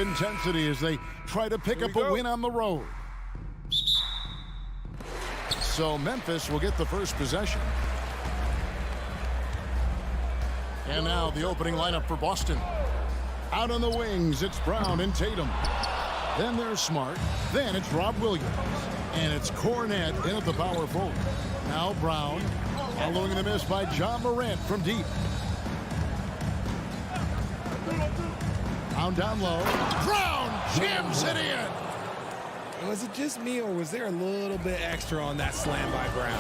intensity as they try to pick up a win on the road. So Memphis will get the first possession. And now the opening lineup for Boston. Out on the wings, it's Brown and Tatum. Then there's Smart. Then it's Rob Williams. And it's Cornette in at the power forward. Now Brown, following the miss by John Morant from deep. Brown down low. Brown jams it in. Was it just me, or was there a little bit extra on that slam by Brown?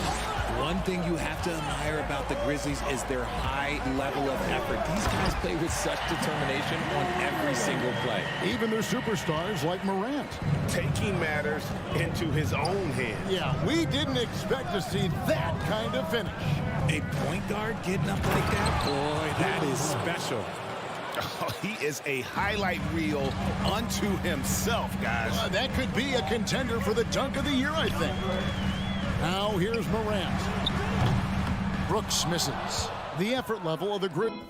One thing you have to admire about the Grizzlies is their high level of effort. These guys play with such determination on every single play. Even their superstars like Morant. Taking matters into his own hands. Yeah, we didn't expect to see that kind of finish. A point guard getting up like that? Boy, that is special. Oh, he is a highlight reel unto himself, guys. That could be a contender for the dunk of the year, I think. Now here's Morant. Brooks misses. The effort level of the Grizzlies,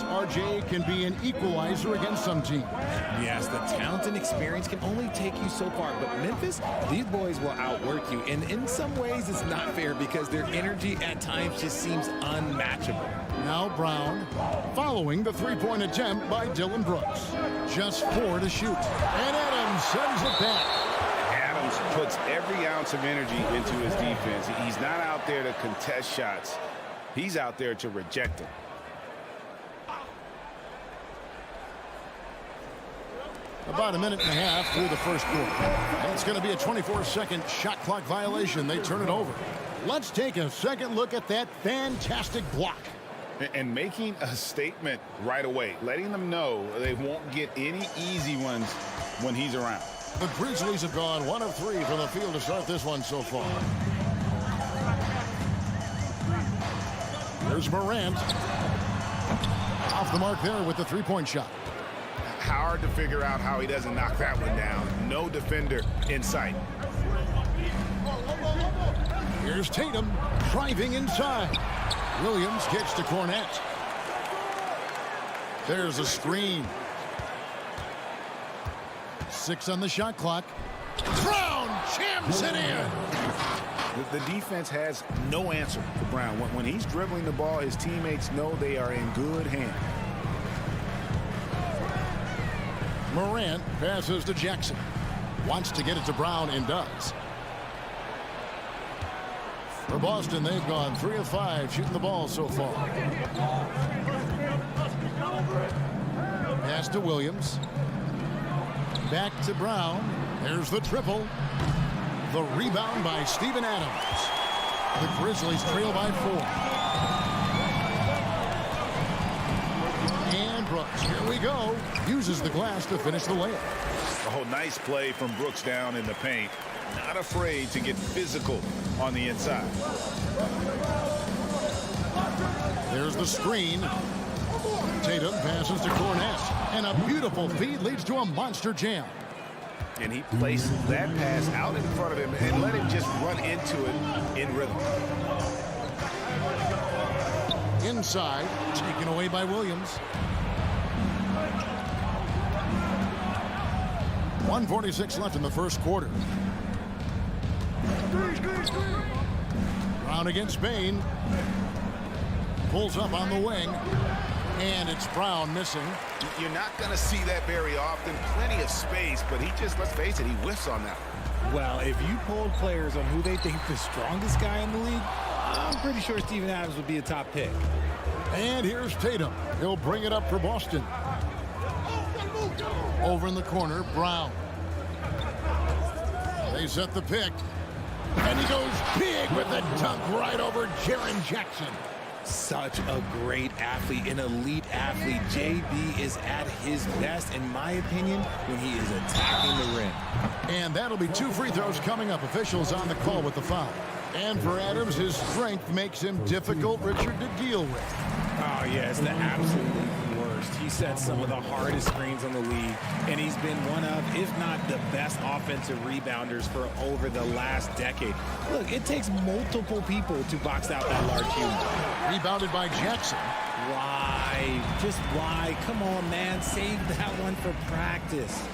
RJ, can be an equalizer against some teams. Yes, the talent and experience can only take you so far, but Memphis, these boys will outwork you, and in some ways it's not fair because their energy at times just seems unmatchable. Now Brown, following the three-point attempt by Dylan Brooks. Just 4 to shoot, and Adams sends it back. Adams puts every ounce of energy into his defense. He's not out there to contest shots. He's out there to reject them. About a minute and a half through the first quarter. It's going to be a 24-second shot clock violation. They turn it over. Let's take a second look at that fantastic block. And making a statement right away, letting them know they won't get any easy ones when he's around. The Grizzlies have gone 1 of 3 from the field to start this one so far. There's Morant. Off the mark there with the three-point shot. Hard to figure out how he doesn't knock that one down. No defender in sight. Here's Tatum driving inside. Williams kicks to Cornette. There's a screen. 6 on the shot clock. Brown jams it in. The defense has no answer for Brown. When he's dribbling the ball, his teammates know they are in good hands. Morant passes to Jackson. Wants to get it to Brown and does. For Boston, they've gone 3 of 5 shooting the ball so far. Pass to Williams. Back to Brown. There's the triple. The rebound by Steven Adams. The Grizzlies trail by 4. And Brooks, here we go. Uses the glass to finish the layup. Oh, nice play from Brooks down in the paint. Not afraid to get physical on the inside. There's the screen. Tatum passes to Cornette. And a beautiful feed leads to a monster jam. And he placed that pass out in front of him and let him just run into it in rhythm. Inside, taken away by Williams. 1:46 left in the first quarter. Brown against Bain. Pulls up on the wing. And it's Brown missing. You're not going to see that very often. Plenty of space, but he just, let's face it, he whiffs on that. Well, if you polled players on who they think the strongest guy in the league, I'm pretty sure Steven Adams would be a top pick. And here's Tatum. He'll bring it up for Boston. Over in the corner, Brown. They set the pick. And he goes big with the dunk right over Jaren Jackson. Such a great athlete, an elite athlete. JB is at his best, in my opinion, when he is attacking the rim. And that'll be 2 free throws coming up. Officials on the call with the foul. And for Adams, his strength makes him difficult, Richard, to deal with. Oh, yeah, it's the absolute worst. He sets some of the hardest screens in the league, and he's been one of, if not the best offensive rebounders for over the last decade. Look, it takes multiple people to box out that large human. Rebounded by Jackson. why? Just why? Come on, man. Save that one for practice.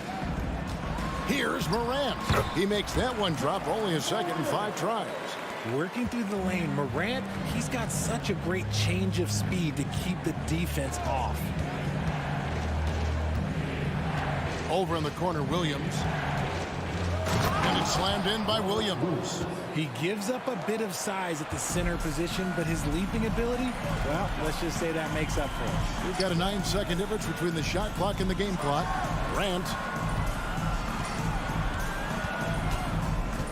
Here's Morant. He makes that one drop only a second and 5 tries. Working through the lane, Morant, he's got such a great change of speed to keep the defense off. Over in the corner, Williams. And it's slammed in by Williams. He gives up a bit of size at the center position, but his leaping ability, well, let's just say that makes up for it. We've got a 9-second difference between the shot clock and the game clock. Grant.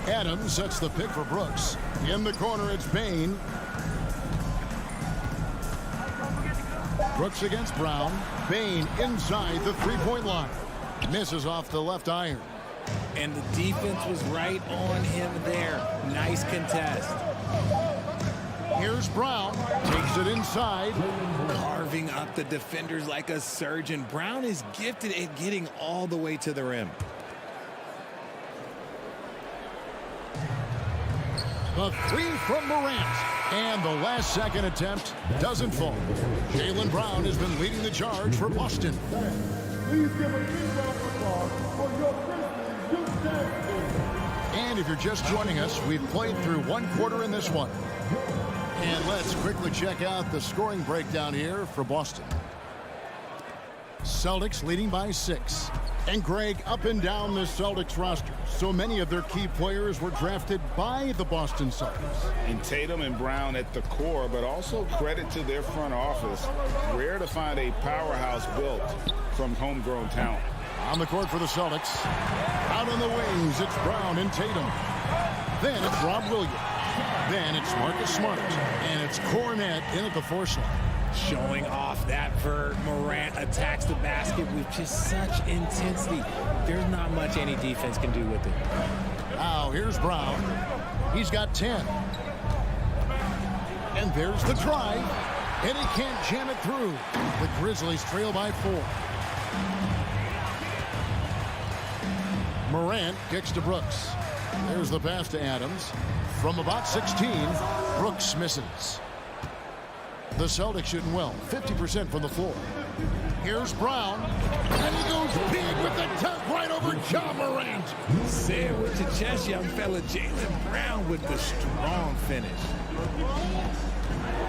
Adams sets the pick for Brooks. In the corner, it's Bane. Brooks against Brown. Bane inside the three-point line. Misses off the left iron. And the defense was right on him there. Nice contest. Here's Brown. Takes it inside. Carving up the defenders like a surgeon. Brown is gifted at getting all the way to the rim. The three from Morant. And the last second attempt doesn't fall. Jaylen Brown has been leading the charge for Boston. Please give a big round of applause for your Grizzlies youth dance team. And if you're just joining us, we've played through one quarter in this one. And let's quickly check out the scoring breakdown here for Boston. Celtics leading by 6. And Greg, up and down the Celtics roster, so many of their key players were drafted by the Boston Celtics. And Tatum and Brown at the core, but also credit to their front office. Rare to find a powerhouse built from homegrown talent. On the court for the Celtics. Out on the wings, it's Brown and Tatum. Then it's Rob Williams. Then it's Marcus Smart. And it's Cornet in at the force line. Showing off that vert. Morant attacks the basket with just such intensity. There's not much any defense can do with it. Now here's Brown. He's got 10. And there's the drive. And he can't jam it through. The Grizzlies trail by 4. Morant kicks to Brooks. There's the pass to Adams. From about 16, Brooks misses. The Celtics shooting well, 50% from the floor. Here's Brown, and he goes big with the tuck right over Ja Morant. Say it with your chest, young fella. Jaylen Brown with the strong finish.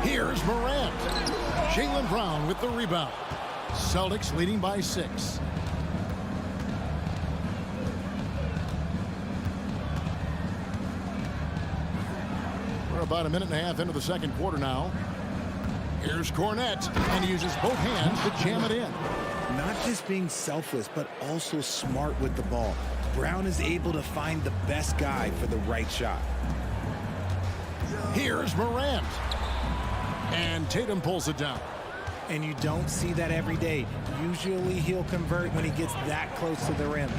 Here's Morant. Jaylen Brown with the rebound. Celtics leading by 6. We're about a minute and a half into the second quarter now. Here's Cornet, and he uses both hands to jam it in. Not just being selfless, but also smart with the ball. Brown is able to find the best guy for the right shot. Here's Morant. And Tatum pulls it down. And you don't see that every day. Usually he'll convert when he gets that close to the rim.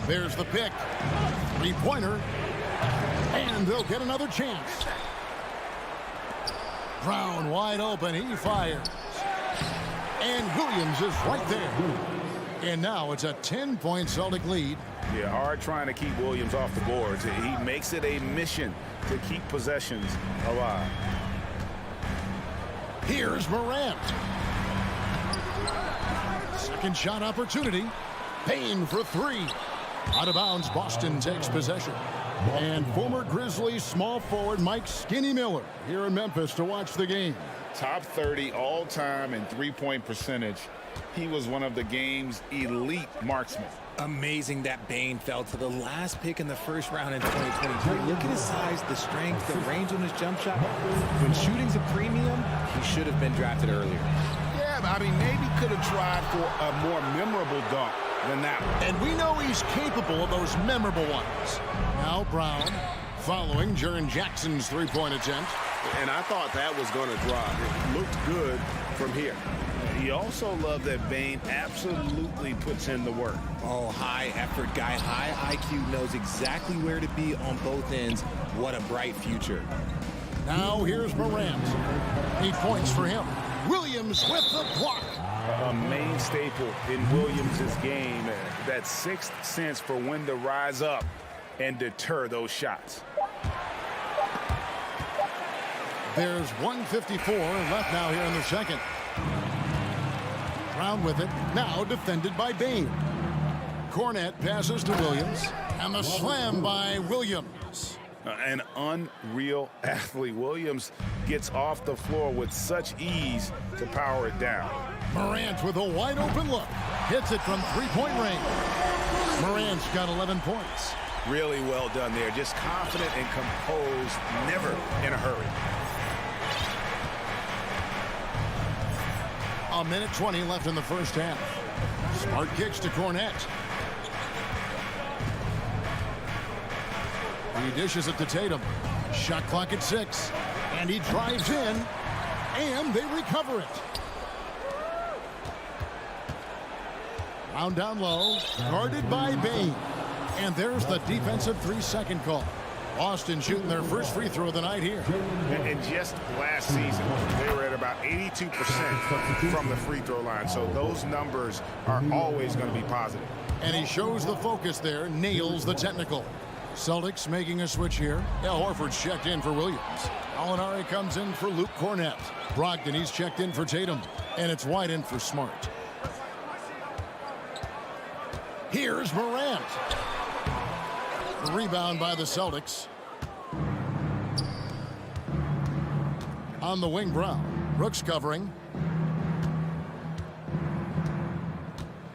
There's the pick. Three-pointer. And they'll get another chance. Brown wide open. He fires. And Williams is right there. And now it's a 10-point Celtic lead. Yeah, hard trying to keep Williams off the boards. He makes it a mission to keep possessions alive. Here's Morant. Second shot opportunity. Payne for 3. Out of bounds, Boston takes possession. And former Grizzlies small forward Mike Skinny Miller here in Memphis to watch the game. Top 30 all-time in three-point percentage. He was one of the game's elite marksmen. Amazing that Bane fell to the last pick in the first round in 2023. Look at his size, the strength, the range on his jump shot. When shooting's a premium, he should have been drafted earlier. Yeah, I mean, maybe could have tried for a more memorable dunk than that one. And we know he's capable of those memorable ones. Now Brown following Jaren Jackson's three-point attempt. And I thought that was going to drop. It looked good from here. You also love that Bane absolutely puts in the work. Oh, high effort guy, high IQ, knows exactly where to be on both ends. What a bright future. Now here's Morant. 8 points for him. Williams with the block. A main staple in Williams' game, that sixth sense for when to rise up and deter those shots. There's 1:54 left now here in the second. Brown with it. Now defended by Bane. Cornette passes to Williams. And the slam by Williams. An unreal athlete. Williams gets off the floor with such ease to power it down. Morant with a wide open look. Hits it from three-point range. Morant's got 11 points. Really well done there. Just confident and composed, never in a hurry. A minute 20 left in the first half. Smart kicks to Cornette. He dishes it to Tatum. Shot clock at 6. And he drives in. And they recover it. Brown down low. Guarded by Bane. And there's the defensive 3-second call. Boston shooting their first free throw of the night here. And just last season, they were at about 82% from the free throw line. So those numbers are always going to be positive. And he shows the focus there. Nails the technical. Celtics making a switch here. Al Horford's checked in for Williams. Gallinari comes in for Luke Cornette. Brogdon, he's checked in for Tatum. And it's wide in for Smart. Here's Morant. Rebound by the Celtics. On the wing, Brown. Brooks covering.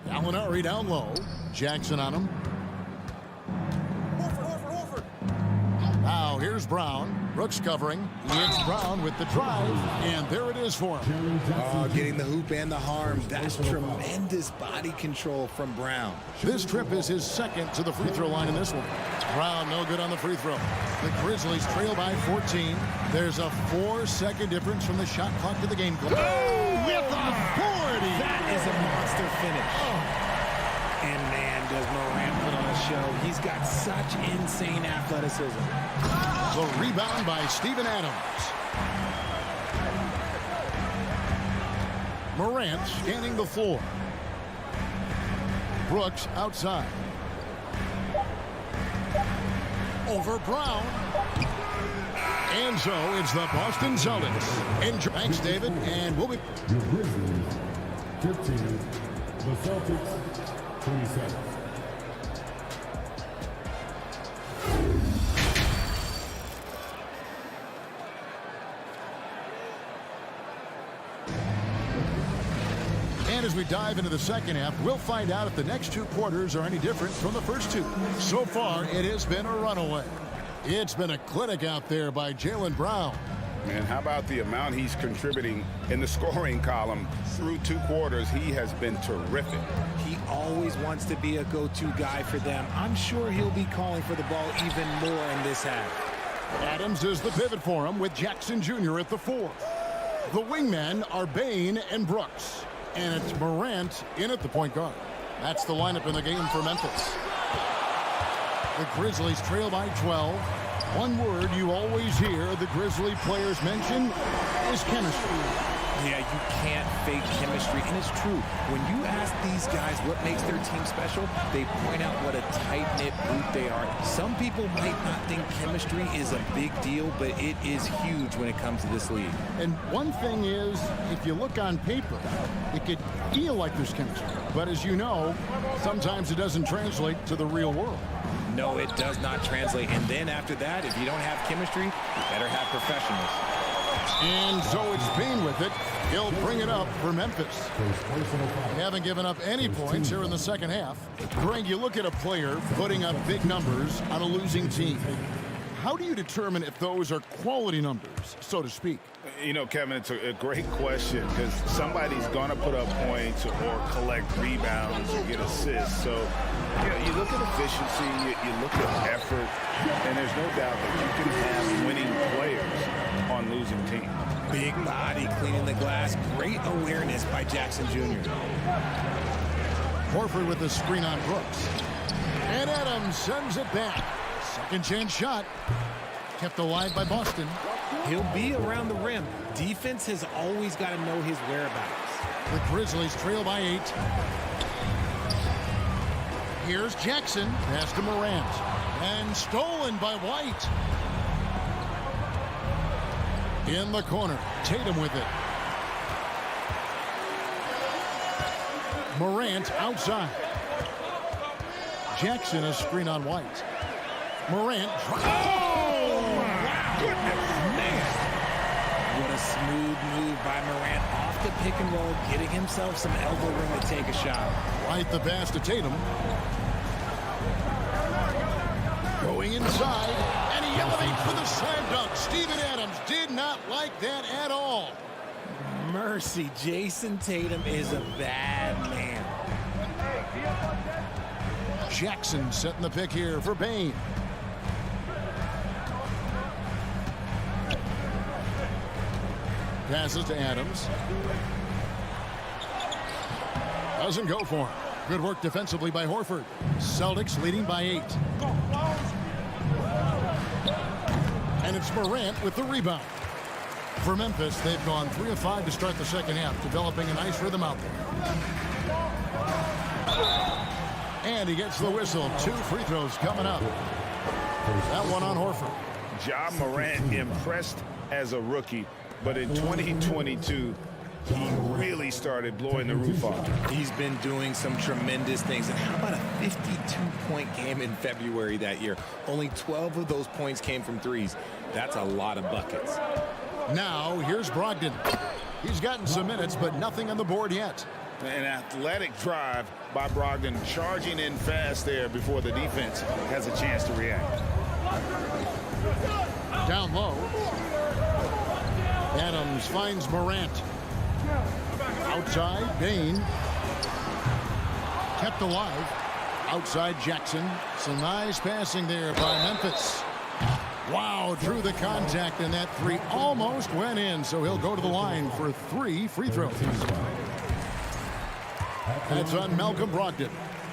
Gallinari down low. Jackson on him. Now here's Brown. Brooks covering. It's Brown with the drive. And there it is for him. Oh, getting the hoop and the harm. That's tremendous body control from Brown. This trip is his second to the free throw line in this one. Brown no good on the free throw. The Grizzlies trail by 14. There's a 4-second difference from the shot clock to the game clock. Oh, with authority. That is a monster finish. Oh. And man, does Morant put on a show. He's got such insane athleticism. The rebound by Steven Adams. Morant scanning the floor. Brooks outside. Over Brown. And so it's the Boston Celtics. And thanks, David. And we'll be... The Grizzlies, 15. The Celtics, 27. And as we dive into the second half, we'll find out if the next two quarters are any different from the first two. So far, it has been a runaway. It's been a clinic out there by Jaylen Brown. Man, how about the amount he's contributing in the scoring column through 2 quarters? He has been terrific. He always wants to be a go-to guy for them. I'm sure he'll be calling for the ball even more in this half. Adams is the pivot for him with Jackson Jr. at the 4. The wingmen are Bane and Brooks. And it's Morant in at the point guard. That's the lineup in the game for Memphis. The Grizzlies trail by 12. One word you always hear the Grizzly players mention is chemistry. Yeah, you can't fake chemistry, and it's true. When you ask these guys what makes their team special, they point out what a tight-knit group they are. Some people might not think chemistry is a big deal, but it is huge when it comes to this league. And one thing is, if you look on paper, it could feel like there's chemistry. But as you know, sometimes it doesn't translate to the real world. No, it does not translate. And then after that, if you don't have chemistry, you better have professionals. And so it's Bane with it. He'll bring it up for Memphis. They haven't given up any points here in the second half. Greg, you look at a player putting up big numbers on a losing team. How do you determine if those are quality numbers, so to speak? You know, Kevin, it's a great question because somebody's going to put up points or collect rebounds or get assists. So, you know, you look at efficiency, you look at effort, and there's no doubt that you can have winning players on losing teams. Big body cleaning the glass. Great awareness by Jackson Jr. Horford with the screen on Brooks. And Adams sends it back. Second chance shot. Kept alive by Boston. He'll be around the rim. Defense has always got to know his whereabouts. The Grizzlies trail by 8. Here's Jackson. Pass to Morant. And stolen by White. In the corner. Tatum with it. Morant outside. Jackson a screen on White. Morant. Oh, wow. Goodness, man. What a smooth move by Morant off the pick and roll, getting himself some elbow room to take a shot. White the pass to Tatum. Going inside, and he elevates for the slam dunk. Steven Adams did not like that at all. Mercy, Jason Tatum is a bad man. Jackson setting the pick here for Bane. Passes to Adams. Doesn't go for him. Good work defensively by Horford. Celtics leading by 8. And it's Morant with the rebound. For Memphis, they've gone 3 of 5 to start the second half, developing a nice rhythm out there. And he gets the whistle. 2 free throws coming up. That one on Horford. Ja Morant impressed as a rookie, but in 2022, he really started blowing the roof off. He's been doing some tremendous things. And how about a 52-point game in February that year? Only 12 of those points came from threes. That's a lot of buckets. Now, here's Brogdon. He's gotten some minutes, but nothing on the board yet. An athletic drive by Brogdon, charging in fast there before the defense has a chance to react. Down low. Adams finds Morant. Outside, Bane. Kept alive. Outside, Jackson. Some nice passing there by Memphis. Wow, drew the contact, and that 3 almost went in, so he'll go to the line for 3 free throws. That's on Malcolm Brogdon.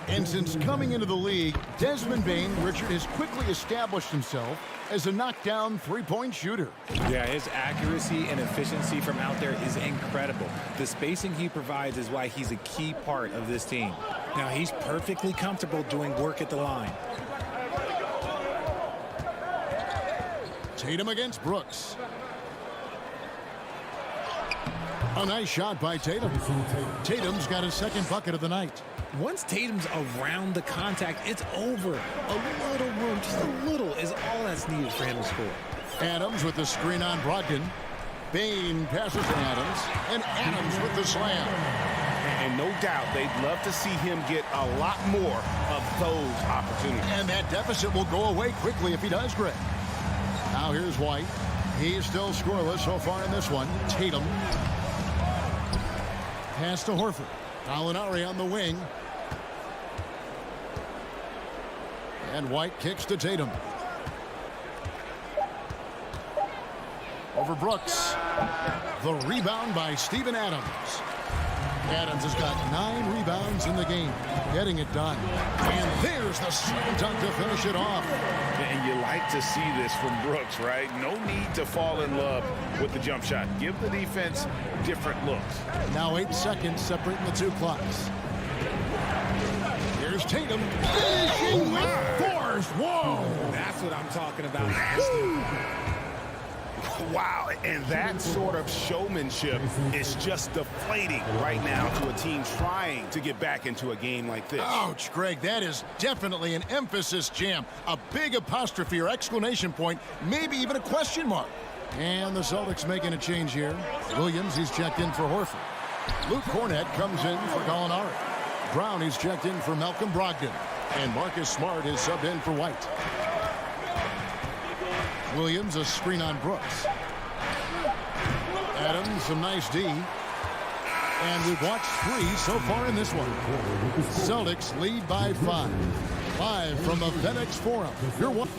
And since coming into the league, Desmond Bane, Richard, has quickly established himself as a knockdown three-point shooter. Yeah, his accuracy and efficiency from out there is incredible. The spacing he provides is why he's a key part of this team. Now, he's perfectly comfortable doing work at the line. Tatum against Brooks. A nice shot by Tatum. Tatum's got his second bucket of the night. Once Tatum's around the contact, it's over. A little room, just a little, is all that's needed for him to score. Adams with the screen on Brogdon. Bane passes to Adams, and Adams with the slam. And no doubt they'd love to see him get a lot more of those opportunities. And that deficit will go away quickly if he does, Greg. Now here's White. He's still scoreless so far in this one. Tatum. Pass to Horford. Gallinari on the wing. And White kicks to Tatum. Over Brooks. The rebound by Steven Adams. Adams has got 9 rebounds in the game, getting it done. And there's the slam dunk to finish it off. And you like to see this from Brooks, right? No need to fall in love with the jump shot. Give the defense different looks. Now 8 seconds separating the 2 clocks. Here's Tatum finishing with force. Whoa! That's what I'm talking about. Wow, and that sort of showmanship is just deflating right now to a team trying to get back into a game like this. Ouch, Greg, that is definitely an emphasis jam. A big apostrophe or exclamation point, maybe even a question mark. And the Celtics making a change here. Williams, he's checked in for Horford. Luke Cornett comes in for Gallinari. Brown, he's checked in for Malcolm Brogdon. And Marcus Smart is subbed in for White. Williams, a screen on Brooks. Adams, some nice D. And we've watched 3 so far in this one. Celtics lead by 5. Live from the FedEx Forum. You're one.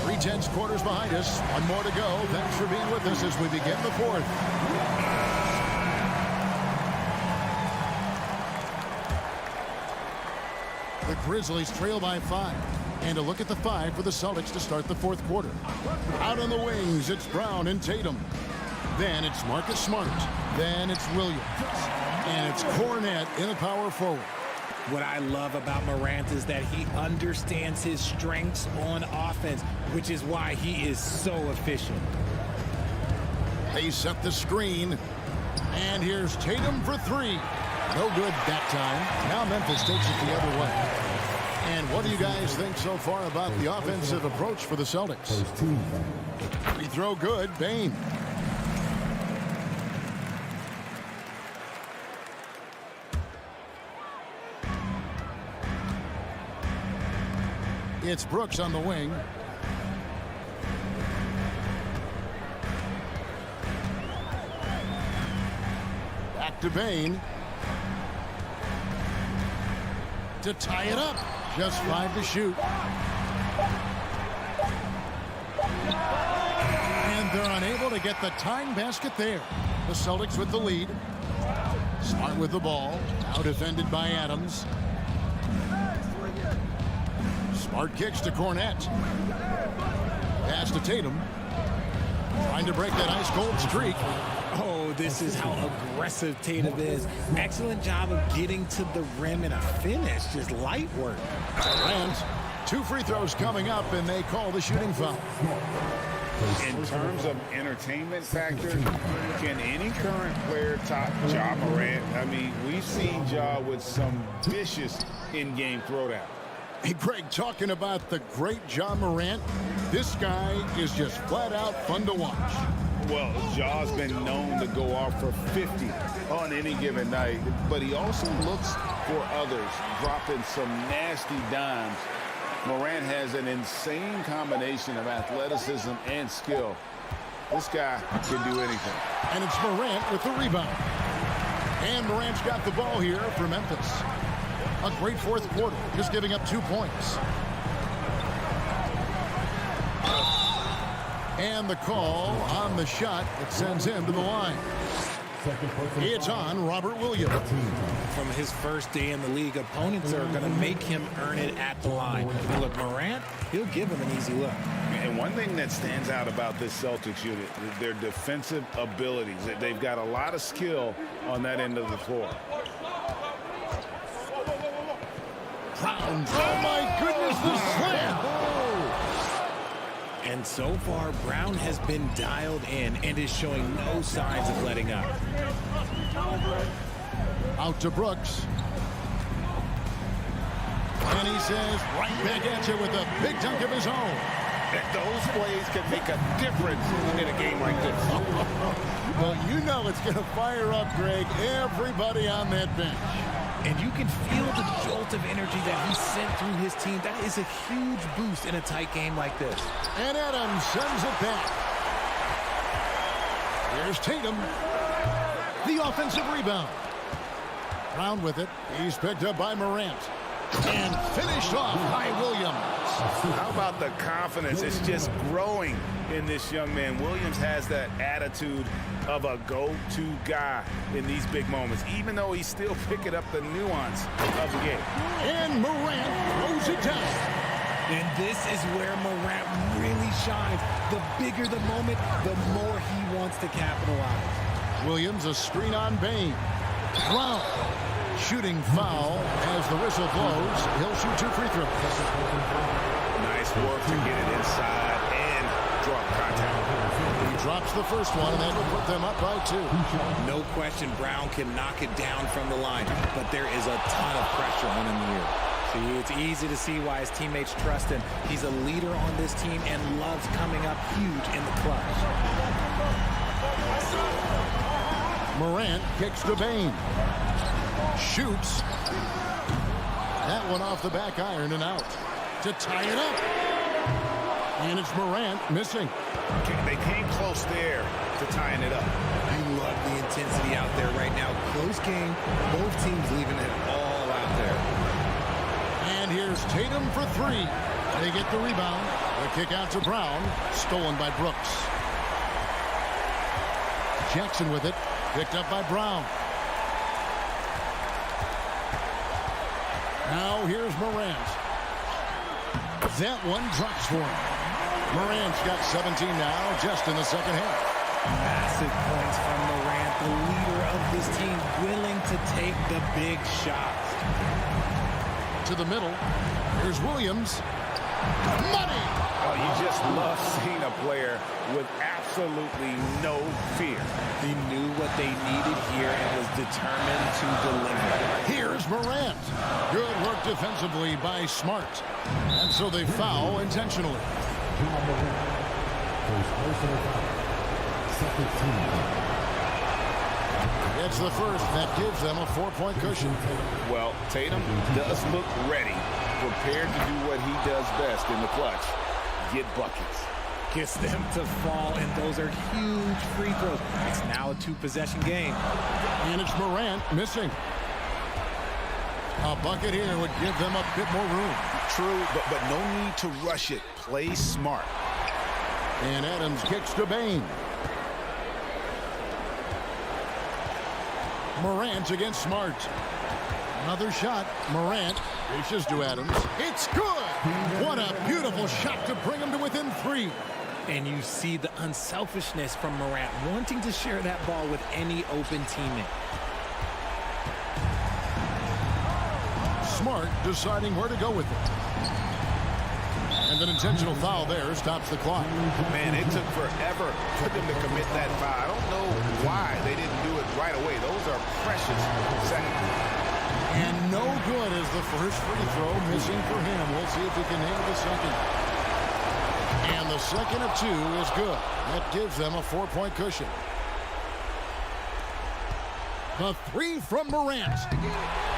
3/10 quarters behind us. 1 more to go. Thanks for being with us as we begin the 4th. The Grizzlies trail by 5. And a look at the 5 for the Celtics to start the 4th quarter. Out on the wings, it's Brown and Tatum. Then it's Marcus Smart. Then it's Williams. And it's Cornett in a power forward. What I love about Morant is that he understands his strengths on offense, which is why he is so efficient. They set the screen. And here's Tatum for three. No good that time. Now Memphis takes it the other way. And what do you guys think so far about the offensive approach for the Celtics? Free throw good. Bane. It's Brooks on the wing. Back to Bane. To tie it up. Just 5 to shoot. And they're unable to get the tying basket there. The Celtics with the lead. Smart with the ball. Now defended by Adams. Smart kicks to Cornette. Pass to Tatum. Trying to break that ice-cold streak. Oh, this is how aggressive Tatum is. Excellent job of getting to the rim and a finish. Just light work. Durant, 2 free throws coming up, and they call the shooting foul. In terms of entertainment factor, can any current player top Ja Morant? I mean, we've seen Ja with some vicious in-game throwdown. Hey, Greg, talking about the great Ja Morant, this guy is just flat out fun to watch. Well, Ja's been known to go off for 50 on any given night, but he also looks for others, dropping some nasty dimes. Morant has an insane combination of athleticism and skill. This guy can do anything. And it's Morant with the rebound. And Morant's got the ball here for Memphis. A great fourth quarter, just giving up 2 points. And the call on the shot that sends him to the line. It's on Robert Williams. From his first day in the league, opponents are going to make him earn it at the line. And look, Morant, he'll give him an easy look. And one thing that stands out about this Celtics unit, their defensive abilities. They've got a lot of skill on that end of the floor. Brown. Oh, my goodness, the slam. And so far, Brown has been dialed in and is showing no signs of letting up. Out to Brooks. And he says, right back at you with a big dunk of his own. Those plays can make a difference in a game like this. Well, you know it's going to fire up, Greg, everybody on that bench. And you can feel the jolt of energy that he sent through his team. That is a huge boost in a tight game like this. And Adams sends it back. Here's Tatum. The offensive rebound. Brown with it. He's picked up by Morant. And finished off by Williams. How about the confidence? It's just growing in this young man. Williams has that attitude of a go-to guy in these big moments, even though he's still picking up the nuance of the game. And Morant throws it down. And this is where Morant really shines. The bigger the moment, the more he wants to capitalize. Williams, a screen on Bane. Brown. Shooting foul as the whistle blows. He'll shoot 2 free throws. Nice work to get it inside and drop contact. He drops the first one, and that will put them up by 2. No question, Brown can knock it down from the line, but there is a ton of pressure on him here. See, it's easy to see why his teammates trust him. He's a leader on this team and loves coming up huge in the clutch. Morant kicks to Bane. Shoots. That one off the back iron and out. To tie it up. And it's Morant missing. They came close there to tying it up. You love the intensity out there right now. Close game. Both teams leaving it all out there. And here's Tatum for 3. They get the rebound. The kick out to Brown. Stolen by Brooks. Jackson with it. Picked up by Brown. Now here's Morant. That one drops for him. Morant's got 17 now, just in the second half. Massive points from Morant, the leader of this team, willing to take the big shots. To the middle. Here's Williams. Money! Oh, you just love seeing a a player with absolutely no fear. He knew what they needed here and was determined to deliver. Here's Morant. Good work defensively by Smart. And so they foul intentionally. It's the first that gives them a 4-point cushion. Well, Tatum does look ready, prepared to do what he does best in the clutch, get buckets. Gets them to fall, and those are huge free throws. It's now a 2-possession game. And it's Morant missing. A bucket here would give them a bit more room. True, but no need to rush it. Play smart. And Adams kicks to Bain. Morant against Smart. Another shot. Morant reaches to Adams. It's good! What a beautiful shot to bring him to within 3. And you see the unselfishness from Morant, wanting to share that ball with any open teammate. Smart deciding where to go with it. And an intentional foul there stops the clock. Man, it took forever for them to commit that foul. I don't know why they didn't do it right away. Those are precious seconds. And no good is the first free throw missing for him. We'll see if he can nail the second. And the second of 2 is good. That gives them a 4-point cushion. The 3 from Morant.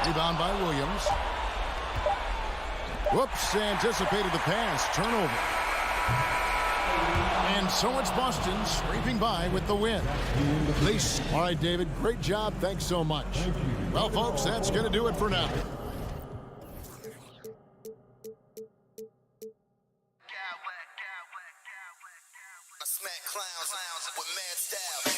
Rebound by Williams. Whoops, anticipated the pass. Turnover. And so it's Boston scraping by with the win. All right, David, great job. Thanks so much. Well, folks, that's going to do it for now. Smack clowns with mad style.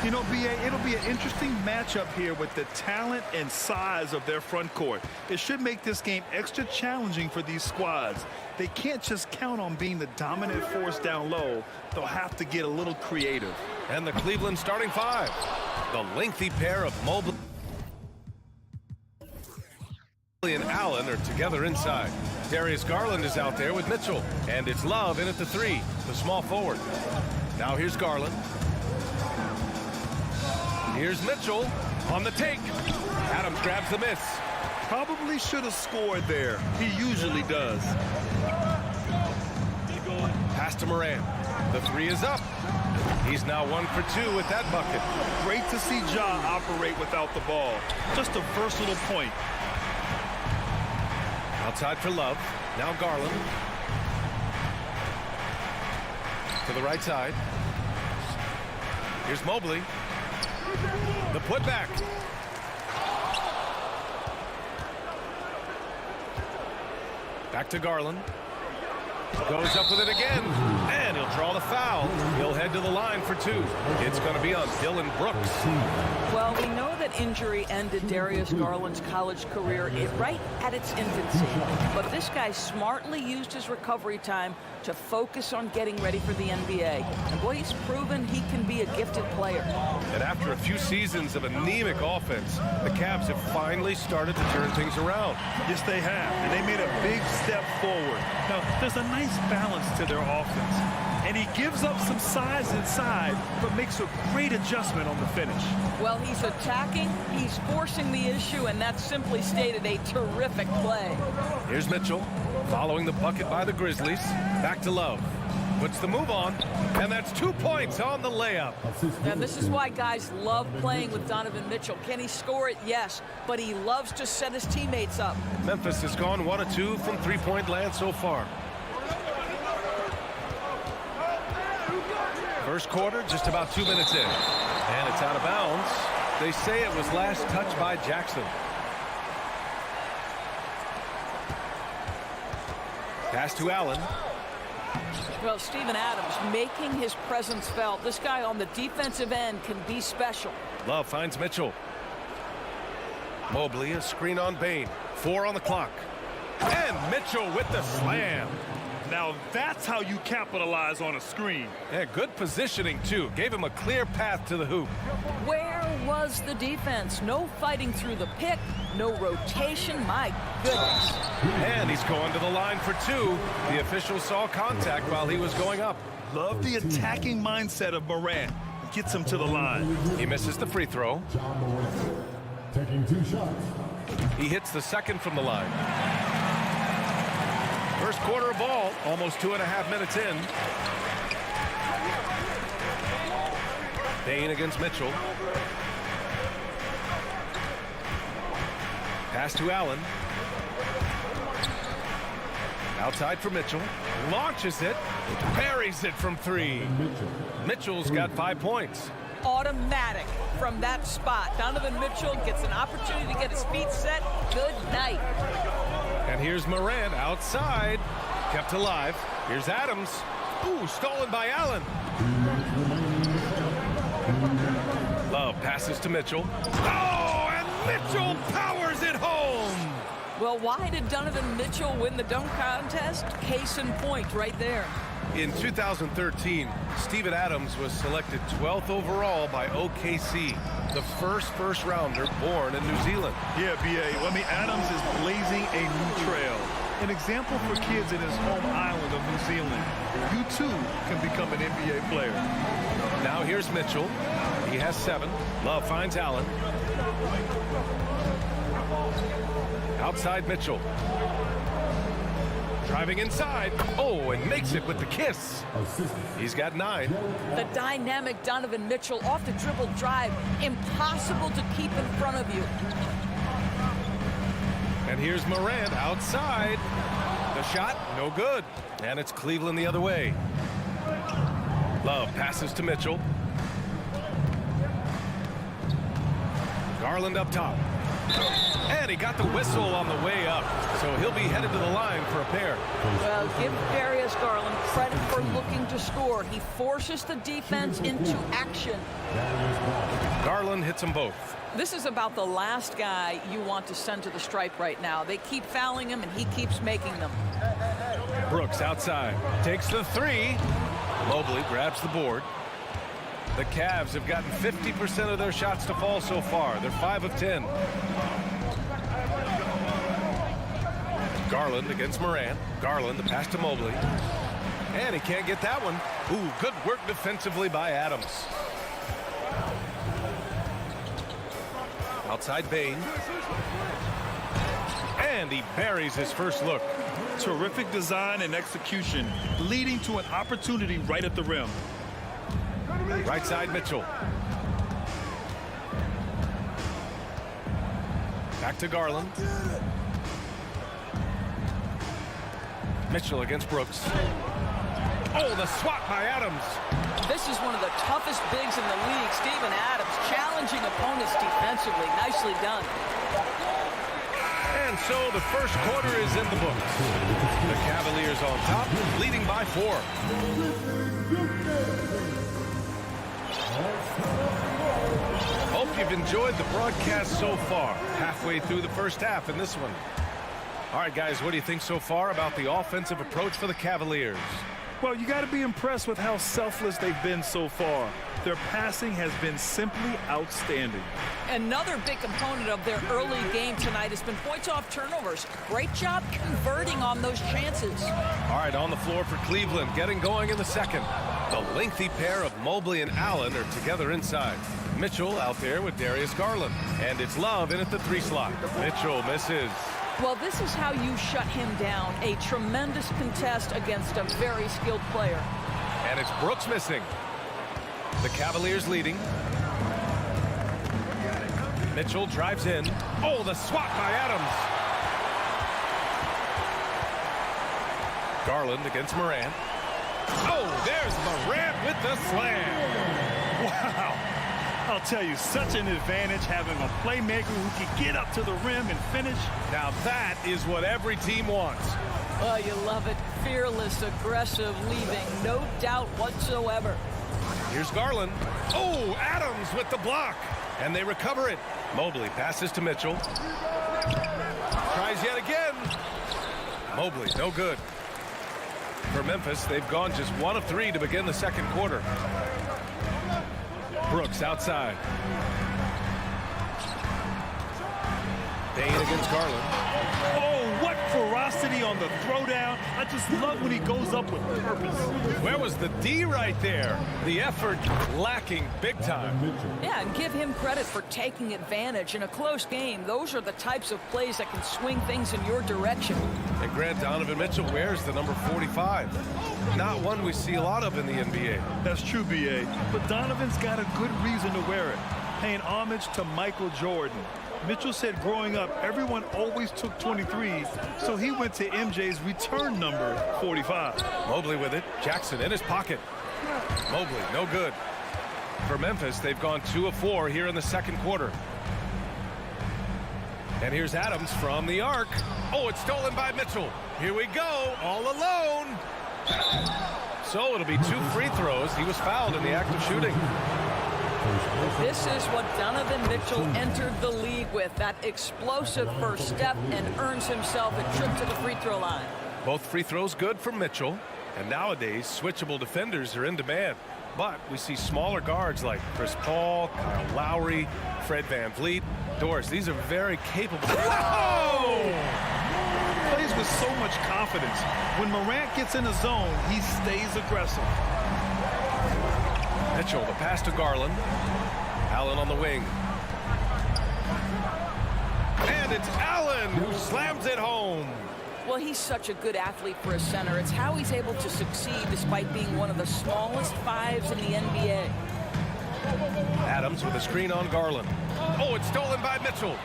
You know, BA, it'll be an interesting matchup here with the talent and size of their front court. It should make this game extra challenging for these squads. They can't just count on being the dominant force down low. They'll have to get a little creative. And the Cleveland starting five. The lengthy pair of Mobley and Allen are together inside. Darius Garland is out there with Mitchell. And it's Love in at the three, the small forward. Now here's Garland. Here's Mitchell on the take. Adams grabs the miss. Probably should have scored there. He usually does. Pass to Moran. The three is up. He's now 1 for 2 with that bucket. Great to see Ja operate without the ball. Just a versatile point. Outside for Love. Now Garland. To the right side. Here's Mobley. The putback. Back to Garland. Goes up with it again. And he'll draw the foul. He'll head to the line for two. It's going to be on Dylan Brooks. Well, we know that injury ended Darius Garland's college career right at its infancy. But this guy smartly used his recovery time to focus on getting ready for the NBA. And boy, he's proven he can be a gifted player. And after a few seasons of anemic offense, the Cavs have finally started to turn things around. Yes, they have. And they made a big step forward. Now, there's a nice balance to their offense. And he gives up some size inside, but makes a great adjustment on the finish. Well, he's attacking, he's forcing the issue, and that's simply stated a terrific play. Here's Mitchell, following the bucket by the Grizzlies. Back to Love. Puts the move on, and that's 2 points on the layup. And this is why guys love playing with Donovan Mitchell. Can he score it? Yes, but he loves to set his teammates up. Memphis has gone 1 of 2 from three-point land so far. First quarter, just about 2 minutes in. And it's out of bounds. They say it was last touched by Jackson. Pass to Allen. Well, Steven Adams making his presence felt. This guy on the defensive end can be special. Love finds Mitchell. Mobley, a screen on Bain. 4 on the clock. And Mitchell with the slam. Now that's how you capitalize on a screen. Yeah, good positioning, too. Gave him a clear path to the hoop. Where was the defense? No fighting through the pick, no rotation. My goodness. And he's going to the line for 2. The official saw contact while he was going up. Love the attacking mindset of Moran. Gets him to the line. He misses the free throw. Taking 2 shots. He hits the second from the line. First quarter of ball, almost 2.5 minutes in. Bain against Mitchell. Pass to Allen. Outside for Mitchell. Launches it. Buries it from 3. Mitchell's got 5 points. Automatic from that spot. Donovan Mitchell gets an opportunity to get his feet set. Good night. And here's Moran outside. Kept alive. Here's Adams. Ooh, stolen by Allen. Love passes to Mitchell. Oh, and Mitchell powers it home. Well, why did Donovan Mitchell win the dunk contest? Case in point right there. In 2013, Steven Adams was selected 12th overall by OKC, the first rounder born in New Zealand. Yeah, B.A. I mean, Adams is blazing a new trail. An example for kids in his home island of New Zealand. You, too, can become an NBA player. Now here's Mitchell. He has 7. Love finds Allen. Outside Mitchell. Driving inside. Oh, and makes it with the kiss. He's got 9. The dynamic Donovan Mitchell off the dribble drive. Impossible to keep in front of you. And here's Moran outside. The shot, no good. And it's Cleveland the other way. Love passes to Mitchell. Garland up top. And And he got the whistle on the way up, so he'll be headed to the line for a pair. Well, give Darius Garland credit for looking to score. He forces the defense into action. Garland hits them both. This is about the last guy you want to send to the stripe right now. They keep fouling him, and he keeps making them. Brooks outside, takes the three. Mobley grabs the board. The Cavs have gotten 50% of their shots to fall so far. They're 5 of 10. Garland against Morant. Garland, the pass to Mobley. And he can't get that one. Ooh, good work defensively by Adams. Outside Bain. And he buries his first look. Terrific design and execution, leading to an opportunity right at the rim. Right side Mitchell. Back to Garland. Mitchell against Brooks. Oh, the swat by Adams. This is one of the toughest bigs in the league. Steven Adams challenging opponents defensively. Nicely done. And so the first quarter is in the books. The Cavaliers on top, leading by 4. Hope you've enjoyed the broadcast so far. Halfway through the first half in this one. All right, guys, what do you think so far about the offensive approach for the Cavaliers? Well, you got to be impressed with how selfless they've been so far. Their passing has been simply outstanding. Another big component of their early game tonight has been points off turnovers. Great job converting on those chances. All right, on the floor for Cleveland, getting going in the second. The lengthy pair of Mobley and Allen are together inside. Mitchell out there with Darius Garland. And it's Love in at the 3 slot. Mitchell misses. Well, this is how you shut him down. A tremendous contest against a very skilled player. And it's Brooks missing. The Cavaliers leading. Mitchell drives in. Oh, the swat by Adams. Garland against Morant. Oh, there's Morant with the slam. Wow. I'll tell you, such an advantage having a playmaker who can get up to the rim and finish. Now that is what every team wants. Oh, you love it. Fearless, aggressive, leaving. No doubt whatsoever. Here's Garland. Oh, Adams with the block. And they recover it. Mobley passes to Mitchell. Tries yet again. Mobley, no good. For Memphis, they've gone just 1 of 3 to begin the second quarter. Brooks outside. Bain against Garland. Oh, what ferocity on the throwdown. I just love when he goes up with purpose. Where was the D right there? The effort lacking big time. Yeah, and give him credit for taking advantage. In a close game, those are the types of plays that can swing things in your direction. And Grant, Donovan Mitchell wears the number 45. Not one we see a lot of in the NBA. That's true, B.A. But Donovan's got a good reason to wear it, paying homage to Michael Jordan. Mitchell said growing up, everyone always took 23, so he went to MJ's return number 45. Mobley with it. Jackson in his pocket. Mobley, no good. For Memphis, they've gone 2 of 4 here in the second quarter. And here's Adams from the arc. Oh, it's stolen by Mitchell. Here we go, all alone. So it'll be 2 free throws. He was fouled in the act of shooting. This is what Donovan Mitchell entered the league with, that explosive first step, and earns himself a trip to the free throw line. Both free throws good from Mitchell. And nowadays, switchable defenders are in demand. But we see smaller guards like Chris Paul, Kyle Lowry, Fred VanVleet. Doris, these are very capable. Whoa! Plays with so much confidence. When Morant gets in a zone, he stays aggressive. Mitchell, the pass to Garland. Allen on the wing. And it's Allen who slams it home. Well, he's such a good athlete for a center. It's how he's able to succeed despite being one of the smallest 5s in the NBA. Adams with a screen on Garland. Oh, it's stolen by Mitchell.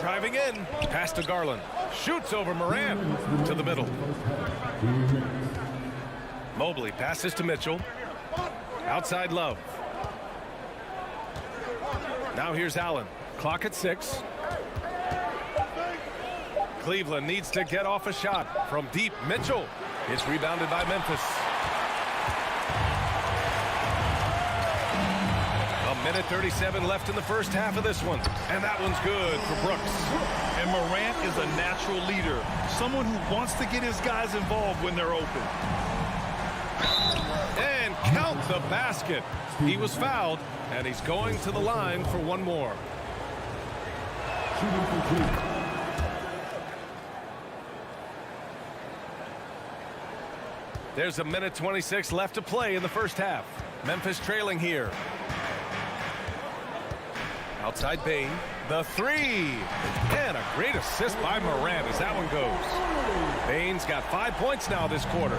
Driving in. Pass to Garland. Shoots over Morant to the middle. Mobley passes to Mitchell. Outside Love. Now here's Allen. Clock at 6. Cleveland needs to get off a shot from deep. Mitchell. It's rebounded by Memphis. A minute 37 left in the first half of this one. And that one's good for Brooks. And Morant is a natural leader. Someone who wants to get his guys involved when they're open. And count the basket. He was fouled, and he's going to the line for one more. There's a minute 26 left to play in the first half. Memphis trailing here. Outside Bain. The 3. And a great assist by Morant as that one goes. Bain's got 5 points now this quarter.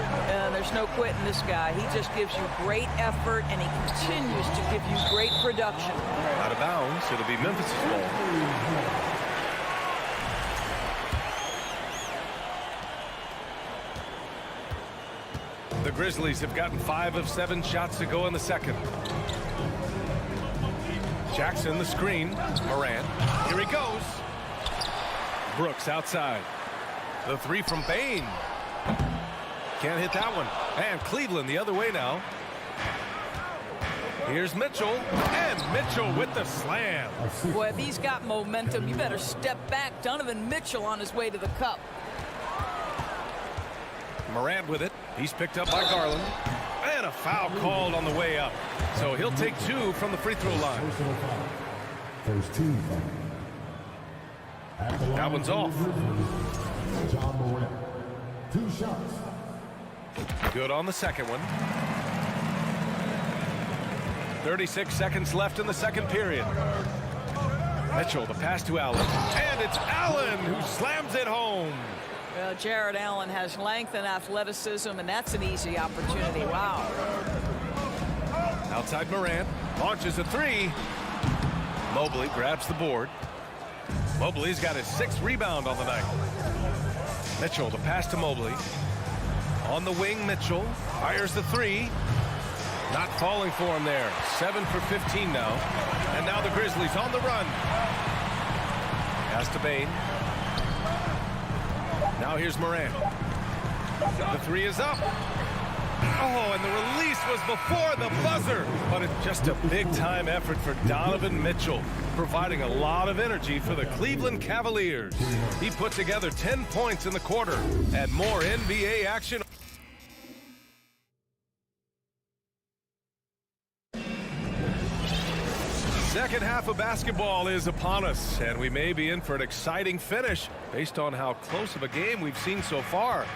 There's no quitting this guy. He just gives you great effort, and he continues to give you great production. Out of bounds. It'll be Memphis' ball. The Grizzlies have gotten 5 of 7 shots to go in the second. Jackson the screen. Morant. Here he goes. Brooks outside. The 3 from Bain. Can't hit that one. And Cleveland the other way now. Here's Mitchell. And Mitchell with the slam. Boy, if he's got momentum, you better step back. Donovan Mitchell on his way to the cup. Morant with it. He's picked up by Garland. And a foul called on the way up. So he'll take 2 from the free throw line. First team. That one's off. John Morant. 2 shots. Good on the second one. 36 seconds left in the second period. Mitchell, the pass to Allen. And it's Allen who slams it home. Well, Jared Allen has length and athleticism, and that's an easy opportunity. Wow. Outside Morant. Launches a 3. Mobley grabs the board. Mobley's got his 6th rebound on the night. Mitchell, the pass to Mobley. On the wing, Mitchell fires the 3. Not falling for him there. 7 for 15 now. And now the Grizzlies on the run. Pass to Bain. Now here's Morant. The 3 is up. Oh, and the release was before the buzzer. But it's just a big-time effort for Donovan Mitchell, providing a lot of energy for the Cleveland Cavaliers. He put together 10 points in the quarter and more NBA action. Second half of basketball is upon us, and we may be in for an exciting finish based on how close of a game we've seen so far.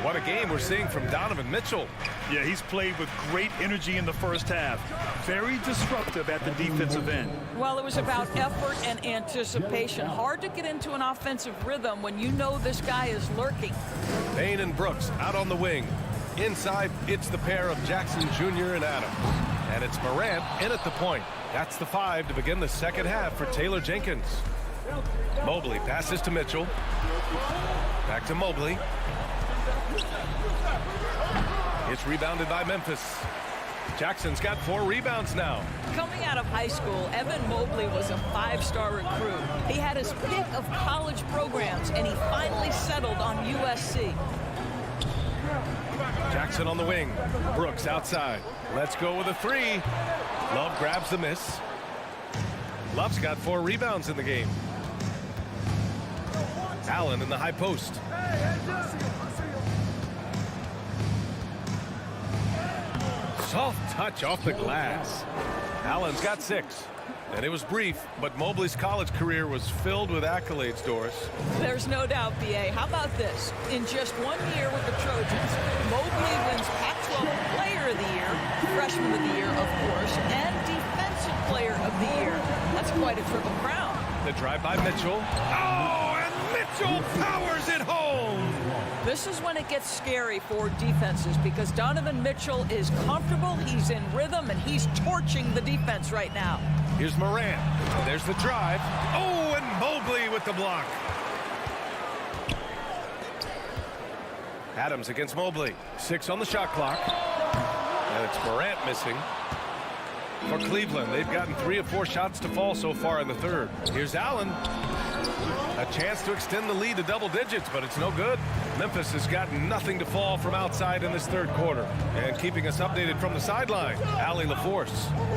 What a game we're seeing from Donovan Mitchell. Yeah, he's played with great energy in the first half. Very disruptive at the defensive end. Well, it was about effort and anticipation. Hard to get into an offensive rhythm when you know this guy is lurking. Bain and Brooks out on the wing. Inside, it's the pair of Jackson Jr. and Adams. And it's Morant in at the point. That's the 5 to begin the second half for Taylor Jenkins. Mobley passes to Mitchell. Back to Mobley. It's rebounded by Memphis. Jackson's got 4 rebounds now. Coming out of high school, Evan Mobley was a 5-star recruit. He had his pick of college programs, and he finally settled on USC. Jackson on the wing. Brooks outside. Let's go with a 3. Love grabs the miss. Love's got 4 rebounds in the game. Allen in the high post. Soft touch off the glass. Allen's got 6. And it was brief, but Mobley's college career was filled with accolades, Doris. There's no doubt, B.A. How about this? In just 1 year with the Trojans, Mobley wins Pac-12 Player of the Year, Freshman of the Year, of course, and Defensive Player of the Year. That's quite a triple crown. The drive by Mitchell. Oh, and Mitchell powers it home. This is when it gets scary for defenses because Donovan Mitchell is comfortable, he's in rhythm, and he's torching the defense right now. Here's Morant. There's the drive. Oh, and Mobley with the block. Adams against Mobley. 6 on the shot clock. And it's Morant missing. For Cleveland, they've gotten 3 of 4 shots to fall so far in the third. Here's Allen. A chance to extend the lead to double digits, but it's no good. Memphis has got nothing to fall from outside in this third quarter. And keeping us updated from the sideline, Allie LaForce.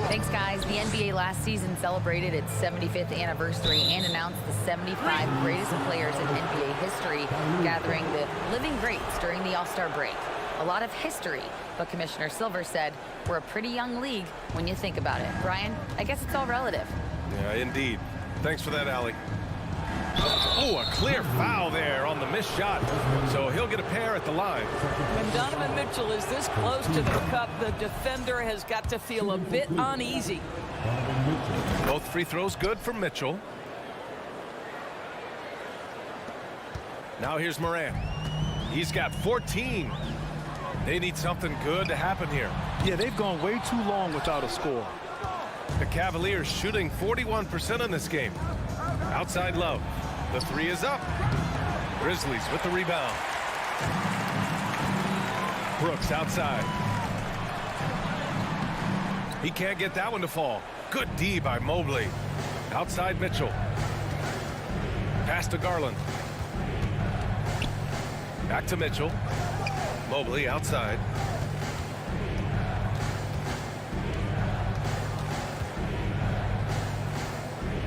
Thanks, guys. The NBA last season celebrated its 75th anniversary and announced the 75 greatest players in NBA history, gathering the living greats during the All-Star break. A lot of history, but Commissioner Silver said we're a pretty young league when you think about it. Brian, I guess it's all relative. Yeah, indeed. Thanks for that, Allie. Oh, a clear foul there on the missed shot. So he'll get a pair at the line. When Donovan Mitchell is this close to the cup, the defender has got to feel a bit uneasy. Both free throws good for Mitchell. Now here's Morant. He's got 14. They need something good to happen here. Yeah, they've gone way too long without a score. The Cavaliers shooting 41% in this game. Outside Love. The 3 is up. Grizzlies with the rebound. Brooks outside. He can't get that one to fall. Good D by Mobley. Outside Mitchell. Pass to Garland. Back to Mitchell. Mobley outside.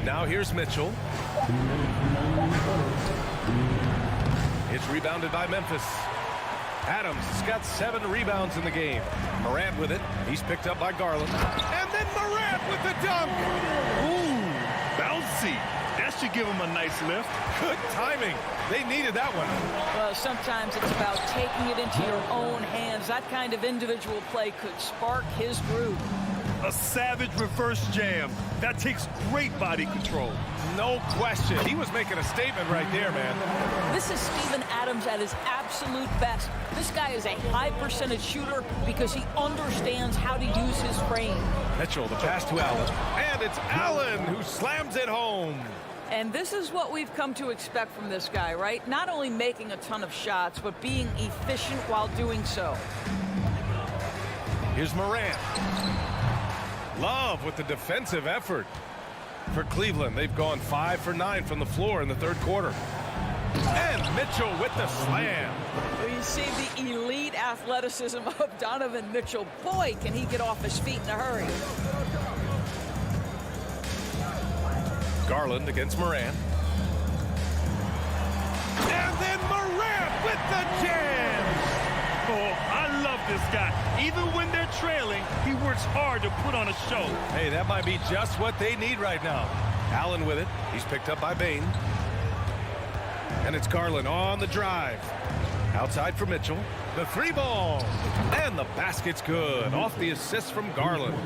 Now here's Mitchell. It's rebounded by Memphis. Adams has got 7 rebounds in the game. Morant with it. He's picked up by Garland. And then Morant with the dunk. Ooh, bouncy. That should give him a nice lift. Good timing. They needed that one. Well, sometimes it's about taking it into your own hands. That kind of individual play could spark his groove. A savage reverse jam. That takes great body control. No question. He was making a statement right there, man. This is Steven Adams at his absolute best. This guy is a high percentage shooter because he understands how to use his frame. Mitchell, the pass to Allen. And it's Allen who slams it home. And this is what we've come to expect from this guy, right? Not only making a ton of shots, but being efficient while doing so. Here's Morant. Love with the defensive effort. For Cleveland, they've gone 5 for 9 from the floor in the third quarter. And Mitchell with the slam. Well, you see the elite athleticism of Donovan Mitchell. Boy, can he get off his feet in a hurry. Garland against Morant. And then Morant with the jam. Oh, I love this guy. Even when they're trailing, he works hard to put on a show. Hey, that might be just what they need right now. Allen with it. He's picked up by Bain. And it's Garland on the drive. Outside for Mitchell. The 3 ball. And the basket's good. Off the assist from Garland.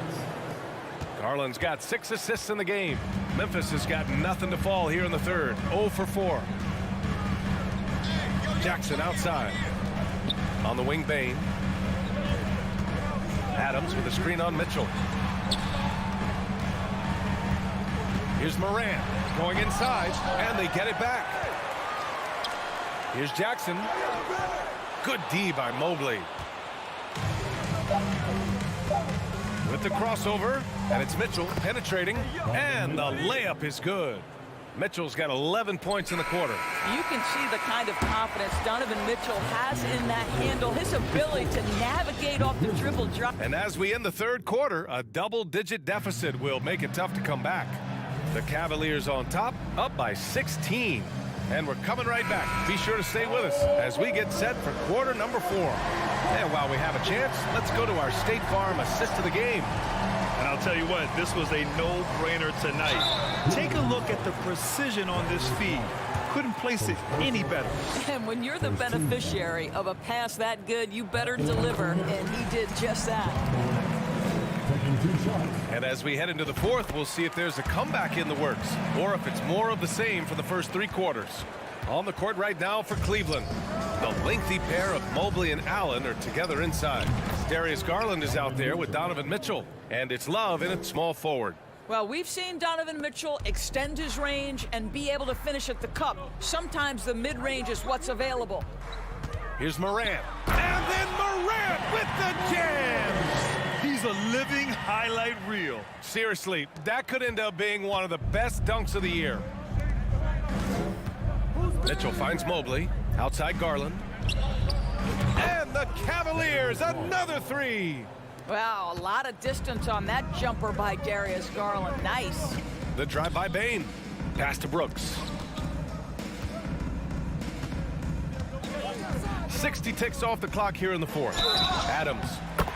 Garland's got 6 assists in the game. Memphis has got nothing to fall here in the third. 0 for 4. Jackson outside. On the wing, Bain. Adams with a screen on Mitchell. Here's Morant going inside, and they get it back. Here's Jackson. Good D by Mobley. With the crossover, and it's Mitchell penetrating, and the layup is good. Mitchell's got 11 points in the quarter. You can see the kind of confidence Donovan Mitchell has in that handle, his ability to navigate off the dribble drop. And as we end the third quarter, a double-digit deficit will make it tough to come back. The Cavaliers on top, up by 16. And we're coming right back. Be sure to stay with us as we get set for quarter number 4. And while we have a chance, let's go to our State Farm assist of the game. And I'll tell you what, this was a no-brainer tonight. Take a look at the precision on this feed. Couldn't place it any better. And when you're the beneficiary of a pass that good, you better deliver, and he did just that. And as we head into the fourth, we'll see if there's a comeback in the works or if it's more of the same for the first 3 quarters. On the court right now for Cleveland, the lengthy pair of Mobley and Allen are together inside. Darius Garland is out there with Donovan Mitchell, and it's Love in at small forward. Well, we've seen Donovan Mitchell extend his range and be able to finish at the cup. Sometimes the mid-range is what's available. Here's Morant. And then Morant with the jam. He's He's a living highlight reel. Seriously, that could end up being one of the best dunks of the year. Mitchell finds Mobley. Outside Garland. And the Cavaliers, another three. Wow, a lot of distance on that jumper by Darius Garland. Nice. The drive by Bane. Pass to Brooks. 60 ticks off the clock here in the fourth. Adams.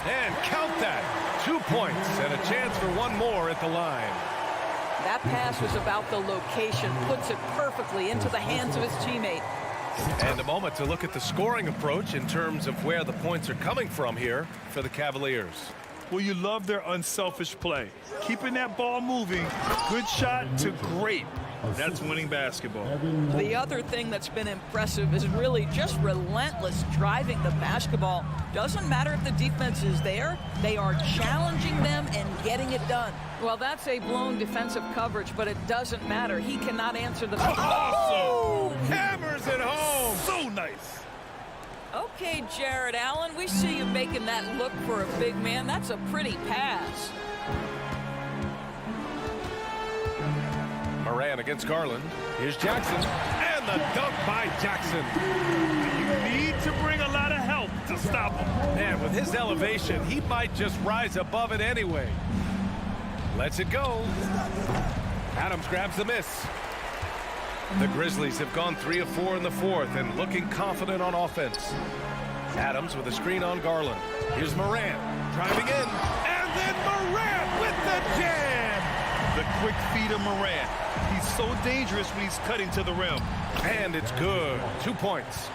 And count that. 2 points and a chance for one more at the line. That pass was about the location. Puts it perfectly into the hands of his teammate. And a moment to look at the scoring approach in terms of where the points are coming from here for the Cavaliers. Well, you love their unselfish play. Keeping that ball moving, good shot to great. That's winning basketball. The other thing that's been impressive is really just relentless driving the basketball. Doesn't matter if the defense is there, they are challenging them and getting it done. Well, that's a blown defensive coverage, but it doesn't matter. He cannot answer the... Awesome! Hammers it home! So nice. Okay, Jared Allen, we see you making that look for a big man. That's a pretty pass. Moran against Garland. Here's Jackson. And the dunk by Jackson. You need to bring a lot of help to stop him. Man, with his elevation, he might just rise above it anyway. Lets it go. Adams grabs the miss. The Grizzlies have gone 3 of 4 in the fourth and looking confident on offense. Adams with a screen on Garland. Here's Moran driving in. And then Moran with the jam. The quick feed of Moran. He's so dangerous when he's cutting to the rim. And it's good. 2 points.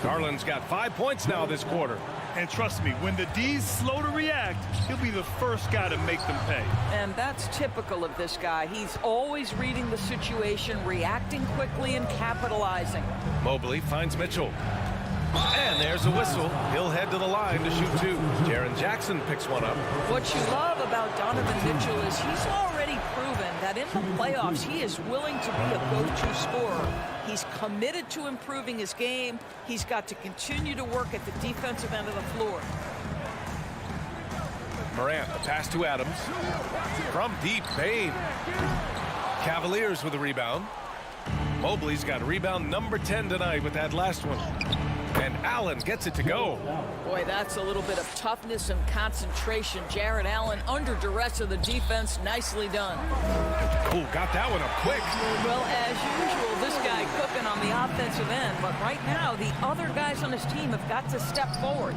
Garland's got 5 points now this quarter. And trust me, when the D's slow to react, he'll be the first guy to make them pay. And that's typical of this guy. He's always reading the situation, reacting quickly, and capitalizing. Mobley finds Mitchell. And there's a whistle. He'll head to the line to shoot 2. Jaren Jackson picks one up. What you love about Donovan Mitchell is he's already proven that in the playoffs he is willing to be a go-to scorer. He's committed to improving his game. He's got to continue to work at the defensive end of the floor. Morant, a pass to Adams. From deep, Bane. Cavaliers with a rebound. Mobley's got rebound number 10 tonight with that last one. And Allen gets it to go. Boy, that's a little bit of toughness and concentration. Jared Allen under duress of the defense. Nicely done. Ooh, got that one up quick. Well, as usual, this guy cooking on the offensive end. But right now, the other guys on his team have got to step forward.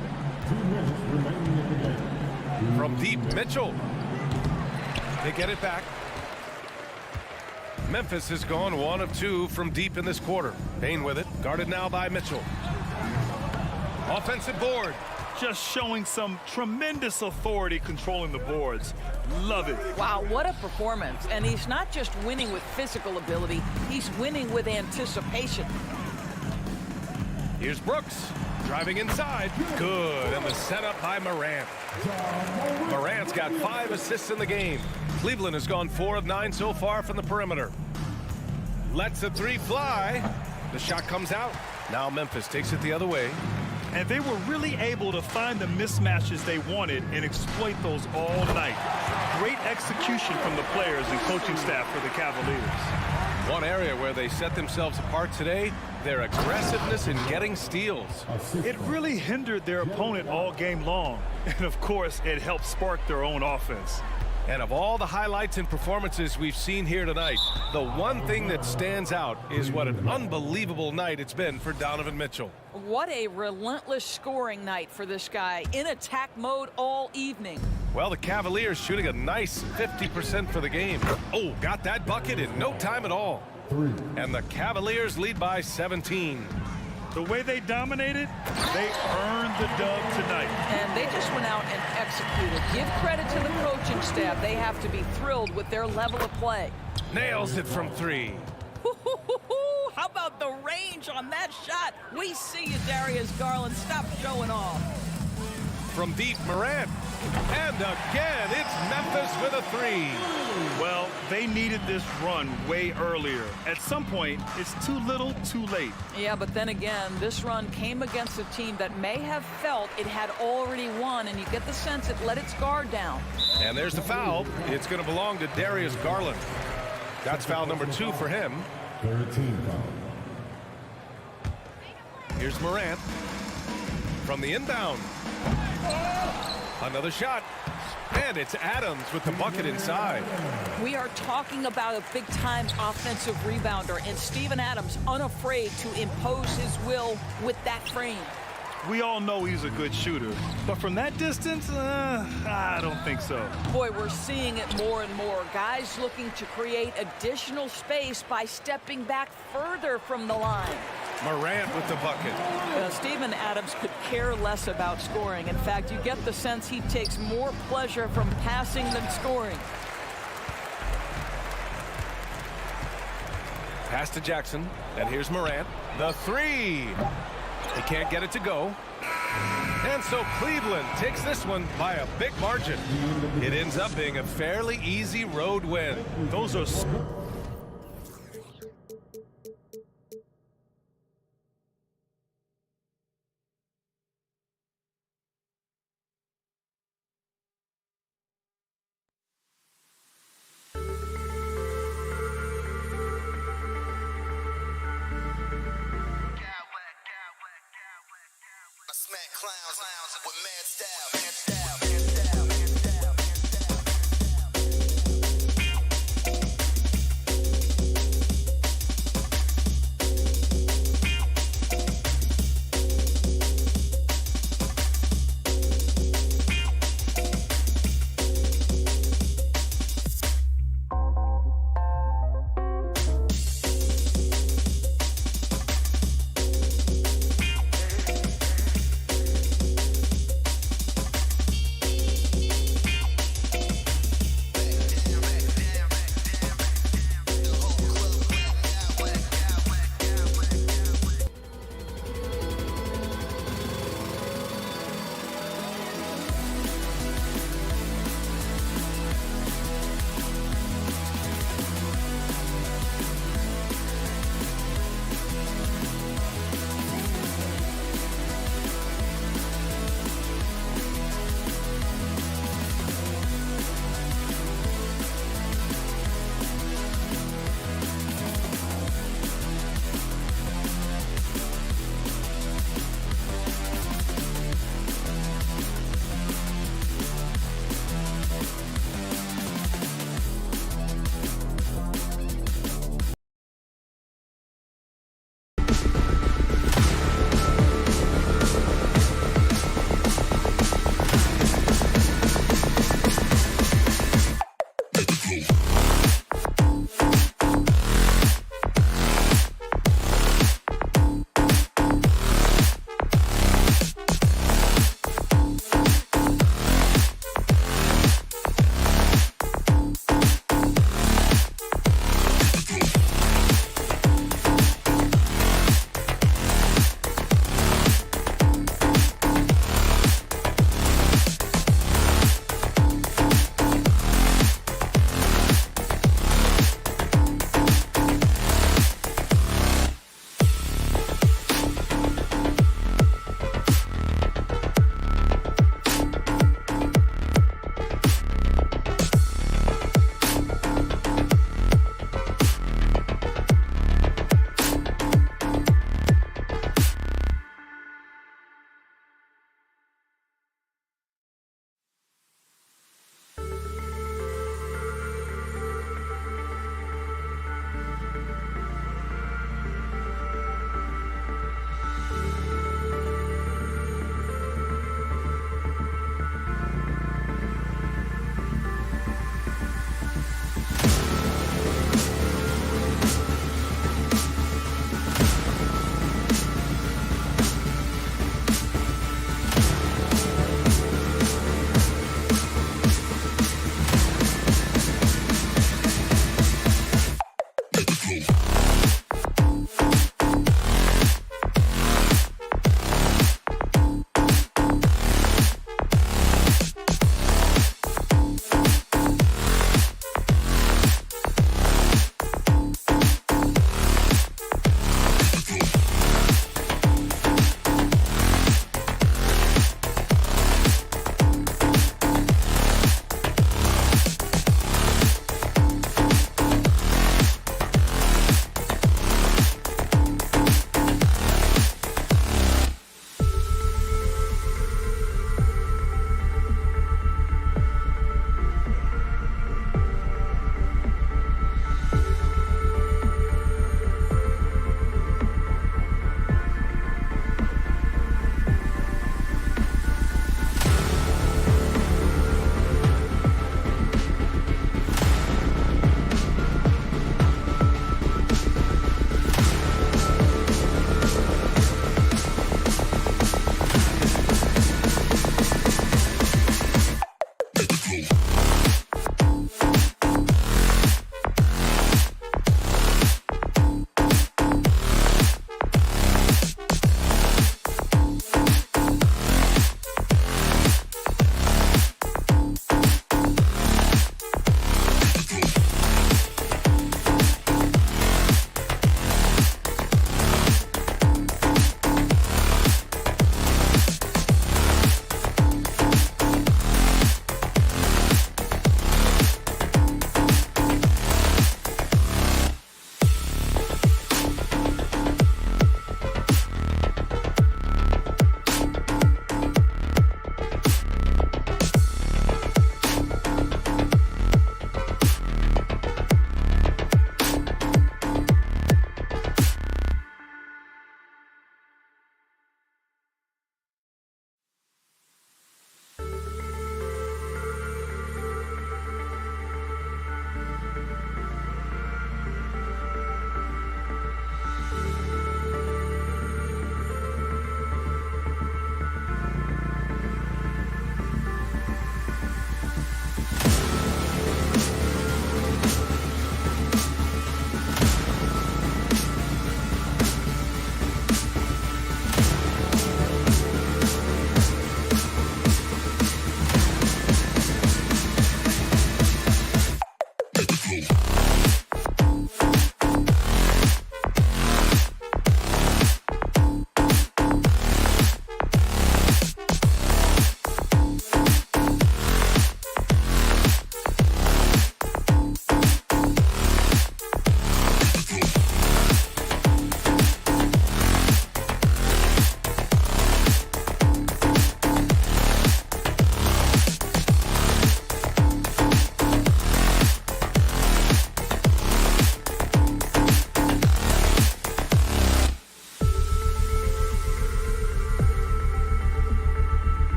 2 minutes remaining in the game. From deep, Mitchell. They get it back. Memphis has gone 1 of 2 from deep in this quarter. Bane with it, guarded now by Mitchell. Offensive board. Just showing some tremendous authority controlling the boards. Love it. Wow, what a performance. And he's not just winning with physical ability, he's winning with anticipation. Here's Brooks, driving inside. Good, and the setup by Morant. Morant's got 5 assists in the game. Cleveland has gone 4 of 9 so far from the perimeter. Lets the 3 fly. The shot comes out. Now Memphis takes it the other way. And they were really able to find the mismatches they wanted and exploit those all night. Great execution from the players and coaching staff for the Cavaliers. One area where they set themselves apart today, their aggressiveness in getting steals. It really hindered their opponent all game long. And of course, it helped spark their own offense. And of all the highlights and performances we've seen here tonight, the one thing that stands out is what an unbelievable night it's been for Donovan Mitchell. What a relentless scoring night for this guy, in attack mode all evening. Well, the Cavaliers shooting a nice 50% for the game. Oh, got that bucket in no time at all. 3. And the Cavaliers lead by 17. The way they dominated, they earned the dub tonight. And they just went out and executed. Give credit to the coaching staff. They have to be thrilled with their level of play. Nails it from 3. How about the range on that shot? We see you, Darius Garland. Stop showing off. from deep, Morant. And again, it's Memphis with a three. Well, they needed this run way earlier. At some point, it's too little, too late. Yeah, but then again, this run came against a team that may have felt it had already won, and you get the sense it let its guard down. And there's the foul. It's going to belong to Darius Garland. That's foul number 2 for him. 13 foul. Here's Morant from the inbound. Another shot. And it's Adams with the bucket inside. We are talking about a big-time offensive rebounder, and Steven Adams unafraid to impose his will with that frame. We all know he's a good shooter, but from that distance, I don't think so. Boy, we're seeing it more and more. Guys looking to create additional space by stepping back further from the line. Morant with the bucket. Steven Adams could care less about scoring. In fact, you get the sense he takes more pleasure from passing than scoring. Pass to Jackson, and here's Morant. The three. He can't get it to go. And so Cleveland takes this one by a big margin. It ends up being a fairly easy road win. Those are... Smack clowns with mad style.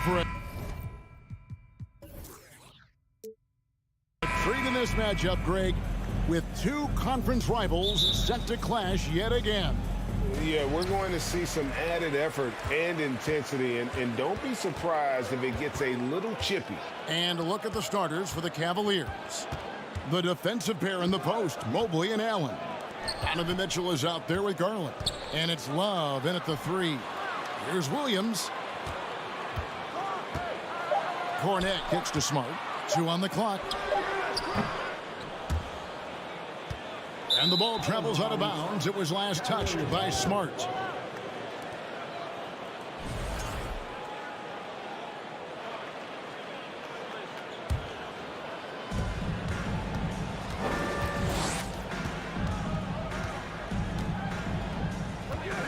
for a treat in this matchup, Greg, with two conference rivals set to clash yet again. Yeah, we're going to see some added effort and intensity, and don't be surprised if it gets a little chippy. And a look at the starters for the Cavaliers. The defensive pair in the post, Mobley and Allen. Donovan Mitchell is out there with Garland. And it's Love in at the 3. Here's Williams. Cornette kicks to Smart. 2 on the clock. And the ball travels out of bounds. It was last touched by Smart.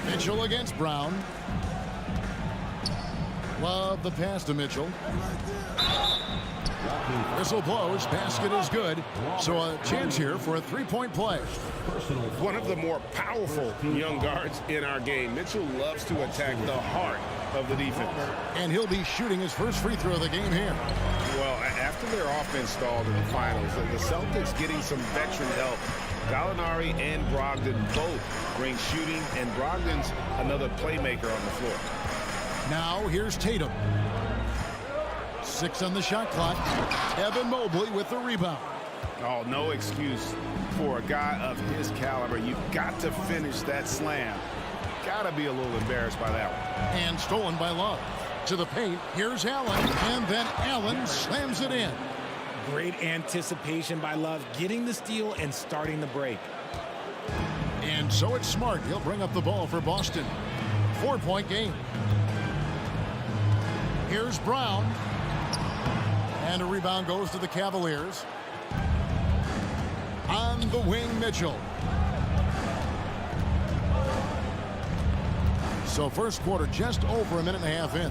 Mitchell against Brown. Love the pass to Mitchell. Whistle blows. Basket is good. So a chance here for a three-point play. One of the more powerful young guards in our game. Mitchell loves to attack the heart of the defense. And he'll be shooting his first free throw of the game here. Well, after their offense stalled in the finals, the Celtics getting some veteran help. Gallinari and Brogdon both bring shooting, and Brogdon's another playmaker on the floor. Now here's Tatum. 6 on the shot clock. Evan Mobley with the rebound. Oh, no excuse for a guy of his caliber. You've got to finish that slam. Got to be a little embarrassed by that one. And stolen by Love. To the paint, here's Allen, and then Allen slams it in. Great anticipation by Love, getting the steal and starting the break. And so it's Smart. He'll bring up the ball for Boston. 4-point game. Here's Brown. And a rebound goes to the Cavaliers. On the wing, Mitchell. So first quarter just over a minute and a half in.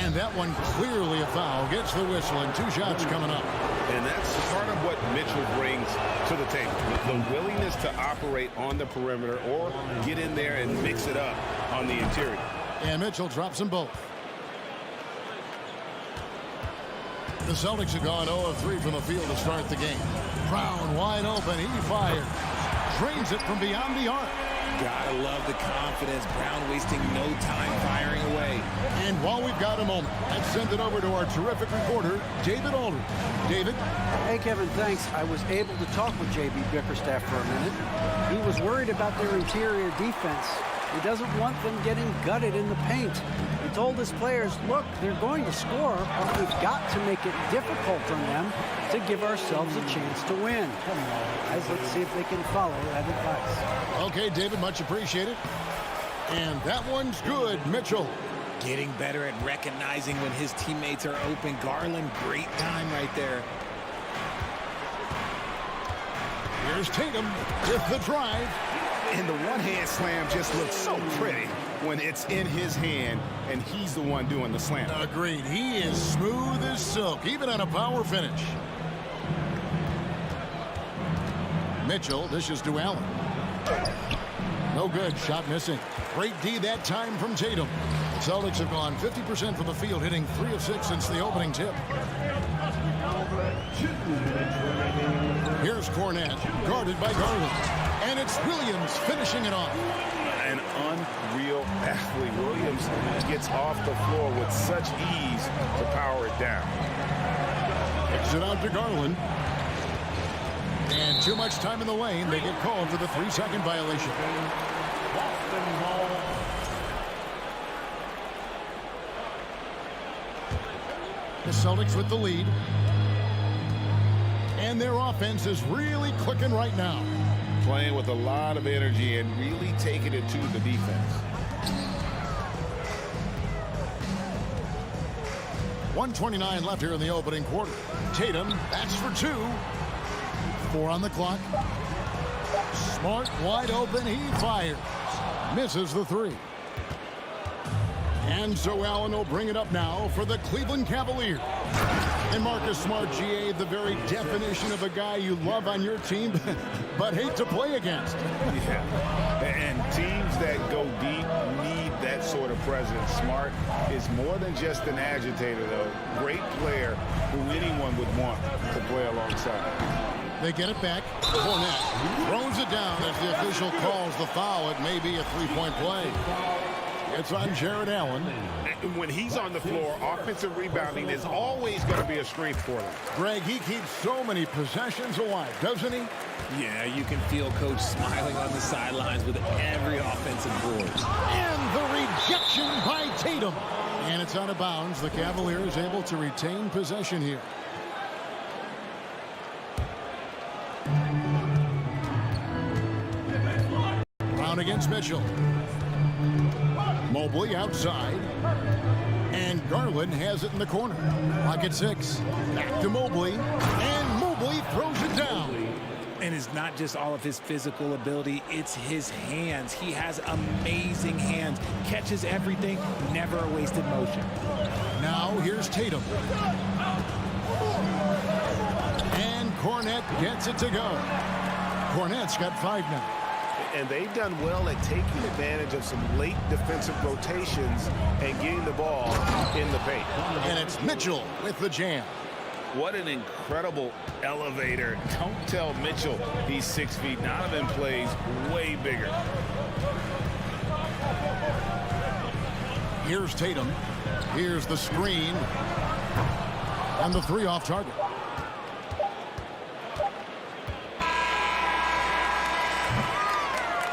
And that one clearly a foul. Gets the whistle and 2 shots coming up. And that's part of what Mitchell brings to the table. The willingness to operate on the perimeter or get in there and mix it up on the interior. And Mitchell drops them both. The Celtics have gone 0 of 3 from the field to start the game. Brown wide open. He fires. Drains it from beyond the arc. Gotta love the confidence. Brown wasting no time firing away. And while we've got a moment, let's send it over to our terrific reporter, David Aldridge. David? Hey, Kevin, thanks. I was able to talk with J.B. Bickerstaff for a minute. He was worried about their interior defense. He doesn't want them getting gutted in the paint. He told his players, look, they're going to score, but we've got to make it difficult on them to give ourselves a chance to win. Come on, guys, let's see if they can follow that advice. Okay, David, much appreciated. And that one's good, Mitchell. Getting better at recognizing when his teammates are open. Garland, great time right there. Here's Tatum with the drive. And the one-hand slam just looks so pretty when it's in his hand and he's the one doing the slam. Agreed. He is smooth as silk, even on a power finish. Mitchell dishes to Allen. No good. Shot missing. Great D that time from Tatum. Celtics have gone 50% from the field, hitting 3 of 6 since the opening tip. Here's Cornette, guarded by Garland. And it's Williams finishing it off. An unreal athlete. Williams gets off the floor with such ease to power it down. Kicks it out to Garland. And too much time in the lane. They get called for the 3-second violation. The Celtics with the lead. And their offense is really clicking right now. Playing with a lot of energy and really taking it to the defense. 1:29 left here in the opening quarter. Tatum, that's for 2. 4 on the clock. Smart, wide open, he fires. Misses the 3. And so Allen will bring it up now for the Cleveland Cavaliers. And Marcus Smart, GA, the very definition of a guy you love on your team, but hate to play against. Yeah, and teams that go deep need that sort of presence. Smart is more than just an agitator, though. Great player who anyone would want to play alongside. They get it back. Cornette throws it down as the official calls the foul. It may be a three-point play. It's on Jared Allen. When he's on the floor, offensive rebounding is always going to be a strength for them. Greg, he keeps so many possessions alive, doesn't he? Yeah, you can feel Coach smiling on the sidelines with every offensive board. And the rejection by Tatum. And it's out of bounds. The Cavaliers able to retain possession here. Brown against Mitchell. Mobley outside. And Garland has it in the corner. Clock at 6. Back to Mobley. And Mobley throws it down. And it's not just all of his physical ability, it's his hands. He has amazing hands. Catches everything, never a wasted motion. Now here's Tatum. And Cornette gets it to go. Cornette's got 5 now. And they've done well at taking advantage of some late defensive rotations and getting the ball in the paint. And it's Mitchell with the jam. What an incredible elevator. Don't tell Mitchell he's 6 feet. Donovan plays way bigger. Here's Tatum. Here's the screen. And the 3 off target.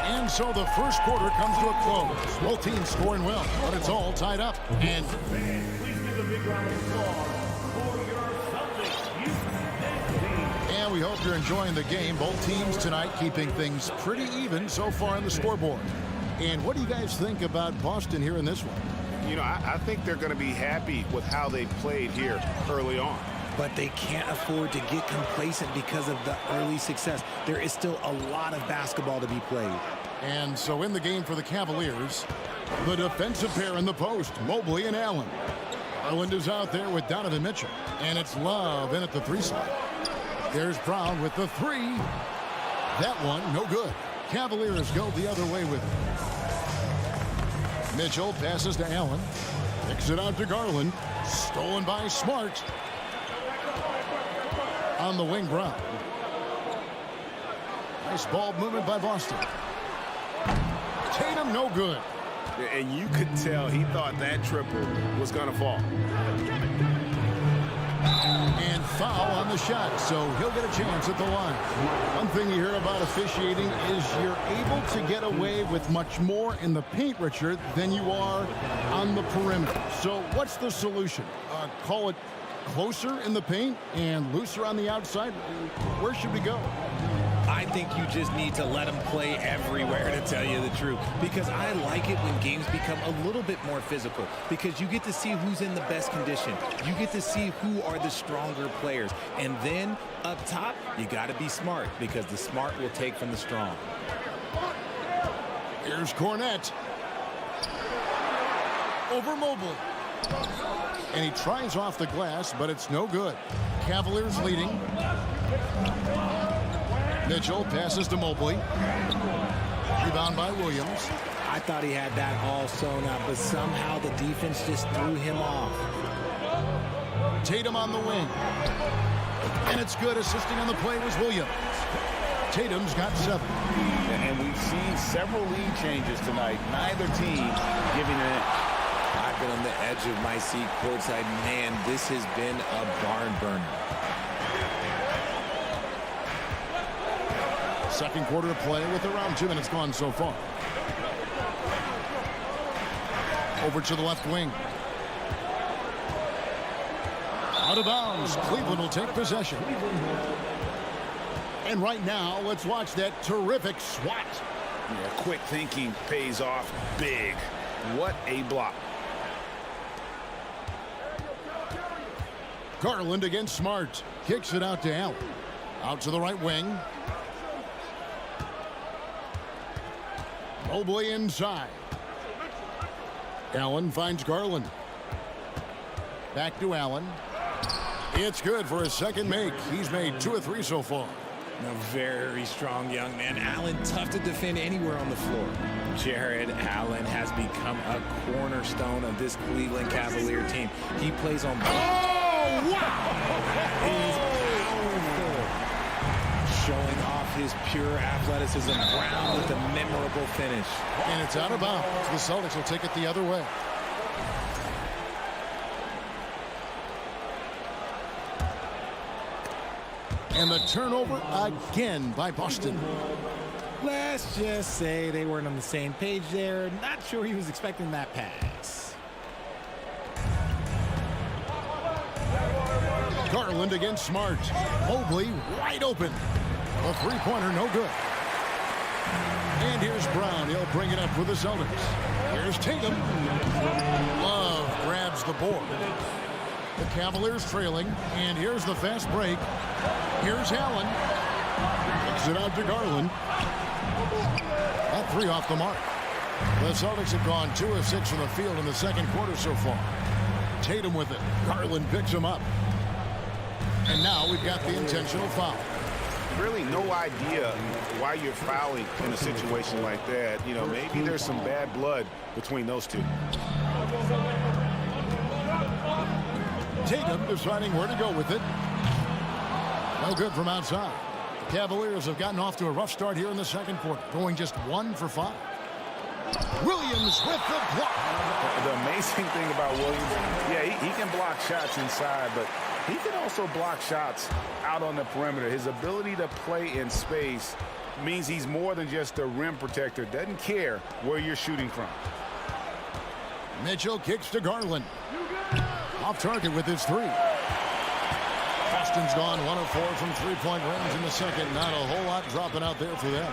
And so the first quarter comes to a close. Both teams scoring well, but it's all tied up. And we hope you're enjoying the game. Both teams tonight keeping things pretty even so far on the scoreboard. And what do you guys think about Boston here in this one? You know, I think they're going to be happy with how they played here early on. But they can't afford to get complacent because of the early success. There is still a lot of basketball to be played. And so in the game for the Cavaliers, the defensive pair in the post, Mobley and Allen. Garland is out there with Donovan Mitchell. And it's Love in at the 3 slot. There's Brown with the 3. That one, no good. Cavaliers go the other way with it. Mitchell passes to Allen. Kicks it out to Garland. Stolen by Smart. On the wing, Brown. Nice ball movement by Boston. Tatum, no good. And you could tell he thought that triple was going to fall. And foul on the shot, so he'll get a chance at the line. One thing you hear about officiating is you're able to get away with much more in the paint, Richard, than you are on the perimeter. So what's the solution? Call it closer in the paint and looser on the outside? Where should we go? I think you just need to let them play everywhere, to tell you the truth. Because I like it when games become a little bit more physical. Because you get to see who's in the best condition. You get to see who are the stronger players. And then, up top, you got to be smart. Because the smart will take from the strong. Here's Cornette. Over Mobley. And he tries off the glass, but it's no good. Cavaliers leading. Mitchell passes to Mobley. Rebound by Williams. I thought he had that all sewn up, but somehow the defense just threw him off. Tatum on the wing. And it's good. Assisting on the play was Williams. Tatum's got 7. And we've seen several lead changes tonight. Neither team giving an inch. I've been on the edge of my seat courtside. Man, this has been a barn burner. Second quarter of play with around 2 minutes gone so far. Over to the left wing. Out of bounds. Cleveland will take possession. And right now, let's watch that terrific swat. Yeah, quick thinking pays off big. What a block. Garland against Smart. Kicks it out to Allen. Out to the right wing. Mobley inside. Allen finds Garland. Back to Allen. It's good for his second make. He's made 2 of 3 so far. A very strong young man. Allen, tough to defend anywhere on the floor. Jared Allen has become become a cornerstone of this Cleveland Cavalier team. He plays on both. Oh, wow! He's powerful. Showing off his pure athleticism. Brown with a memorable finish. And it's out of bounds. The Celtics will take it the other way. And the turnover again by Boston. Let's just say they weren't on the same page there. Not sure he was expecting that pass. Garland against Smart. Mobley wide open. A three-pointer, no good. And here's Brown. He'll bring it up for the Celtics. Here's Tatum. Love grabs the board. The Cavaliers trailing. And here's the fast break. Here's Allen. Kicks it out to Garland. That three off the mark. The Celtics have gone 2 of 6 from the field in the second quarter so far. Tatum with it. Garland picks him up. And now we've got the intentional foul. Really no idea why you're fouling in a situation like that. You know, maybe there's some bad blood between those two. Tatum deciding where to go with it. No good from outside. The Cavaliers have gotten off to a rough start here in the second quarter, going just 1 for 5. Williams with the block. The amazing thing about Williams, yeah, he can block shots inside, but he can also block shots out on the perimeter. His ability to play in space means he's more than just a rim protector. Doesn't care where you're shooting from. Mitchell kicks to Garland. Off target with his three. Boston's gone 1 of 4 from three-point range in the second. Not a whole lot dropping out there for them.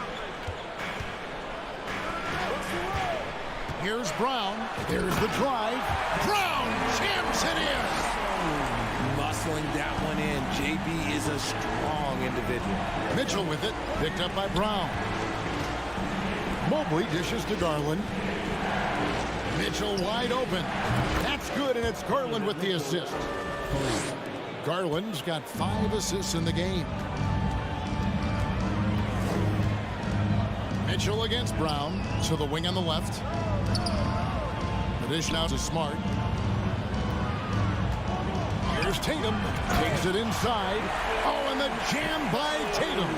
Here's Brown. There's the drive. Brown jams it in. Muscling that one in. JB is a strong individual. Mitchell with it. Picked up by Brown. Mobley dishes to Garland. Mitchell wide open. That's good, and it's Garland with the assist. Garland's got 5 assists in the game. Mitchell against Brown. To the wing on the left. The dish now to Smart. Here's Tatum. Takes it inside. Oh, and the jam by Tatum.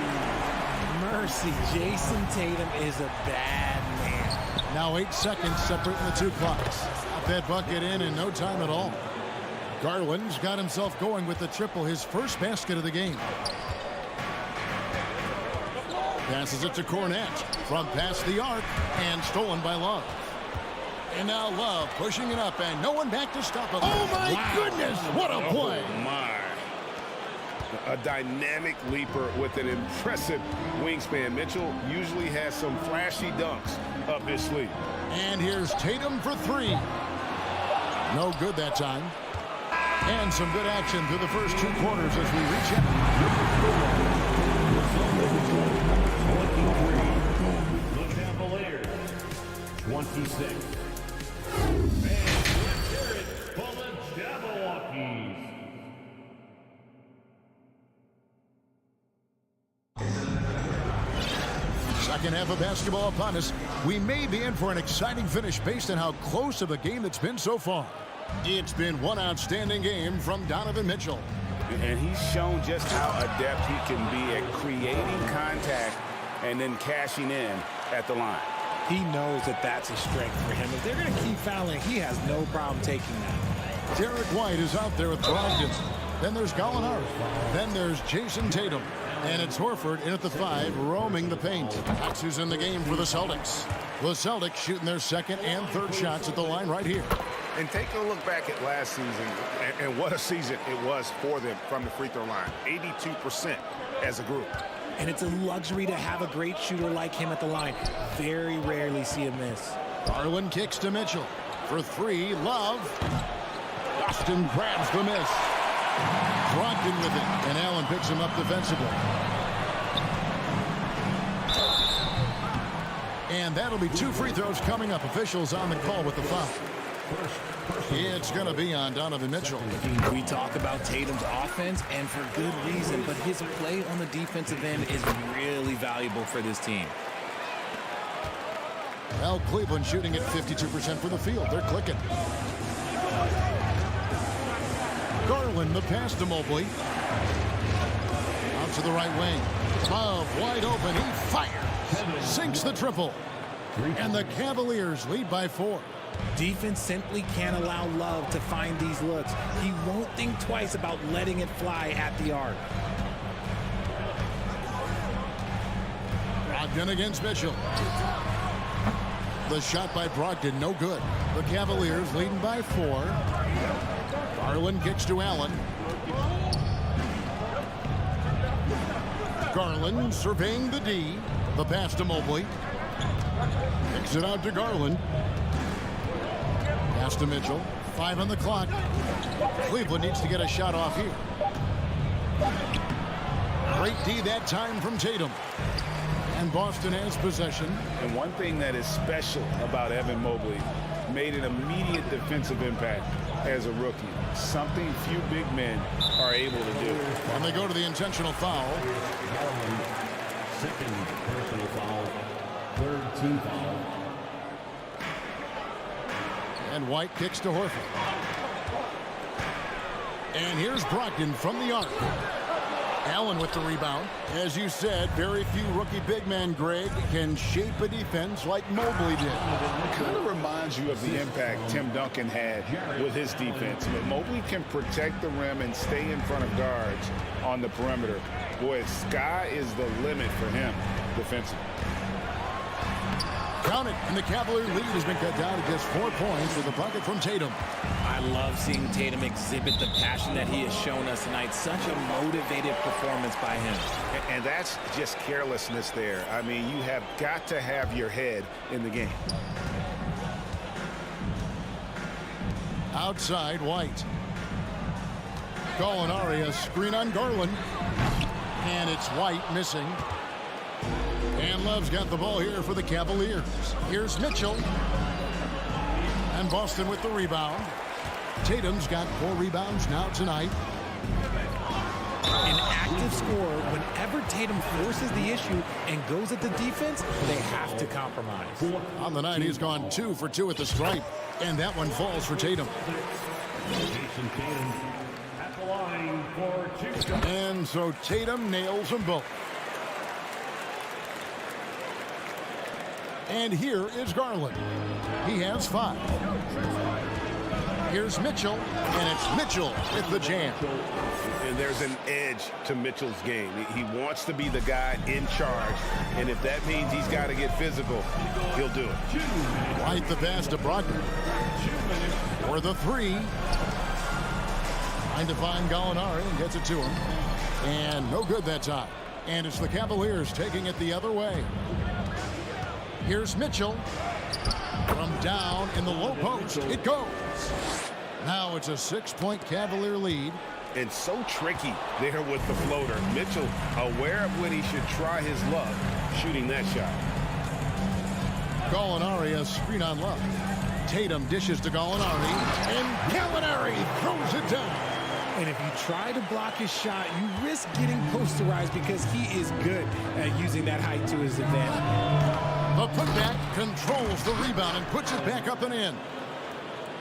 Mercy, Jason Tatum is a bad man. Now 8 seconds separating the 2 clocks. Got that bucket in no time at all. Garland's got himself going with the triple, his first basket of the game. Passes it to Cornette from past the arc and stolen by Love. And now Love pushing it up and no one back to stop him. Oh my goodness, what a play. Oh my. A dynamic leaper with an impressive wingspan. Mitchell usually has some flashy dunks up his sleeve. And here's Tatum for 3. No good that time. And some good action through the first 2 quarters as we reach out. The Cavaliers, 26. Second half of basketball upon us. We may be in for an exciting finish based on how close of a game it's been so far. It's been one outstanding game from Donovan Mitchell. And he's shown just how adept he can be at creating contact and then cashing in at the line. He knows that that's a strength for him. If they're going to keep fouling, he has no problem taking that. Derek White is out there with Brogdon. Then there's Gallinari. Then there's Jason Tatum. And it's Horford in at the 5, roaming the paint. That's who's in the game for the Celtics. The Celtics shooting their second and third shots at the line right here. And take a look back at last season, and what a season it was for them from the free throw line. 82% as a group. And it's a luxury to have a great shooter like him at the line. Very rarely see him miss. Garland kicks to Mitchell. For 3, Love. Boston grabs the miss. Brogdon with it, and Allen picks him up defensively. And that'll be 2 free throws coming up. Officials on the call with the foul. It's going to be on Donovan Mitchell. We talk about Tatum's offense, and for good reason, but his play on the defensive end is really valuable for this team. Well, Cleveland shooting at 52% from the field. They're clicking. Garland, the pass to Mobley. Out to the right wing. Love wide open. He fires. Sinks the triple. And the Cavaliers lead by 4. Defense simply can't allow Love to find these looks. He won't think twice about letting it fly at the arc. Brogdon against Mitchell. The shot by Brogdon, no good. The Cavaliers leading by 4. Garland kicks to Allen. Garland surveying the D. The pass to Mobley. Kicks it out to Garland. Pass to Mitchell. 5 on the clock. Cleveland needs to get a shot off here. Great D that time from Tatum. And Boston has possession. And one thing that is special about Evan Mobley, made an immediate defensive impact as a rookie. Something few big men are able to do. And they go to the intentional foul. Second personal foul. Third team foul. And White kicks to Horford. And here's Brogdon from the arc. Allen with the rebound. As you said, very few rookie big men, Greg, can shape a defense like Mobley did. It kind of reminds you of the impact Tim Duncan had with his defense. But Mobley can protect the rim and stay in front of guards on the perimeter. Boy, sky is the limit for him defensively. Count it, and the Cavalier lead has been cut down to just 4 points with a bucket from Tatum. I love seeing Tatum exhibit the passion that he has shown us tonight. Such a motivated performance by him. And that's just carelessness there. I mean, you have got to have your head in the game. Outside, White. Gallinari, a screen on Garland. And it's White missing. And Love's got the ball here for the Cavaliers. Here's Mitchell. And Boston with the rebound. Tatum's got 4 rebounds now tonight. An active scorer, whenever Tatum forces the issue and goes at the defense, they have to compromise. On the night, he's gone 2 for 2 at the stripe. And that one falls for Tatum. At the line for 2. And so Tatum nails them both. And here is Garland. He has 5. Here's Mitchell, and it's Mitchell with the jam. And there's an edge to Mitchell's game. He wants to be the guy in charge, and if that means he's got to get physical, he'll do it. White the pass to Brogdon. For the 3. Trying to find Gallinari and gets it to him. And no good that time. And it's the Cavaliers taking it the other way. Here's Mitchell. From down in the low post. It goes. Now it's a 6-point Cavalier lead. And so tricky there with the floater. Mitchell aware of when he should try his luck shooting that shot. Gallinari a screen on Love. Tatum dishes to Gallinari. And Gallinari throws it down. And if you try to block his shot, you risk getting posterized because he is good at using that height to his advantage. The putback controls the rebound and puts it back up and in.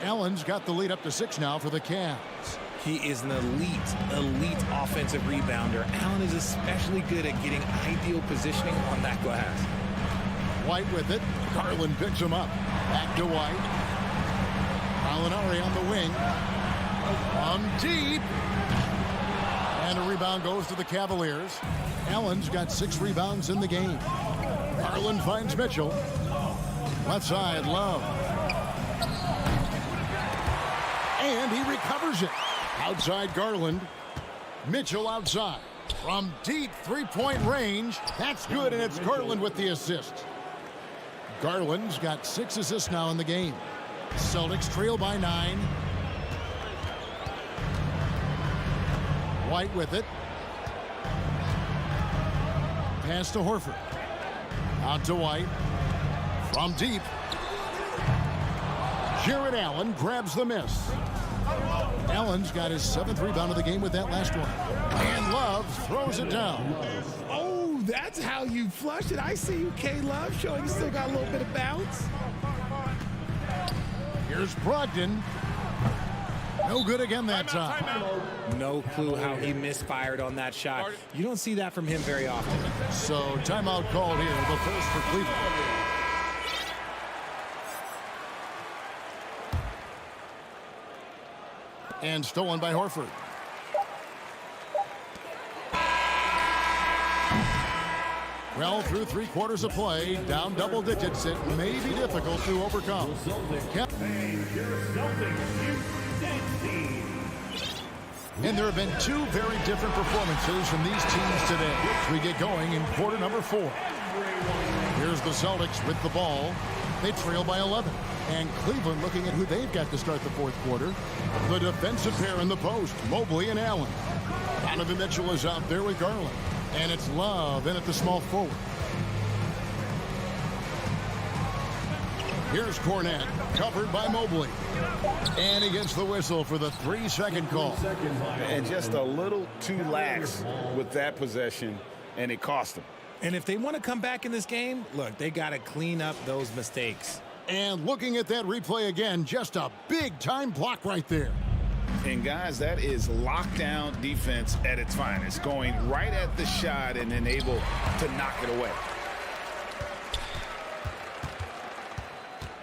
Allen's got the lead up to 6 now for the Cavs. He is an elite offensive rebounder. Allen is especially good at getting ideal positioning on that glass. White with it. Garland picks him up. Back to White. Gallinari on the wing. On deep. And a rebound goes to the Cavaliers. Allen's got 6 rebounds in the game. Garland finds Mitchell. Left side, Love. And he recovers it. Outside Garland. Mitchell outside. From deep 3-point range. That's good, and it's Garland with the assist. Garland's got 6 assists now in the game. Celtics trail by 9. White with it. Pass to Horford. Out to White. From deep. Jared Allen grabs the miss. Allen's got his 7th rebound of the game with that last one. And Love throws it down. Oh, That's how you flush it. I see you, K-Love, showing you still got a little bit of bounce. Here's Brogdon. No good again that time. No clue how he misfired on that shot. You don't see that from him very often. So timeout called here, the first for Cleveland. And stolen by Horford. Well, through 3 quarters of play, down double digits, it may be difficult to overcome. And there have been 2 very different performances from these teams today as we get going in quarter number 4. Here's the Celtics with the ball. They trail by 11. And Cleveland looking at who they've got to start the 4th quarter. The defensive pair in the post, Mobley and Allen. Donovan Mitchell is out there with Garland. And it's Love in at the small forward. Here's Cornette, covered by Mobley. And he gets the whistle for the 3-second call. And just a little too lax with that possession, and it cost them. And if they want to come back in this game, look, they got to clean up those mistakes. And looking at that replay again, just a big-time block right there. And, guys, that is lockdown defense at its finest, going right at the shot and then able to knock it away.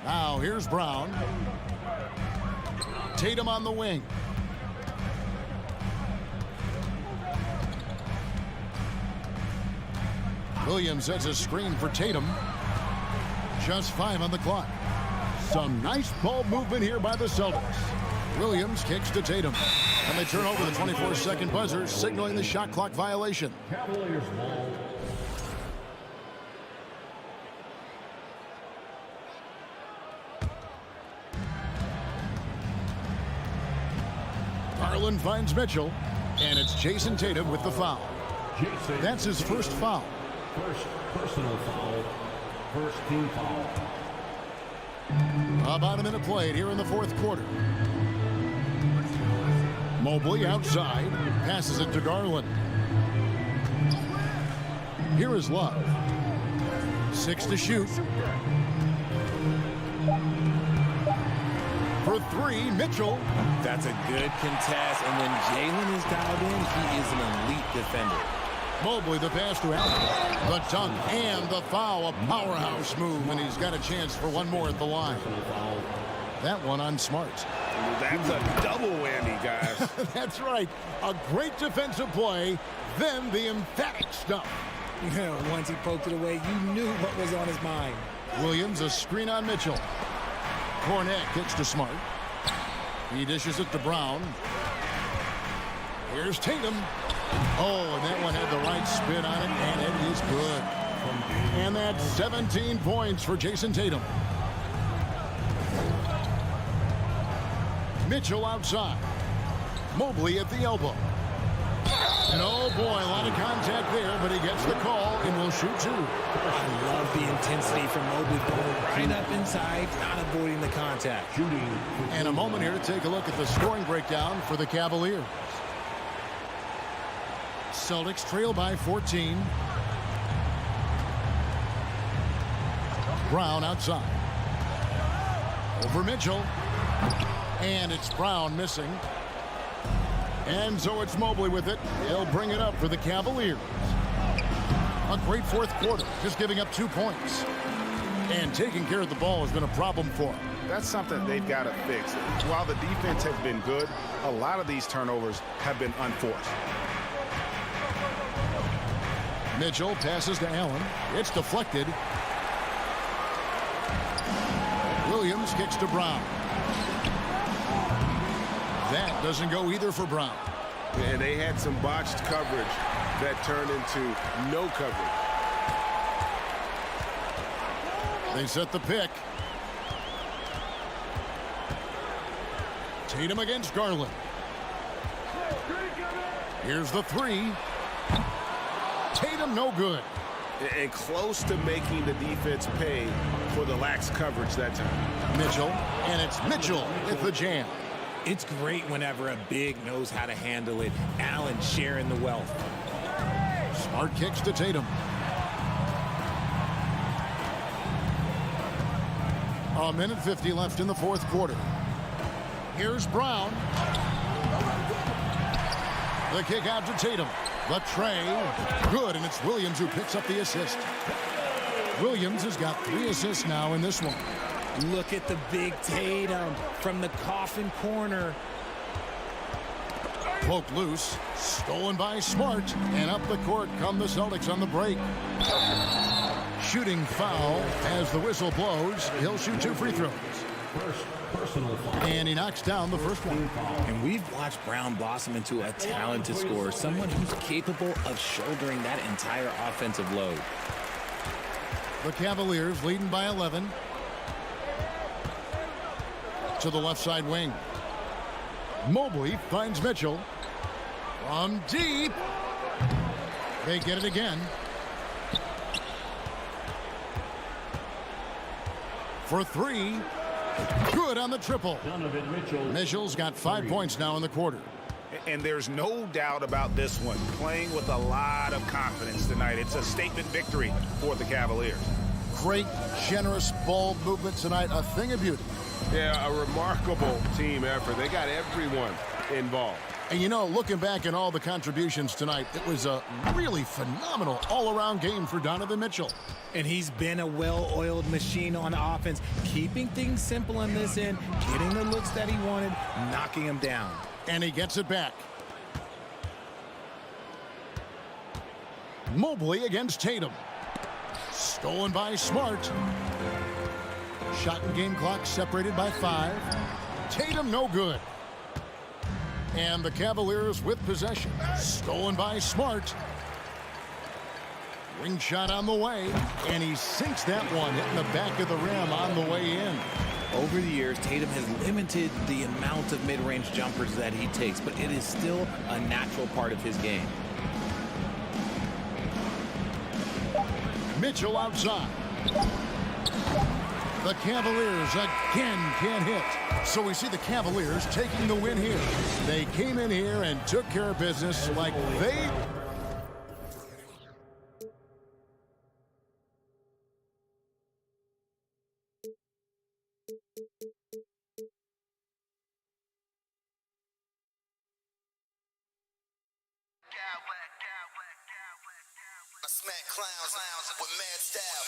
Now, here's Brown. Tatum on the wing. Williams sets a screen for Tatum. Just 5 on the clock. Some nice ball movement here by the Celtics. Williams kicks to Tatum. And they turn over the 24-second buzzer, signaling the shot clock violation. Cavaliers ball. Garland finds Mitchell. And it's Jason Tatum with the foul. That's his first foul. First personal foul. First team foul. About a minute played here in the 4th quarter. Mobley outside, passes it to Garland. Here is Love. 6 to shoot. For 3, Mitchell. That's a good contest, and when Jalen is dialed in, he is an elite defender. Mobley, the pass to Allen. The dunk and the foul, a powerhouse move, and he's got a chance for one more at the line. That one on Smart. That's a double whammy, guys. That's right. A great defensive play, then the emphatic stuff. Once he poked it away, you knew what was on his mind. Williams, a screen on Mitchell. Cornette kicks to Smart. He dishes it to Brown. Here's Tatum. Oh, and that one had the right spin on it, and it is good. And that's 17 points for Jason Tatum. Mitchell outside. Mobley at the elbow. And oh boy, a lot of contact there, but he gets the call and will shoot 2. I love the intensity from Mobley going right up inside, not avoiding the contact. And a moment here to take a look at the scoring breakdown for the Cavaliers. Celtics trail by 14. Brown outside. Over Mitchell. And it's Brown missing. And so it's Mobley with it. He'll bring it up for the Cavaliers. A great 4th quarter, just giving up 2 points. And taking care of the ball has been a problem for him. That's something they've got to fix. While the defense has been good, a lot of these turnovers have been unforced. Mitchell passes to Allen. It's deflected. Williams kicks to Brown. That doesn't go either for Brown. And they had some botched coverage that turned into no coverage. They set the pick. Tatum against Garland. Here's the 3. Tatum no good. And close to making the defense pay for the lax coverage that time. Mitchell, and it's Mitchell with the jam. It's great whenever a big knows how to handle it. Allen sharing the wealth. Smart kicks to Tatum. A minute 50 left in the fourth quarter. Here's Brown. The kick out to Tatum. The tray. Good, and it's Williams who picks up the assist. Williams has got 3 assists now in this one. Look at the big Tatum from the coffin corner. Poked loose. Stolen by Smart. And up the court come the Celtics on the break. Shooting foul as the whistle blows. He'll shoot 2 free throws. And he knocks down the first one. And we've watched Brown blossom into a talented scorer, someone who's capable of shouldering that entire offensive load. The Cavaliers leading by 11. To the left side wing. Mobley finds Mitchell. From deep. They get it again. For 3. Good on the triple. Mitchell's got 5 points now in the quarter. And there's no doubt about this one. Playing with a lot of confidence tonight. It's a statement victory for the Cavaliers. Great, generous ball movement tonight. A thing of beauty. Yeah, a remarkable team effort. They got everyone involved. And you know, looking back at all the contributions tonight, it was a really phenomenal all-around game for Donovan Mitchell. And he's been a well-oiled machine on offense, keeping things simple in this end, getting the looks that he wanted, knocking him down. And he gets it back. Mobley against Tatum. Stolen by Smart. Shot and game clock separated by 5. Tatum no good. And the Cavaliers with possession. Stolen by Smart. Ring shot on the way. And he sinks that one, hitting the back of the rim on the way in. Over the years, Tatum has limited the amount of mid-range jumpers that he takes, but it is still a natural part of his game. Mitchell outside. The Cavaliers again can't hit. So we see the Cavaliers taking the win here. They came in here and took care of business like they... I smack clowns with mad style.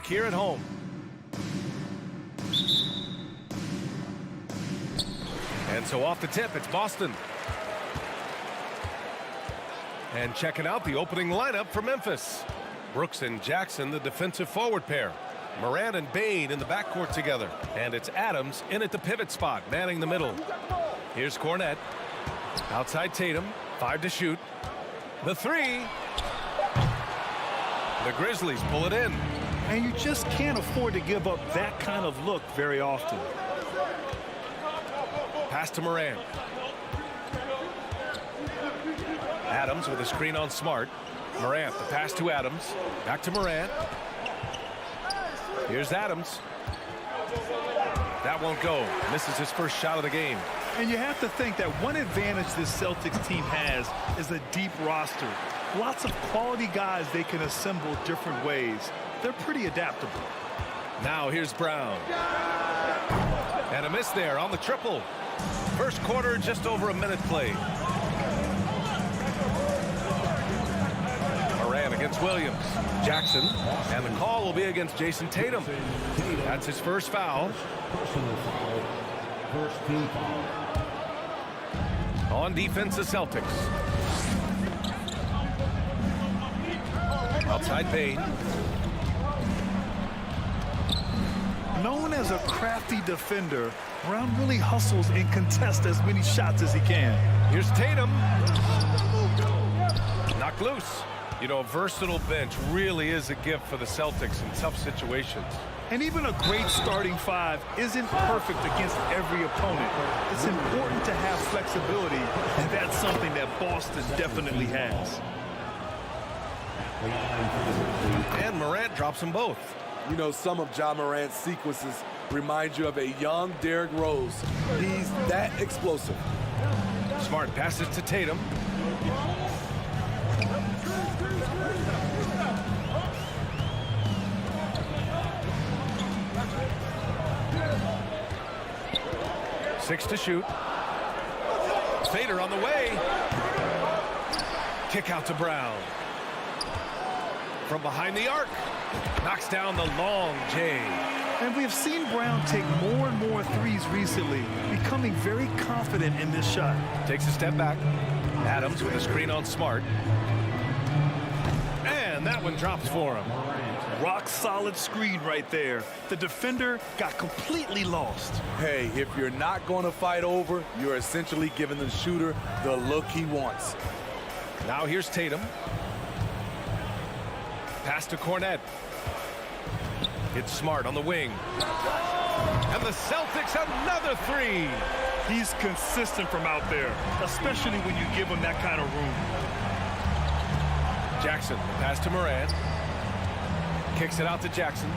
here at home. And so off the tip, it's Boston. And checking out the opening lineup for Memphis. Brooks and Jackson, the defensive forward pair. Morant and Bane in the backcourt together. And it's Adams in at the pivot spot, manning the middle. Here's Cornette. Outside Tatum, 5 to shoot. The 3. The Grizzlies pull it in. And you just can't afford to give up that kind of look very often. Pass to Morant. Adams with a screen on Smart. Morant, the pass to Adams. Back to Morant. Here's Adams. That won't go. Misses his first shot of the game. And you have to think that one advantage this Celtics team has is a deep roster. Lots of quality guys they can assemble different ways. They're pretty adaptable. Now here's Brown. And a miss there on the triple. First quarter, just over a minute played. Morant against Williams. Jackson. And the call will be against Jason Tatum. That's his first foul. On defense, the Celtics. Outside Bane. Known as a crafty defender, Brown really hustles and contests as many shots as he can. Here's Tatum. Knocked loose. You know, a versatile bench really is a gift for the Celtics in tough situations. And even a great starting 5 isn't perfect against every opponent. It's important to have flexibility, and that's something that Boston definitely has. And Morant drops them both. You know, some of Ja Morant's sequences remind you of a young Derrick Rose. He's that explosive. Smart passes to Tatum. Six to shoot. Fader on the way. Kick out to Brown. From behind the arc. Knocks down the long J. And we've seen Brown take more and more threes recently, becoming very confident in this shot. Takes a step back. Adams with a screen on Smart. And that one drops for him. Rock solid screen right there. The defender got completely lost. Hey, if you're not going to fight over, you're essentially giving the shooter the look he wants. Now here's Tatum. Pass to Cornette. It's Smart on the wing. And the Celtics another 3. He's consistent from out there, especially when you give him that kind of room. Jackson, pass to Morant. Kicks it out to Jackson.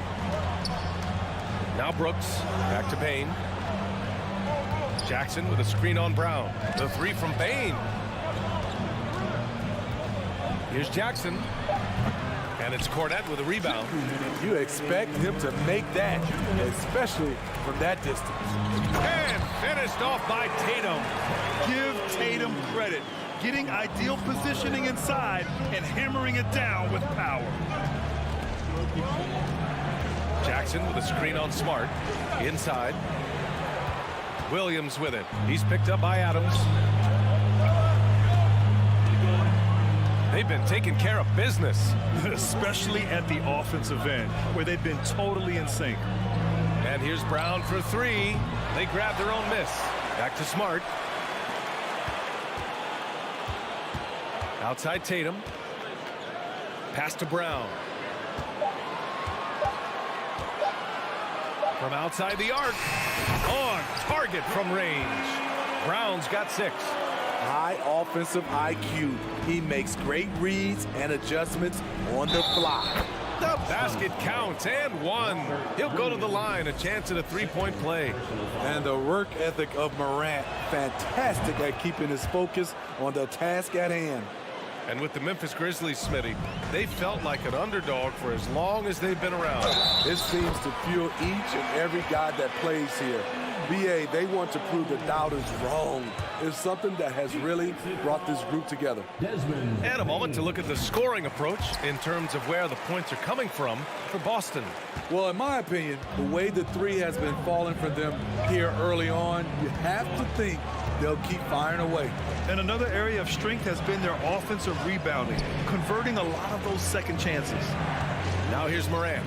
Now Brooks, back to Bane. Jackson with a screen on Brown. The 3 from Bane. Here's Jackson. And it's Cornette with a rebound. You expect him to make that, especially from that distance. And finished off by Tatum. Give Tatum credit. Getting ideal positioning inside and hammering it down with power. Jackson with a screen on Smart. Inside. Williams with it. He's picked up by Adams. They've been taking care of business. Especially at the offensive end, where they've been totally in sync. And here's Brown for 3. They grab their own miss. Back to Smart. Outside Tatum. Pass to Brown. From outside the arc. On target from range. Brown's got 6. High offensive IQ. He makes great reads and adjustments on the fly. The basket counts and 1. He'll go to the line, a chance at a 3-point play. And the work ethic of Morant, fantastic at keeping his focus on the task at hand. And with the Memphis Grizzlies, Smitty, they felt like an underdog for as long as they've been around. This seems to fuel each and every guy that plays here. BA, they want to prove the doubters wrong. It's something that has really brought this group together. And a moment to look at the scoring approach in terms of where the points are coming from for Boston. Well, in my opinion, the way the three has been falling for them here early on, you have to think they'll keep firing away. And another area of strength has been their offensive rebounding, converting a lot of those second chances. Now here's Morant.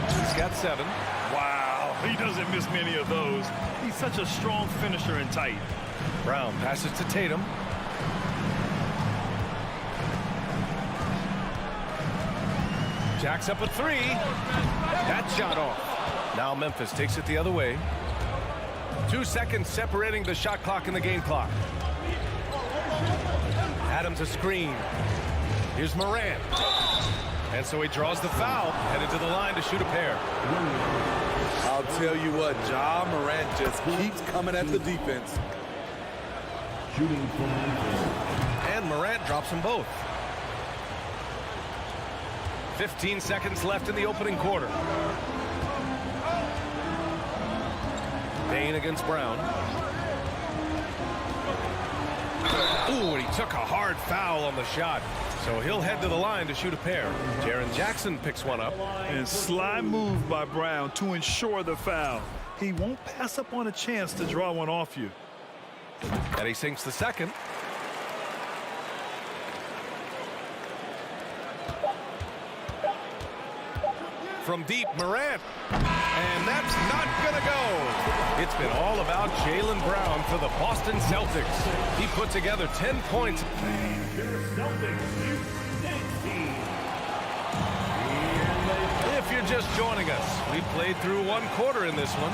He's got 7. Wow, he doesn't miss many of those. He's such a strong finisher and tight. Brown passes to Tatum. Jack's up a 3. That shot off. Now Memphis takes it the other way. 2 seconds separating the shot clock and the game clock. Adams a screen. Here's Morant. And so he draws the foul, headed to the line to shoot a pair. I'll tell you what, Ja Morant just keeps coming at the defense. And Morant drops them both. 15 seconds left in the opening quarter. Bain against Brown. Ooh, and he took a hard foul on the shot. So he'll head to the line to shoot a pair. Jaren Jackson picks one up. And sly move by Brown to ensure the foul. He won't pass up on a chance to draw one off you. And he sinks the second. From deep, Morant. And that's not going to go. It's been all about Jaylen Brown for the Boston Celtics. He put together 10 points. If you're just joining us, we played through 1 quarter in this one.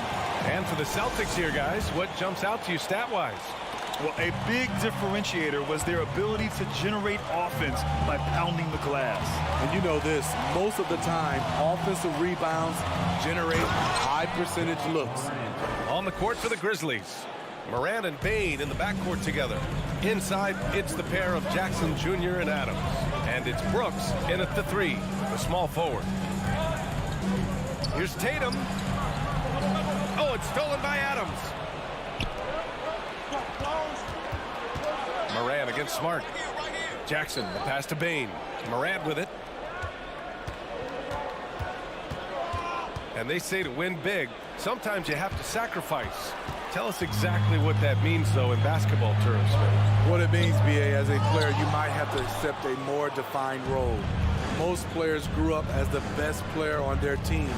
And for the Celtics here, guys, what jumps out to you stat-wise? Well, a big differentiator was their ability to generate offense by pounding the glass. And you know this, most of the time, offensive rebounds generate high percentage looks. On the court for the Grizzlies, Morant and Bain in the backcourt together. Inside, it's the pair of Jackson Jr. and Adams. And it's Brooks in at the 3, the small forward. Here's Tatum. Oh, it's stolen by Adams. Morant against Smart. Jackson, the pass to Bain. Morant with it. And they say to win big, sometimes you have to sacrifice. Tell us exactly what that means, though, in basketball terms, man. What it means, BA, as a player, you might have to accept a more defined role. Most players grew up as the best player on their team.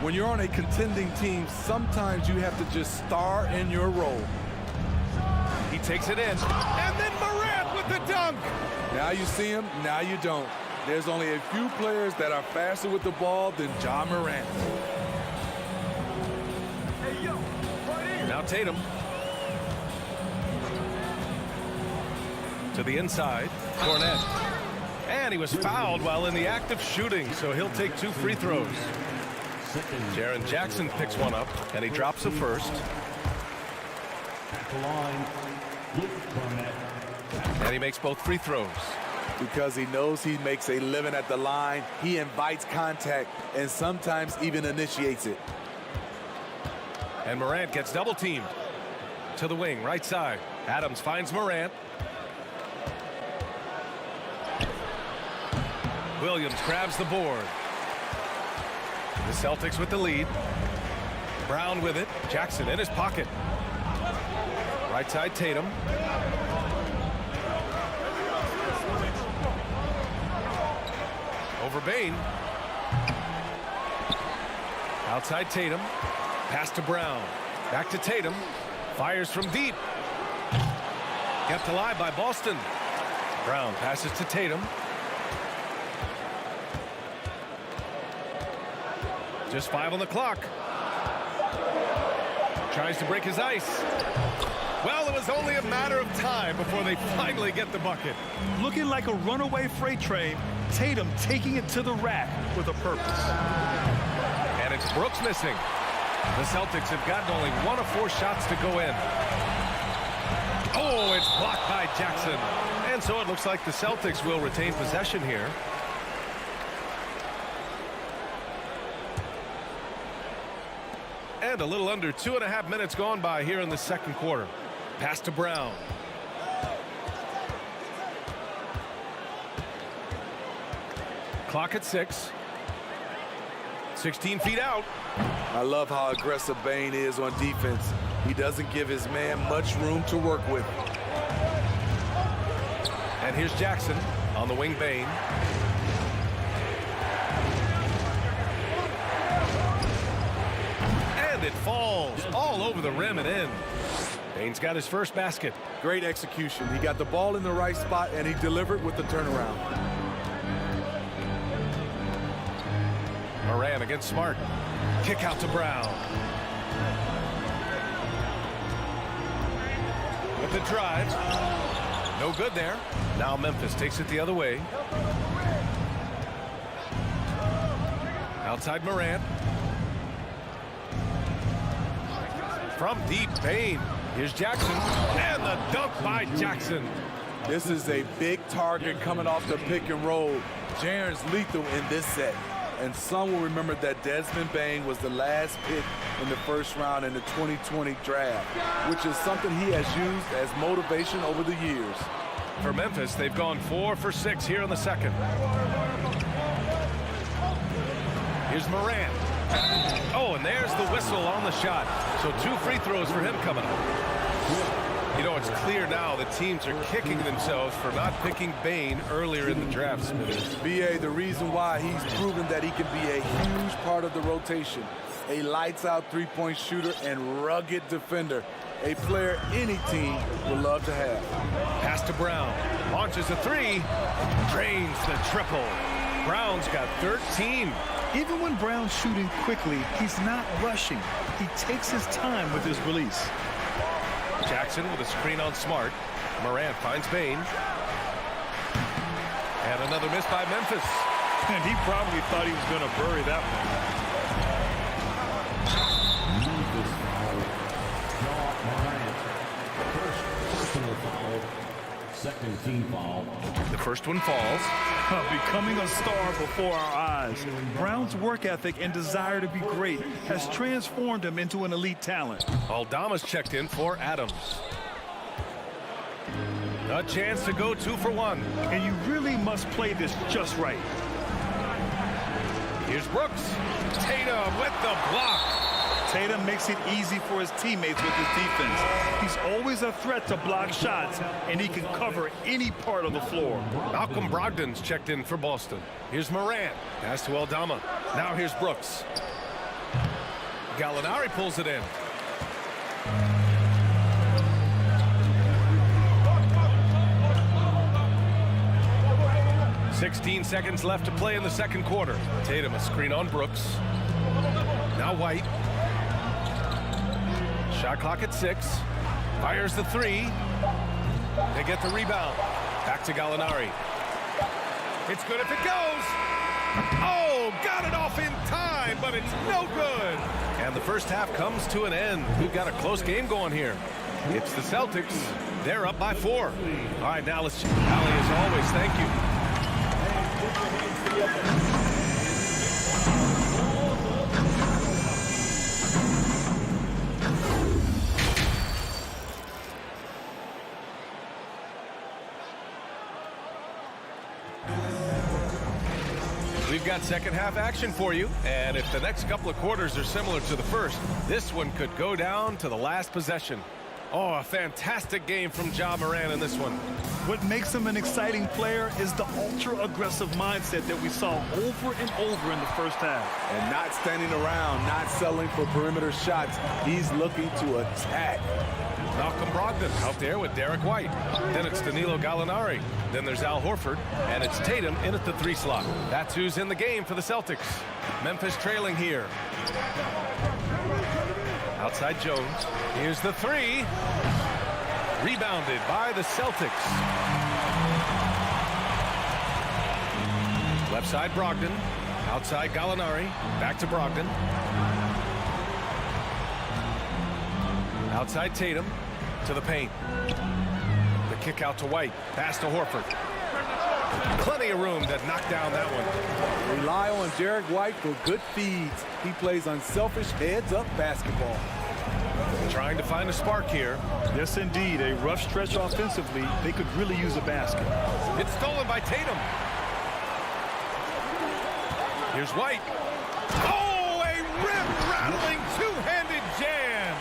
When you're on a contending team, sometimes you have to just star in your role. He takes it in, and then Morant with the dunk. Now you see him, now you don't. There's only a few players that are faster with the ball than Ja Morant. Now Tatum. To the inside, Cornet. And he was fouled while in the act of shooting, so he'll take 2 free throws. Jaren Jackson picks one up, and he drops the first. And he makes both free throws. Because he knows he makes a living at the line, he invites contact and sometimes even initiates it. And Morant gets double teamed. To the wing, right side. Adams finds Morant. Williams grabs the board. The Celtics with the lead. Brown with it. Jackson in his pocket. Right side, Tatum. Over Bain. Outside Tatum. Pass to Brown. Back to Tatum. Fires from deep. Kept alive by Boston. Brown passes to Tatum. Just 5 on the clock. Tries to break his ice. Well, it was only a matter of time before they finally get the bucket. Looking like a runaway freight train, Tatum taking it to the rack with a purpose. And it's Brooks missing. The Celtics have gotten only 1 of 4 shots to go in. Oh, it's blocked by Jackson. And so it looks like the Celtics will retain possession here. And a little under 2.5 minutes gone by here in the second quarter. Pass to Brown. Clock at 6. 16 feet out. I love how aggressive Bane is on defense. He doesn't give his man much room to work with. And here's Jackson on the wing. Bane. And it falls all over the rim and in. Bane's got his first basket. Great execution. He got the ball in the right spot, and he delivered with the turnaround. Moran against Smart. Kick out to Brown. With the drive. No good there. Now Memphis takes it the other way. Outside Moran. From deep, Bane. Here's Jackson. And the dunk by Jackson. This is a big target coming off the pick and roll. Jaren's lethal in this set. And some will remember that Desmond Bane was the last pick in the first round in the 2020 draft, which is something he has used as motivation over the years. For Memphis, they've gone 4 for 6 here in the second. Here's Moran. Oh, and there's the whistle on the shot. So 2 free throws for him coming up. You know, it's clear now that teams are kicking themselves for not picking Bane earlier in the draft, Smithers. B.A., the reason why he's proven that he can be a huge part of the rotation. A lights-out three-point shooter and rugged defender. A player any team would love to have. Pass to Brown. Launches a 3. Drains the triple. Brown's got 13. Even when Brown's shooting quickly, he's not rushing. He takes his time with his release. Jackson with a screen on Smart. Moran finds Bane. And another miss by Memphis. And he probably thought he was going to bury that one. Second team foul. The first one falls. Becoming a star before our eyes. Brown's work ethic and desire to be great has transformed him into an elite talent. Aldama's checked in for Adams. A chance to go 2 for 1. And you really must play this just right. Here's Brooks. Tatum with the block. Tatum makes it easy for his teammates with his defense. He's always a threat to block shots, and he can cover any part of the floor. Malcolm Brogdon's checked in for Boston. Here's Moran. Pass to Aldama. Now here's Brooks. Gallinari pulls it in. "16 seconds left to play in the second quarter. Tatum a screen on Brooks. Now White. Shot clock at 6. Fires the 3. They get the rebound. Back to Gallinari. It's good if it goes. Oh, got it off in time, but it's no good. And the first half comes to an end. We've got a close game going here. It's the Celtics. They're up by 4. All right, now let's... Allie, as always, thank you. We've got second half action for you, and if the next couple of quarters are similar to the first, this one could go down to the last possession. Oh, a fantastic game from Ja Morant in this one. What makes him an exciting player is the ultra-aggressive mindset that we saw over and over in the first half. And not standing around, not settling for perimeter shots. He's looking to attack. Malcolm Brogdon out there with Derek White. Then it's Danilo Gallinari. Then there's Al Horford. And it's Tatum in at the 3 slot. That's who's in the game for the Celtics. Memphis trailing here. Outside Jones. Here's the 3. Rebounded by the Celtics. Left side Brogdon. Outside Gallinari. Back to Brogdon. Outside Tatum to the paint. The kick out to White. Pass to Horford. Plenty of of room to knock down that one. Rely on Derek White for good feeds. He plays unselfish heads-up basketball. Trying to find a spark here. Yes, indeed. A rough stretch offensively. They could really use a basket. It's stolen by Tatum. Here's White. Oh, a rim-rattling two-handed jam.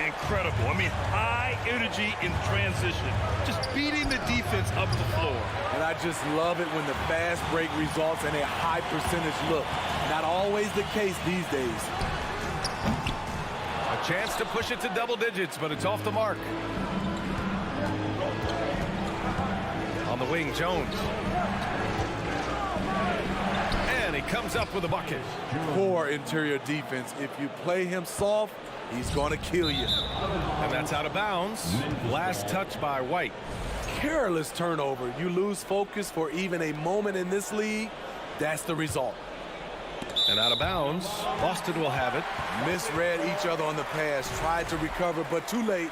Incredible. I mean, high energy in transition. Just beating the defense up the floor. And I just love it when the fast break results in a high percentage look. Not always the case these days. A chance to push it to double digits, but it's off the mark. On the wing, Jones. And he comes up with a bucket. Poor interior defense. If you play him soft, he's going to kill you. And that's out of bounds. Last touch by White. Careless turnover. You lose focus for even a moment in this league. That's the result. And out of bounds. Boston will have it. Misread each other on the pass. Tried to recover, but too late.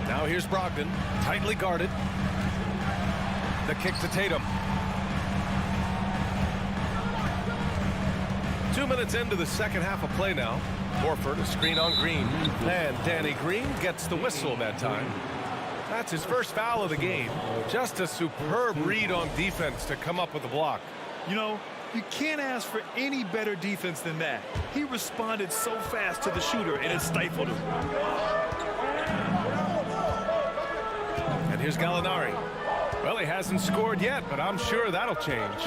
Now here's Brogdon. Tightly guarded. The kick to Tatum. 2 minutes into the second half of play now. Horford, a screen on Green. And Danny Green gets the whistle that time. That's his first foul of the game. Just a superb read on defense to come up with the block. You know, you can't ask for any better defense than that. He responded so fast to the shooter, and it stifled him. And here's Gallinari. Well, he hasn't scored yet, but I'm sure that'll change.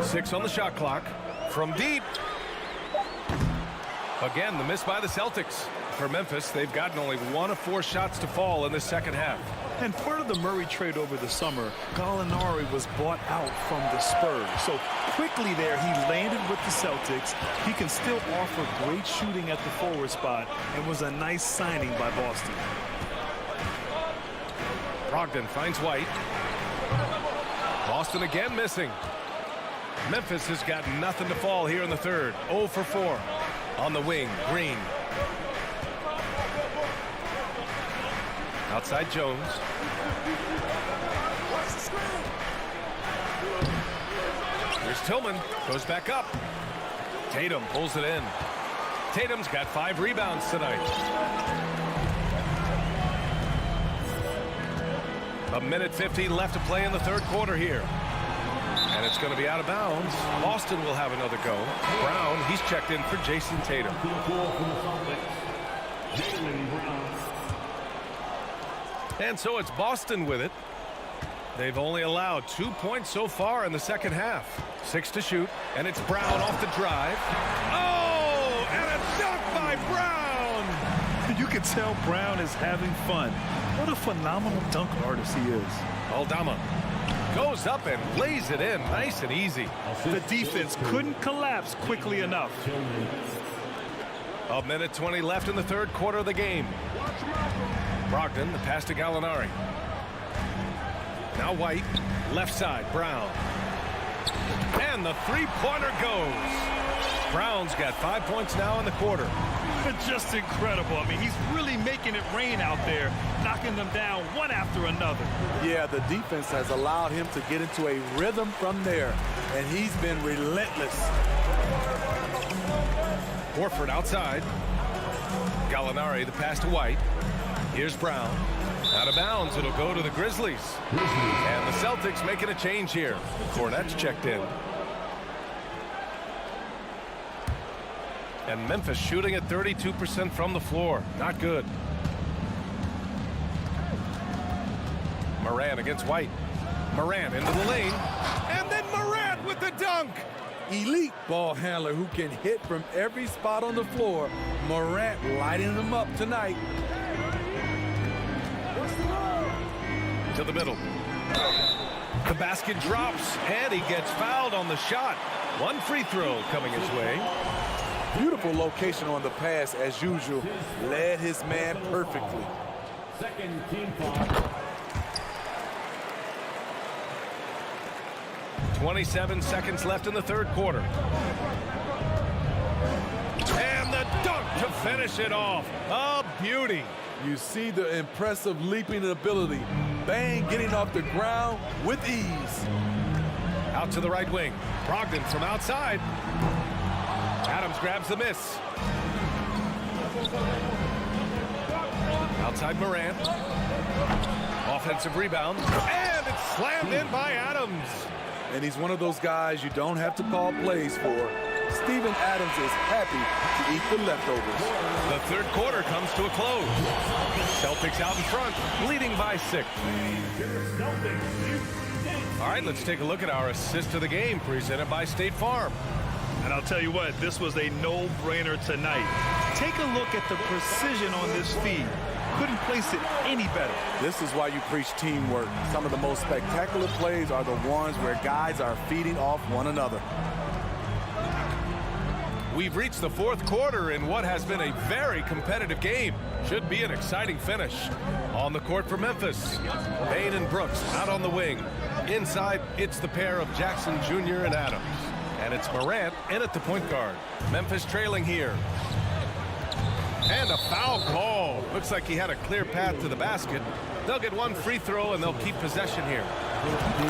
Six on the shot clock. From deep. Again, the miss by the Celtics. For Memphis, they've gotten only 1 of 4 shots to fall in the second half. And part of the Murray trade over the summer, Gallinari was bought out from the Spurs. So quickly there, he landed with the Celtics. He can still offer great shooting at the forward spot and was a nice signing by Boston. Brogdon finds White. Boston again missing. Memphis has got nothing to fall here in the third. 0 for 4. On the wing, Green. Outside Jones. Here's Tillman. Goes back up. Tatum pulls it in. Tatum's got 5 rebounds tonight. A minute 15 left to play in the third quarter here. And it's going to be out of bounds. Boston will have another go. Brown, he's checked in for Jason Tatum. And so it's Boston with it. They've only allowed 2 points so far in the second half. 6 to shoot, and it's Brown off the drive. Oh, and a dunk by Brown! You can tell Brown is having fun. What a phenomenal dunk artist he is. Aldama goes up and lays it in nice and easy. The defense couldn't collapse quickly enough. A minute 20 left in the third quarter of the game. Brogdon, the pass to Gallinari. Now White, left side, Brown. And the three-pointer goes. Brown's got 5 points now in the quarter. Just incredible. I mean, he's really making it rain out there, knocking them down one after another. Yeah, the defense has allowed him to get into a rhythm from there, and he's been relentless. Horford outside. Gallinari, the pass to White. Here's Brown. Out of bounds. It'll go to the Grizzlies. And the Celtics making a change here. Cornette's checked in. And Memphis shooting at 32% from the floor. Not good. Morant against White. Morant into the lane. And then Morant with the dunk. Elite ball handler who can hit from every spot on the floor. Morant lighting them up tonight. To the middle. The basket drops, and he gets fouled on the shot. One free throw coming his way. Beautiful location on the pass, as usual. Led his man perfectly. Second team foul. 27 seconds left in the third quarter. And the dunk to finish it off. A beauty. You see the impressive leaping ability. Bane getting off the ground with ease. Out to the right wing. Brogdon from outside. Adams grabs the miss. Outside Morant. Offensive rebound. And it's slammed in by Adams. And he's one of those guys you don't have to call plays for. Steven Adams is happy to eat the leftovers. The third quarter comes to a close. Celtics out in front, leading by 6. All right, let's take a look at our assist of the game presented by State Farm. And I'll tell you what, this was a no-brainer tonight. Take a look at the precision on this feed. Couldn't place it any better. This is why you preach teamwork. Some of the most spectacular plays are the ones where guys are feeding off one another. We've reached the fourth quarter in what has been a very competitive game. Should be an exciting finish. On the court for Memphis, Bane and Brooks out on the wing. Inside, it's the pair of Jackson Jr. and Adams. And it's Morant in at the point guard. Memphis trailing here. And a foul call. Looks like he had a clear path to the basket. They'll get one free throw and they'll keep possession here.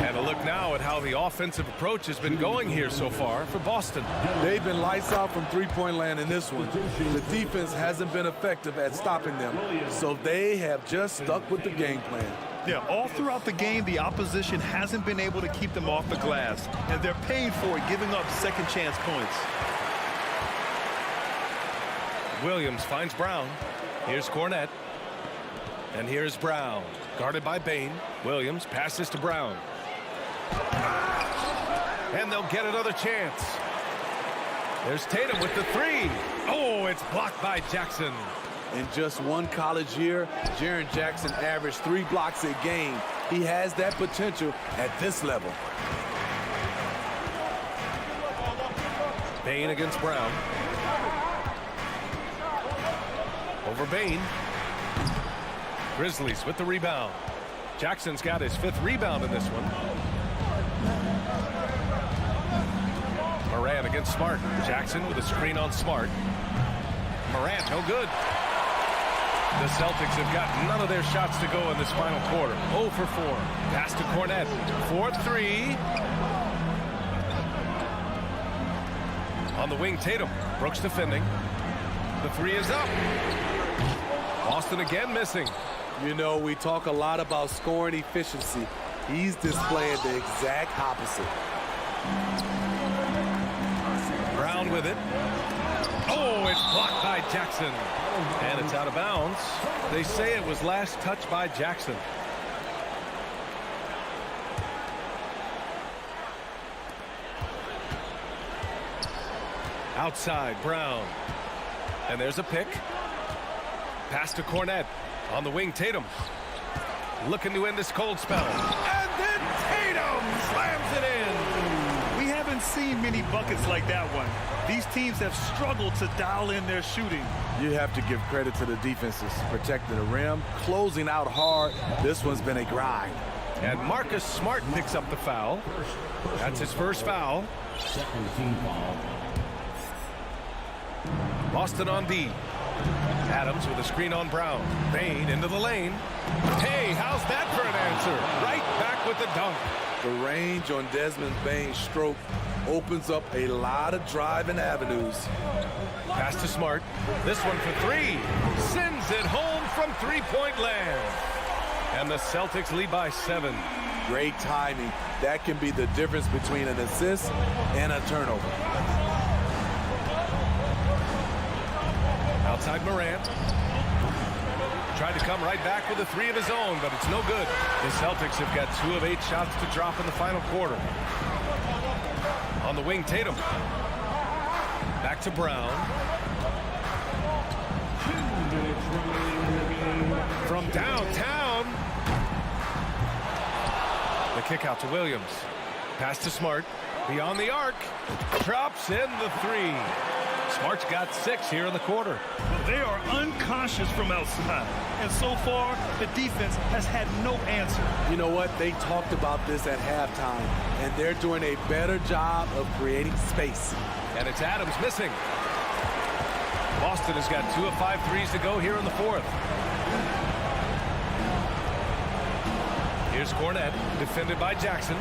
And a look now at how the offensive approach has been going here so far for Boston. They've been lights out from three-point land in this one. The defense hasn't been effective at stopping them, so they have just stuck with the game plan. Yeah, all throughout the game, the opposition hasn't been able to keep them off the glass, and they're paying for it, giving up second chance points. Williams finds Brown. Here's Cornette. And here's Brown. Guarded by Bane. Williams passes to Brown. And they'll get another chance. There's Tatum with the three. Oh, it's blocked by Jackson. In just one college year, Jaren Jackson averaged 3 blocks a game. He has that potential at this level. Bane against Brown. Over Bane. Grizzlies with the rebound. Jackson's got his 5th rebound in this one. Morant against Smart. Jackson with a screen on Smart. Morant, no good. The Celtics have got none of their shots to go in this final quarter. 0 for 4. Pass to Cornette. 4-3. On the wing, Tatum. Brooks defending. The 3 is up. Boston again missing. You know, we talk a lot about scoring efficiency. He's displaying the exact opposite. Brown with it. Oh, it's blocked by Jackson. And it's out of bounds. They say it was last touched by Jackson. Outside, Brown. And there's a pick. Pass to Cornette. On the wing, Tatum. Looking to end this cold spell. And then Tatum slams it in. We haven't seen many buckets like that one. These teams have struggled to dial in their shooting. You have to give credit to the defenses. Protecting the rim, closing out hard. This one's been a grind. And Marcus Smart picks up the foul. That's his first foul. Second team foul. Boston on D. Adams with a screen on Brown. Bane into the lane. Hey, how's that for an answer? Right back with the dunk. The range on Desmond Bane's stroke opens up a lot of driving avenues. Pass to Smart. This one for 3. Sends it home from three-point land. And the Celtics lead by 7. Great timing. That can be the difference between an assist and a turnover. Outside Morant. Tried to come right back with a 3 of his own, but it's no good. The Celtics have got 2 of 8 shots to drop in the final quarter. On the wing, Tatum. Back to Brown. From downtown. The kick out to Williams. Pass to Smart. Beyond the arc. Drops in the three. Smart's got 6 here in the quarter. Well, they are unconscious from outside. And so far, the defense has had no answer. You know what? They talked about this at halftime, and they're doing a better job of creating space. And it's Adams missing. Boston has got 2 of 5 threes to go here in the fourth. Here's Cornette, defended by Jackson.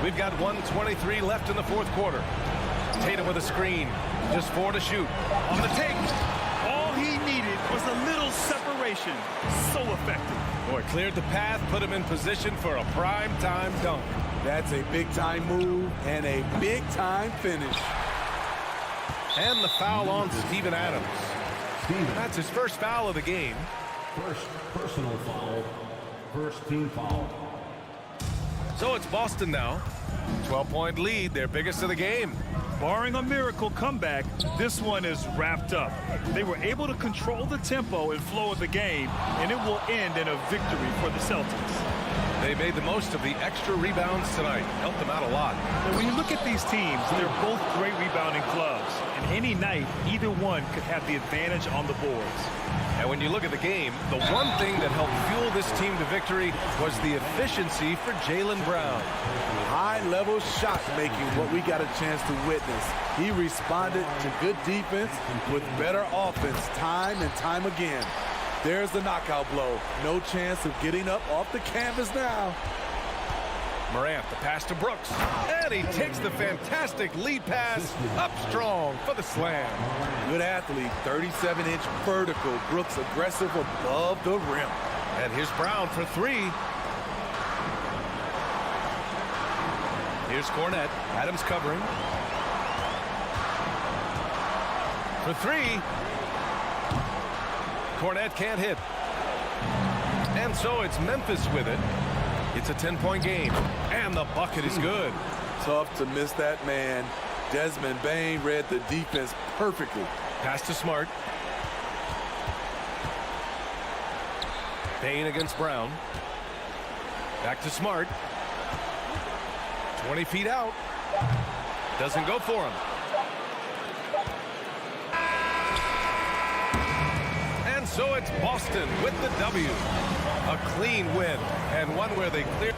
We've got 1:23 left in the fourth quarter. Tatum with a screen. Just 4 to shoot. On the take. All he needed was a little separation. So effective. Boy, cleared the path, put him in position for a prime-time dunk. That's a big-time move and a big-time finish. And the foul on Steven Adams. That's his first foul of the game. First personal foul. First team foul. So it's Boston now. 12-point lead, their biggest of the game. Barring a miracle comeback, this one is wrapped up. They were able to control the tempo and flow of the game, and it will end in a victory for the Celtics. They made the most of the extra rebounds tonight. Helped them out a lot. Now, when you look at these teams, they're both great rebounding clubs. And any night, either one could have the advantage on the boards. And when you look at the game, the one thing that helped fuel this team to victory was the efficiency for Jaylen Brown. High-level shot making, what we got a chance to witness. He responded to good defense with better offense time and time again. There's the knockout blow. No chance of getting up off the canvas now. Morant, the pass to Brooks. And he takes the fantastic lead pass up strong for the slam. Good athlete, 37-inch vertical. Brooks aggressive above the rim. And here's Brown for 3. Here's Cornette. Adams covering. For 3. Cornette can't hit. And so it's Memphis with it. It's a 10-point game. And the bucket is good. Tough to miss that man. Desmond Bane read the defense perfectly. Pass to Smart. Bane against Brown. Back to Smart. 20 feet out. Doesn't go for him. And so it's Boston with the W. A clean win, and one where they clear.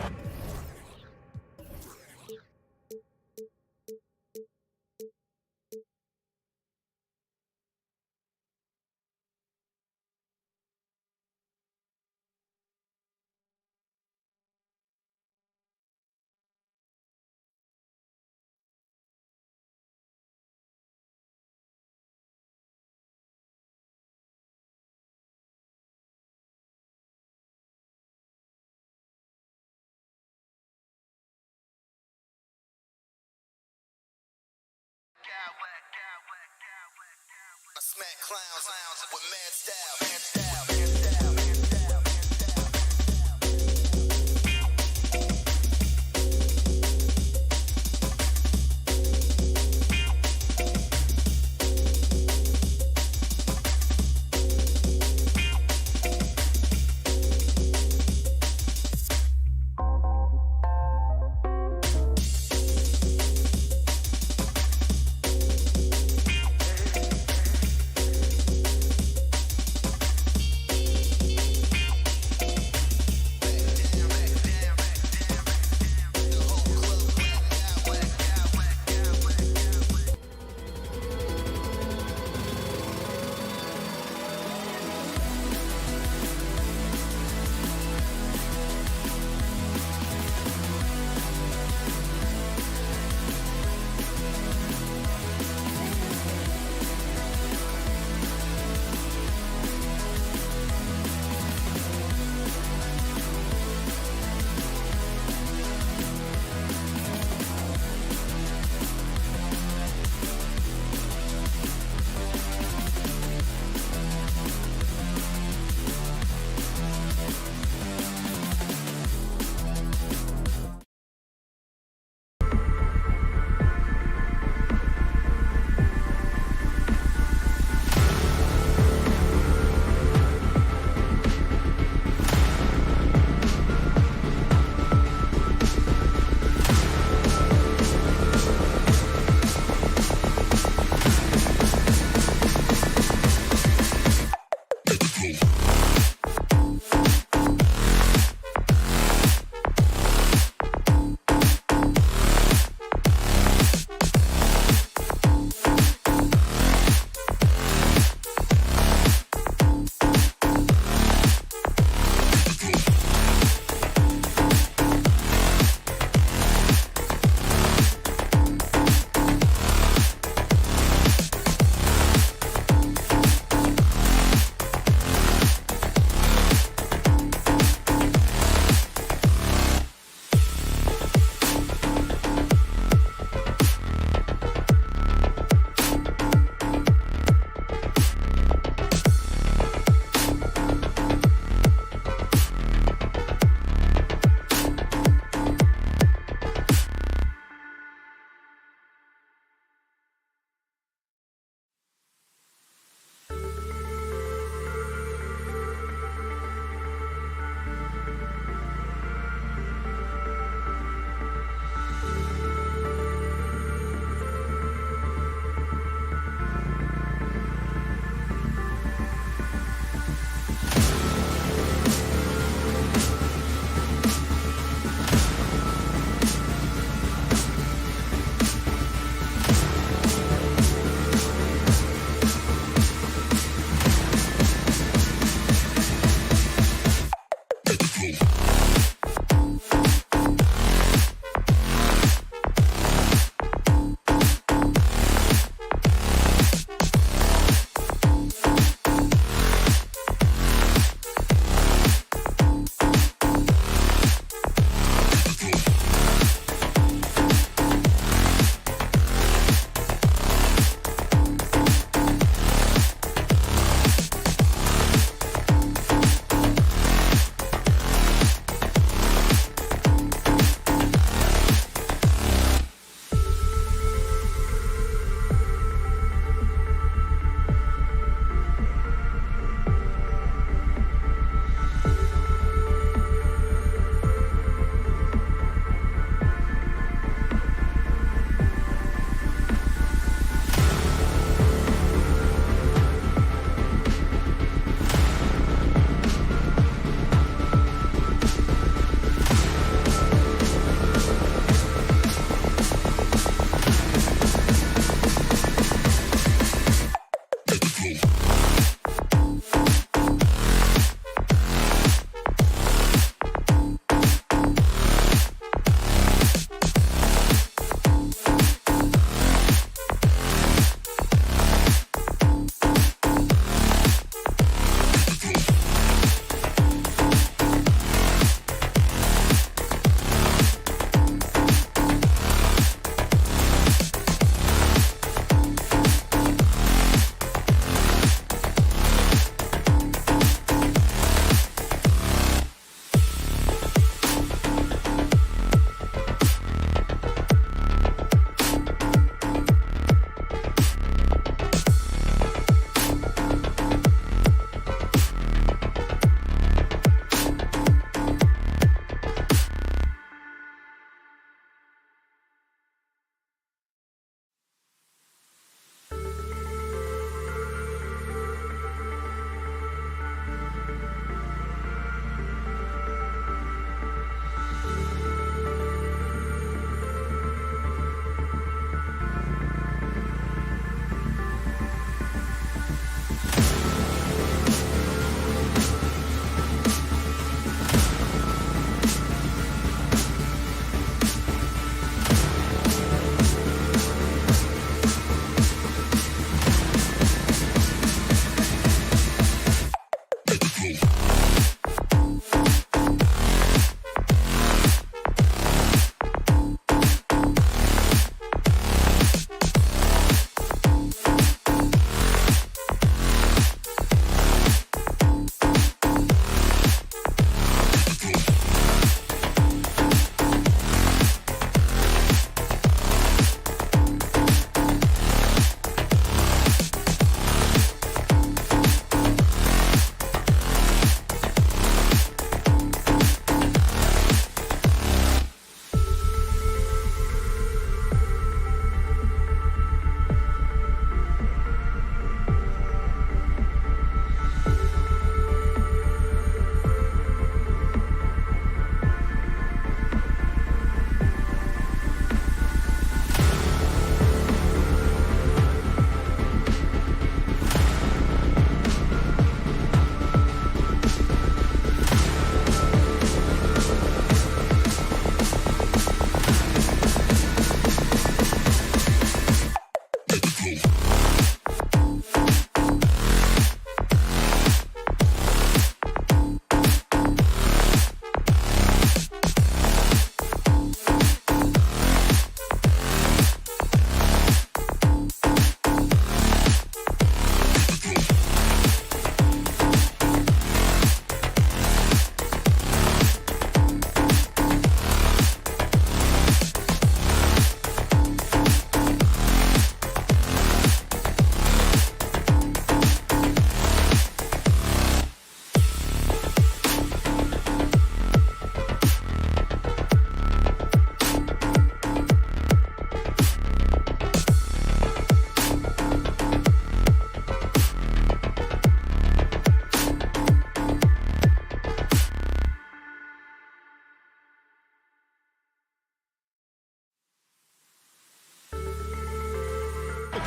I smack clowns with mad style.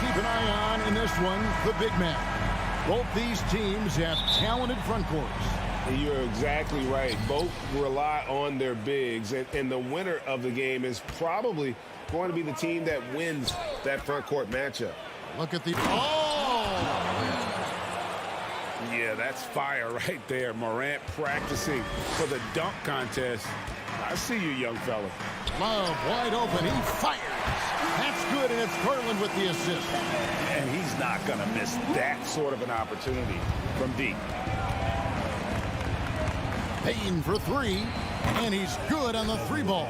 keep an eye on in this one, the big man. Both these teams have talented front courts. You're exactly right. Both rely on their bigs, and the winner of the game is probably going to be the team that wins that front court matchup. Look at the... Oh! Yeah, that's fire right there. Morant practicing for the dunk contest. I see you, young fella. Love wide open. He fires. That's good, and it's Garland with the assist. And he's not going to miss that sort of an opportunity from deep. Payne for three, and he's good on the three ball.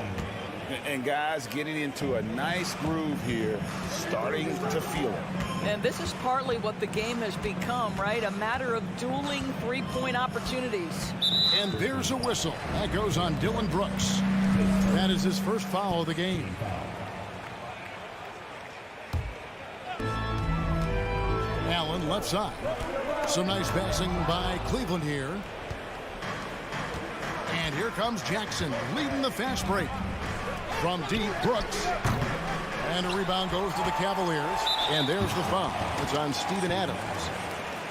And guys getting into a nice groove here, starting to feel it. And this is partly what the game has become, right? A matter of dueling three-point opportunities. And there's a whistle. That goes on Dylan Brooks. That is his first foul of the game. Allen left side. Some nice passing by Cleveland here. And here comes Jackson leading the fast break. From deep, Brooks. And a rebound goes to the Cavaliers. And there's the foul. It's on Steven Adams.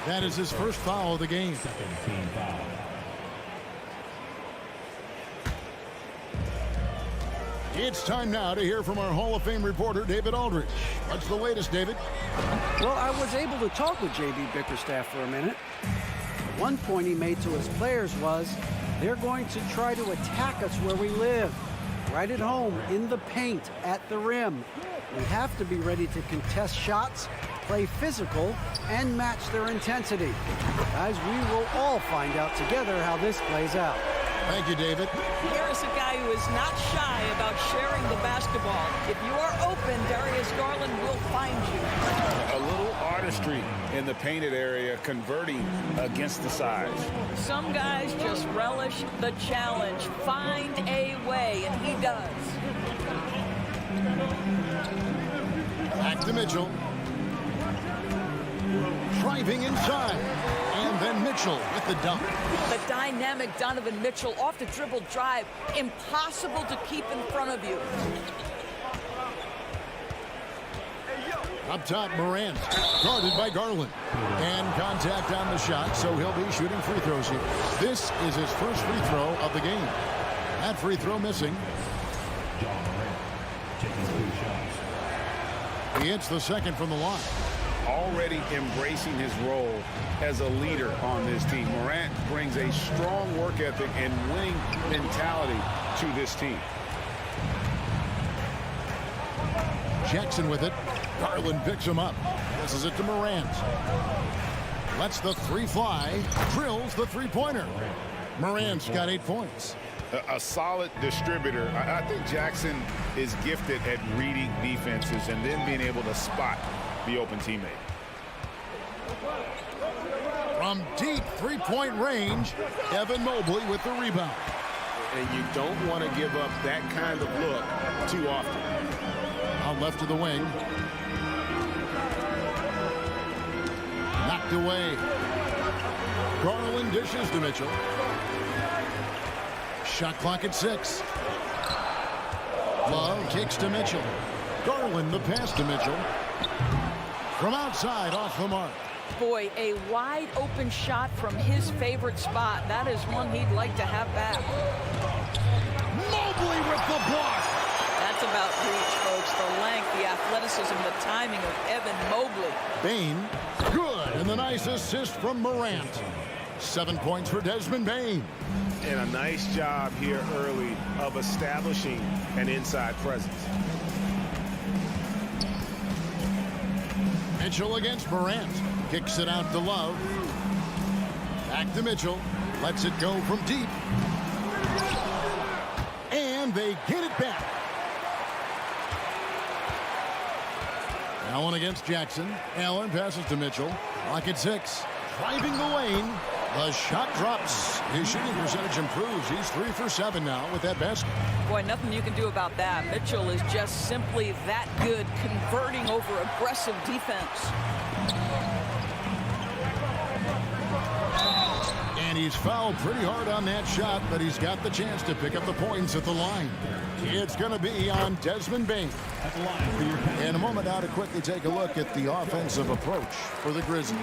That is his first foul of the game. It's time now to hear from our Hall of Fame reporter, David Aldridge. What's the latest, David? Well, I was able to talk with J.B. Bickerstaff for a minute. One point he made to his players was, they're going to try to attack us where we live. Right at home, in the paint, at the rim. We have to be ready to contest shots, play physical, and match their intensity. Guys, we will all find out together how this plays out. Thank you, David. Here is a guy who is not shy about sharing the basketball. If you are open, Darius Garland will find you. A little artistry in the painted area, converting against the size. Some guys just relish the challenge. Find a way, and he does. Back to Mitchell. Driving inside. And then Mitchell with the dunk. The dynamic Donovan Mitchell off the dribble drive. Impossible to keep in front of you. Up top, Morant, guarded by Garland. And contact on the shot, so he'll be shooting free throws here. This is his first free throw of the game. That free throw missing. He hits the second from the line. Already embracing his role as a leader on this team. Morant brings a strong work ethic and winning mentality to this team. Jackson with it. Garland picks him up. Passes it to Morant. Lets the three fly. Drills the three-pointer. Morant's got 8 points. A solid distributor. I think Jackson is gifted at reading defenses and then being able to spot the open teammate. From deep three-point range, Evan Mobley with the rebound. And you don't want to give up that kind of look too often. Out left of the wing. Knocked away. Garland dishes to Mitchell. Shot clock at 6. Love kicks to Mitchell. Garland the pass to Mitchell. From outside, off the mark. Boy, a wide open shot from his favorite spot. That is one he'd like to have back. Mobley with the block. That's about reach, folks. The length, the athleticism, the timing of Evan Mobley. Bane, good. And the nice assist from Morant. 7 points for Desmond Bane. And a nice job here early of establishing an inside presence. Mitchell against Morant. Kicks it out to Love. Back to Mitchell. Lets it go from deep. And they get it back. Allen against Jackson. Allen passes to Mitchell. Clock at 6. Driving the lane. The shot drops. His shooting percentage improves. He's 3 for 7 now with that basket. Boy, nothing you can do about that. Mitchell is just simply that good, converting over aggressive defense. And he's fouled pretty hard on that shot, but he's got the chance to pick up the points at the line. It's going to be on Desmond Bane. In a moment now to quickly take a look at the offensive approach for the Grizzlies.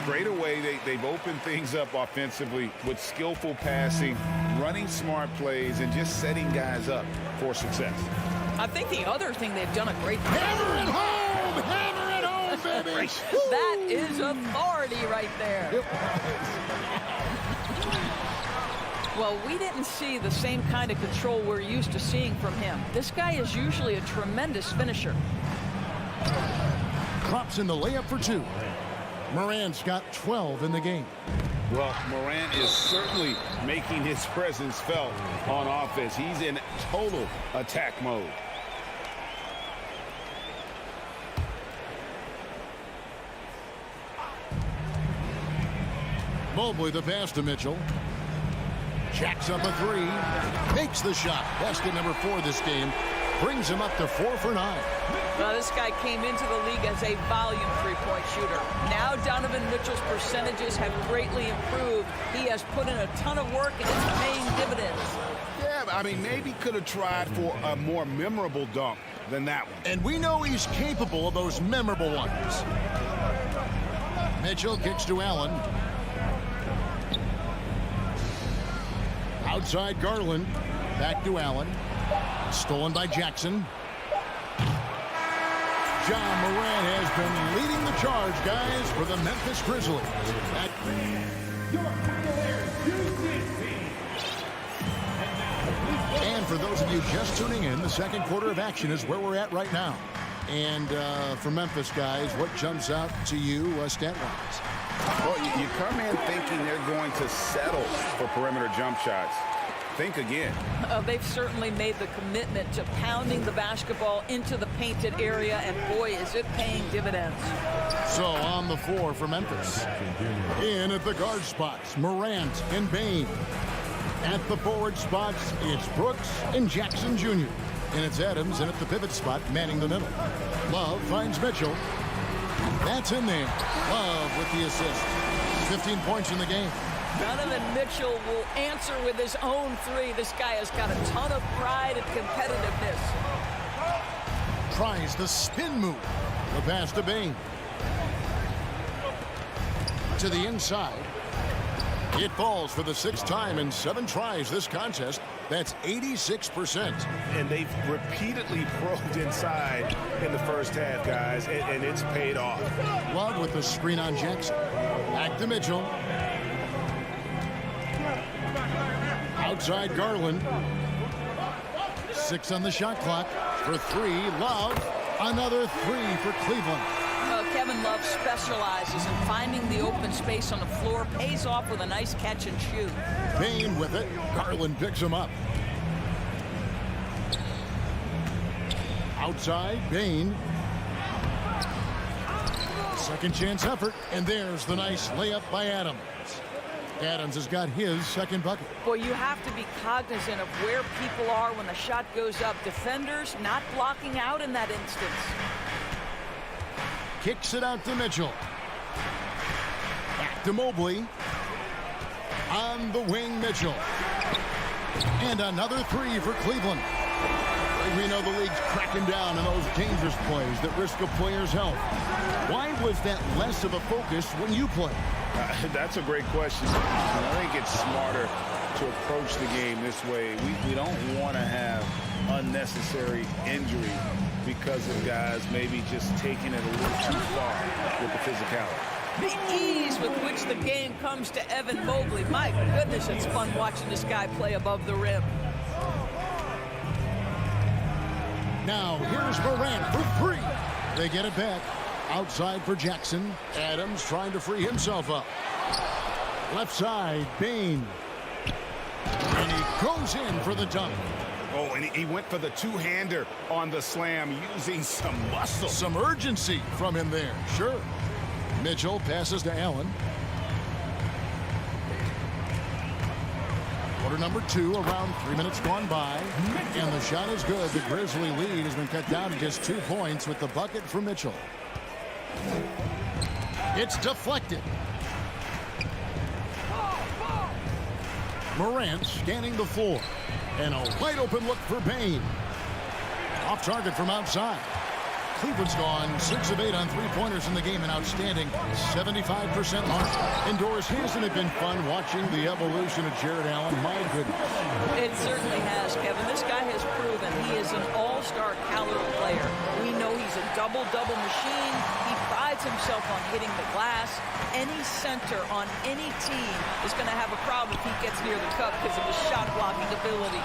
Straight away, they've opened things up offensively with skillful passing, running smart plays, and just setting guys up for success. I think the other thing they've done a great job. Hammer it home! Hammer it home, baby! That is authority right there. Well, we didn't see the same kind of control we're used to seeing from him. This guy is usually a tremendous finisher. Drops in the layup for 2. Morant's got 12 in the game. Well, Morant is certainly making his presence felt on offense. He's in total attack mode. Mobley the pass to Mitchell. Jacks up a 3. Makes the shot. Basket number 4 this game. Brings him up to 4 for 9. Well, this guy came into the league as a volume three-point shooter. Now Donovan Mitchell's percentages have greatly improved. He has put in a ton of work and it's paying dividends. Yeah, I mean, maybe could have tried for a more memorable dunk than that one. And we know he's capable of those memorable ones. Mitchell kicks to Allen. Outside Garland. Back to Allen. Stolen by Jackson. John Morant has been leading the charge, guys, for the Memphis Grizzlies. And for those of you just tuning in, the second quarter of action is where we're at right now. And for Memphis, guys, what jumps out to you stat-wise? Well, you come in thinking they're going to settle for perimeter jump shots. Think again. They've certainly made the commitment to pounding the basketball into the painted area, and boy, is it paying dividends. So on the floor for Memphis. In at the guard spots, Morant and Bane. At the forward spots, it's Brooks and Jackson Jr. And it's Adams, and at the pivot spot, manning the middle. Love finds Mitchell. That's in there. Love with the assist. 15 points in the game. Donovan Mitchell will answer with his own 3. This guy has got a ton of pride and competitiveness. Tries the spin move. The pass to Bane. To the inside. It falls for the 6th time in 7 tries this contest. That's 86%. And they've repeatedly probed inside in the first half, guys, and it's paid off. Love with the screen on Jackson. Back to Mitchell. Outside Garland. 6 on the shot clock. For 3, Love. Another 3 for Cleveland. Kevin Love specializes in finding the open space on the floor. Pays off with a nice catch and shoot. Bane with it. Garland picks him up. Outside, Bane. Second chance effort. And there's the nice layup by Adams. Adams has got his second bucket. Boy, you have to be cognizant of where people are when the shot goes up. Defenders not blocking out in that instance. Kicks it out to Mitchell. Back to Mobley. On the wing, Mitchell. And another 3 for Cleveland. We know the league's cracking down on those dangerous plays that risk a player's health. Why was that less of a focus when you play? That's a great question. I think it's smarter to approach the game this way. We don't want to have unnecessary injury because of guys maybe just taking it a little too far with the physicality. The ease with which the game comes to Evan Mobley. My goodness, it's fun watching this guy play above the rim. Now, here's Morant for 3. They get it back. Outside for Jackson. Adams trying to free himself up. Left side, Bane. And he goes in for the dunk. Oh, and he went for the two-hander on the slam using some muscle. Some urgency from him there, sure. Mitchell passes to Allen. Quarter number 2, around 3 minutes gone by. And the shot is good. The Grizzly lead has been cut down to just 2 points with the bucket for Mitchell. It's deflected. Morant scanning the floor. And a wide open look for Bain. Off target from outside. Cleveland's gone 6 of 8 on three-pointers in the game, an outstanding 75% mark. Indoors, hasn't it been fun watching the evolution of Jared Allen? My goodness. It certainly has, Kevin. This guy has proven he is an all-star caliber player. We know he's a double-double machine. He prides himself on hitting the glass. Any center on any team is going to have a problem if he gets near the cup because of his shot-blocking ability.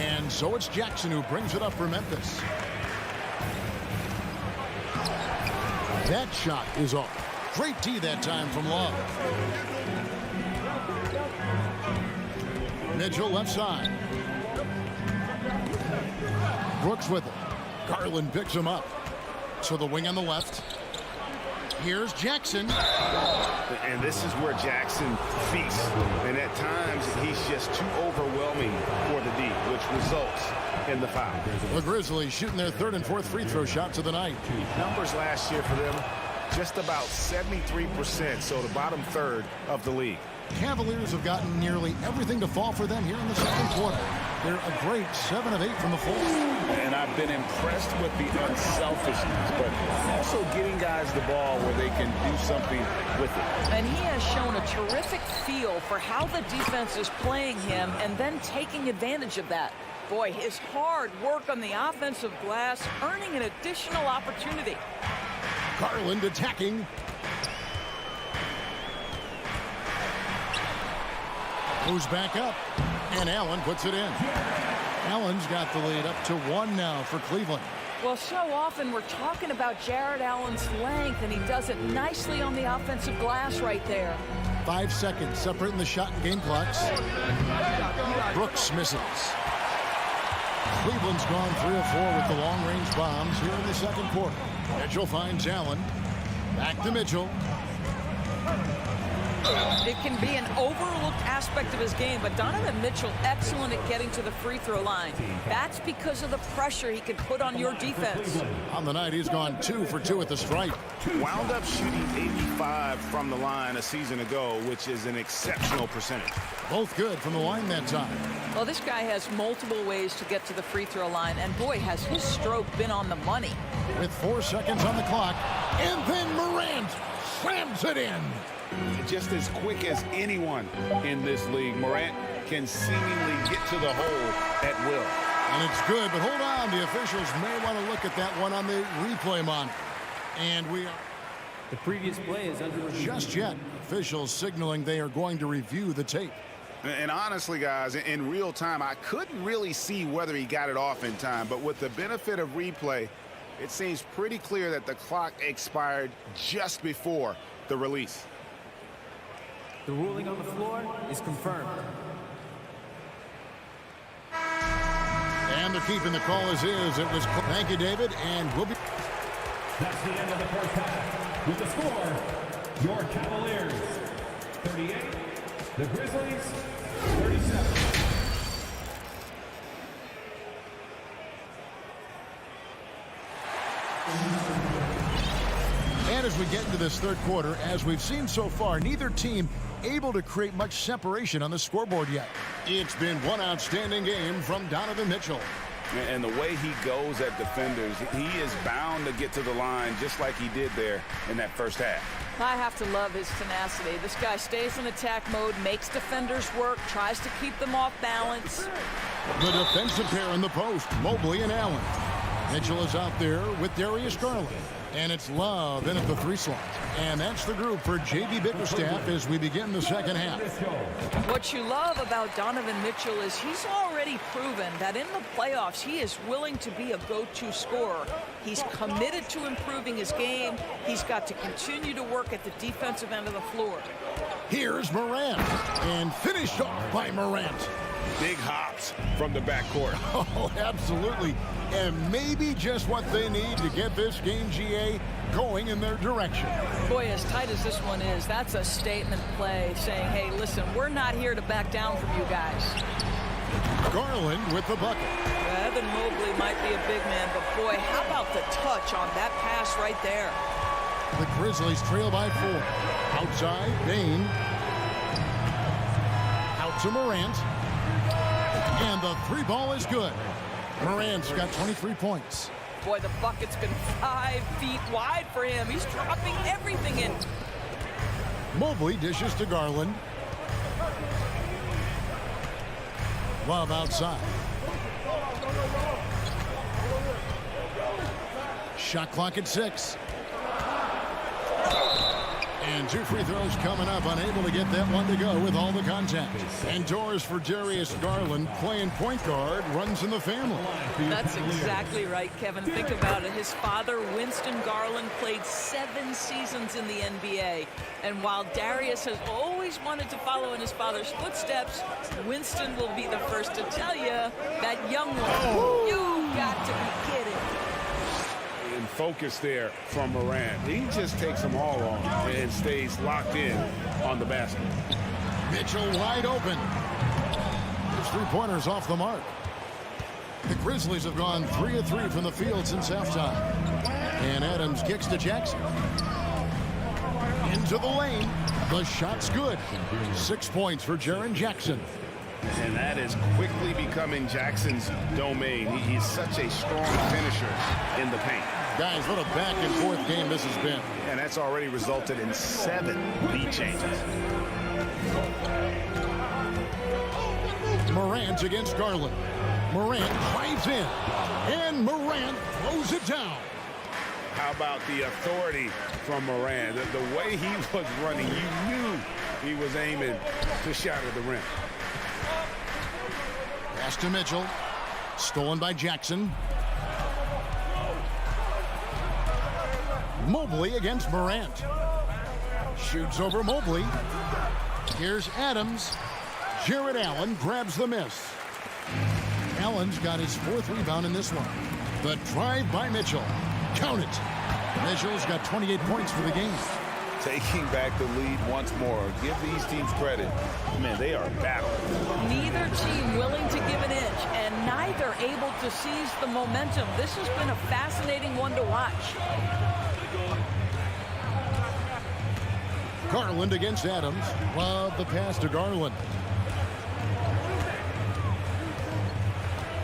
And so it's Jackson who brings it up for Memphis. That shot is off. Great D that time from Love. Mitchell left side. Brooks with it. Garland picks him up. To the wing on the left. Here's Jackson. And this is where Jackson feasts. And at times, he's just too overwhelming for the D, which results in the foul. The Grizzlies shooting their third and fourth free throw shots of the night. Numbers last year for them, just about 73%, so the bottom third of the league. Cavaliers have gotten nearly everything to fall for them here in the second quarter. They're a great 7 of 8 from the floor. And I've been impressed with the unselfishness, but also getting guys the ball where they can do something with it. And he has shown a terrific feel for how the defense is playing him and then taking advantage of that. Boy, his hard work on the offensive glass, earning an additional opportunity. Garland attacking. Moves back up, and Allen puts it in. Allen's got the lead up to 1 now for Cleveland. Well, so often we're talking about Jared Allen's length, and he does it nicely on the offensive glass right there. 5 seconds separating the shot and game clocks. Brooks misses. Cleveland's gone 3 of 4 with the long-range bombs here in the second quarter. Mitchell finds Allen. Back to Mitchell. It can be an overlooked aspect of his game, but Donovan Mitchell excellent at getting to the free throw line. That's because of the pressure he can put on your defense. On the night, he's gone 2 for 2 at the stripe. Wound up shooting 85 from the line a season ago, which is an exceptional percentage. Both good from the line that time. Well, this guy has multiple ways to get to the free throw line, and boy, has his stroke been on the money. With 4 seconds on the clock, and then Morant slams it in. Just as quick as anyone in this league, Morant can seemingly get to the hole at will. And it's good, but hold on. The officials may want to look at that one on the replay monitor. And we are... The previous play is under review. Just yet, officials signaling they are going to review the tape. And honestly, guys, in real time, I couldn't really see whether he got it off in time. But with the benefit of replay, it seems pretty clear that the clock expired just before the release. The ruling on the floor is confirmed. And they're keeping the call as is. It was. Thank you, David, and we'll be. That's the end of the first half. With the score, your Cavaliers 38, the Grizzlies 37. And as we get into this third quarter, as we've seen so far, neither team able to create much separation on the scoreboard yet. It's been one outstanding game from Donovan Mitchell. And the way he goes at defenders, he is bound to get to the line just like he did there in that first half. I have to love his tenacity. This guy stays in attack mode, makes defenders work, tries to keep them off balance. The defensive pair in the post, Mobley and Allen. Mitchell is out there with Darius Garland. And it's Love in at the 3 slot. And that's the group for J.B. Bickerstaff as we begin the second half. What you love about Donovan Mitchell is he's already proven that in the playoffs he is willing to be a go-to scorer. He's committed to improving his game. He's got to continue to work at the defensive end of the floor. Here's Morant. And finished off by Morant. Big hops from the backcourt. Oh, absolutely. And maybe just what they need to get this game, GA, going in their direction. Boy, as tight as this one is, that's a statement play saying, hey, listen, we're not here to back down from you guys. Garland with the bucket. Evan Mobley might be a big man, but boy, how about the touch on that pass right there? The Grizzlies trail by 4. Outside, Bain. to Morant. And the three ball is good. Morant's got 23 points. Boy, the bucket's been 5 feet wide for him. He's dropping everything in. Mobley dishes to Garland. Love outside. Shot clock at 6. And 2 free throws coming up, unable to get that one to go with all the contact. And doors for Darius Garland, playing point guard, runs in the family. That's exactly right, Kevin. Think about it. His father, Winston Garland, played 7 seasons in the NBA. And while Darius has always wanted to follow in his father's footsteps, Winston will be the first to tell you that young one, you got to be kidding. And focus there from Morant. He just takes them all on and stays locked in on the basket. Mitchell wide open. His three-pointers off the mark. The Grizzlies have gone 3 of 3 from the field since halftime. And Adams kicks to Jackson. Into the lane. The shot's good. 6 points for Jaren Jackson. And that is quickly becoming Jackson's domain. He's such a strong finisher in the paint. Guys, what a back-and-forth game this has been. And that's already resulted in 7 lead changes. Morant against Garland. Morant drives in. And Morant throws it down. How about the authority from Morant? The way he was running, you knew he was aiming to shatter the rim. Pass to Mitchell. Stolen by Jackson. Mobley against Morant. Shoots over Mobley. Here's Adams. Jared Allen grabs the miss. Allen's got his 4th rebound in this one. The drive by Mitchell. Count it. Mitchell's got 28 points for the game. Taking back the lead once more. Give these teams credit. Man, they are battling. Neither team willing to give an inch, and neither able to seize the momentum. This has been a fascinating one to watch. Garland against Adams. Love the pass to Garland.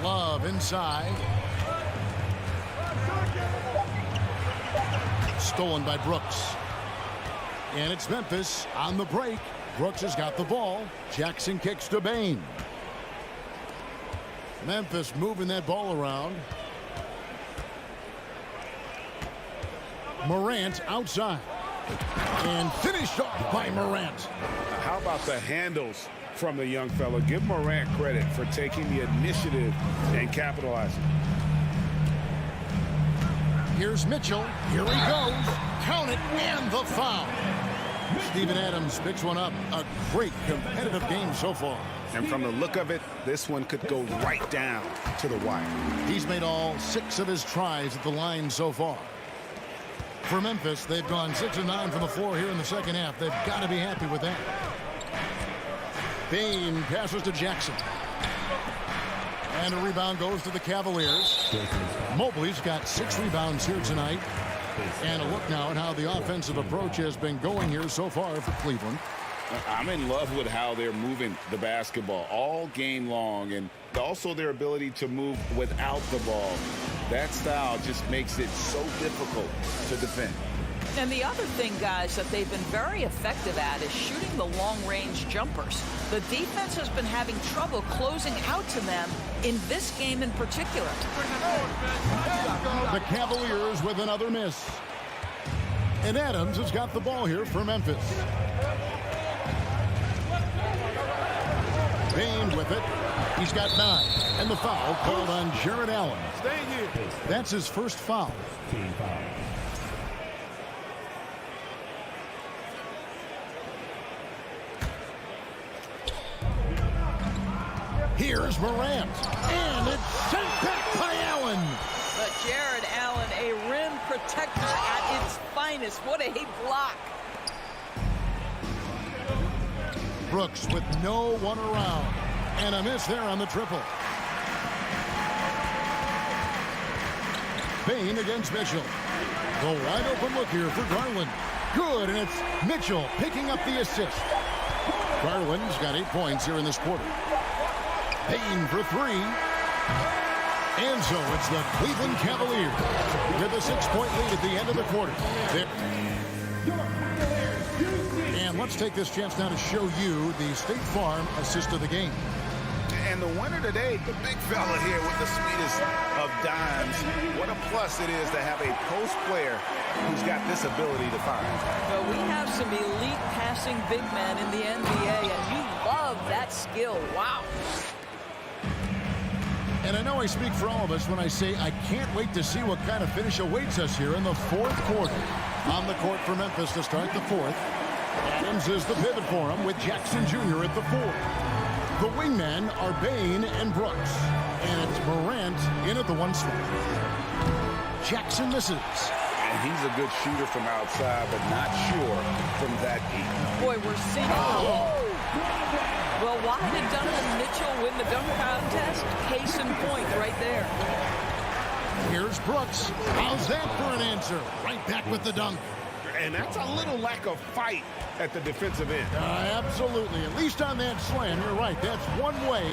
Love inside. Stolen by Brooks. And it's Memphis on the break. Brooks has got the ball. Jackson kicks to Bane. Memphis moving that ball around. Morant outside. And finished off by Morant. How about the handles from the young fella? Give Morant credit for taking the initiative and capitalizing. Here's Mitchell. Here he goes. Count it, and the foul. Steven Adams picks one up. A great competitive game so far. And from the look of it, this one could go right down to the wire. He's made all 6 of his tries at the line so far. For Memphis, they've gone 6 of 9 from the floor here in the second half. They've got to be happy with that. Bane passes to Jackson. And a rebound goes to the Cavaliers. Mobley's got 6 rebounds here tonight. And a look now at how the offensive approach has been going here so far for Cleveland. I'm in love with how they're moving the basketball all game long, and also their ability to move without the ball. That style just makes it so difficult to defend. And the other thing, guys, that they've been very effective at is shooting the long-range jumpers. The defense has been having trouble closing out to them in this game in particular. The Cavaliers with another miss. And Adams has got the ball here for Memphis. Bane with it. He's got 9. And the foul called on Jared Allen. Stay here. That's his first foul. Team foul. Here's Morant. And it's sent back by Allen. But Jared Allen, a rim protector at its finest. What a block. Brooks with no one around. And a miss there on the triple. Bane against Mitchell. The wide open look here for Garland. Good, and it's Mitchell picking up the assist. Garland's got 8 points here in this quarter. Payne for 3. And so it's the Cleveland Cavaliers with a 6-point lead at the end of the quarter. And let's take this chance now to show you the State Farm assist of the game. And the winner today, the big fella here with the sweetest of dimes. What a plus it is to have a post player who's got this ability to find. Well, we have some elite passing big men in the NBA, and you love that skill. Wow. And I know I speak for all of us when I say I can't wait to see what kind of finish awaits us here in the fourth quarter. On the court for Memphis to start the fourth. Adams is the pivot for him with Jackson Jr. at the 4. The wingmen are Bane and Brooks. And it's Morant in at the 1 spot. Jackson misses. And he's a good shooter from outside, but not sure from that deep. Boy, we're seeing... Well, why did Donovan Mitchell win the dunk contest? Case in point right there. Here's Brooks. How's that for an answer? Right back with the dunk. And that's a little lack of fight at the defensive end. Absolutely. At least on that slam, you're right. That's one way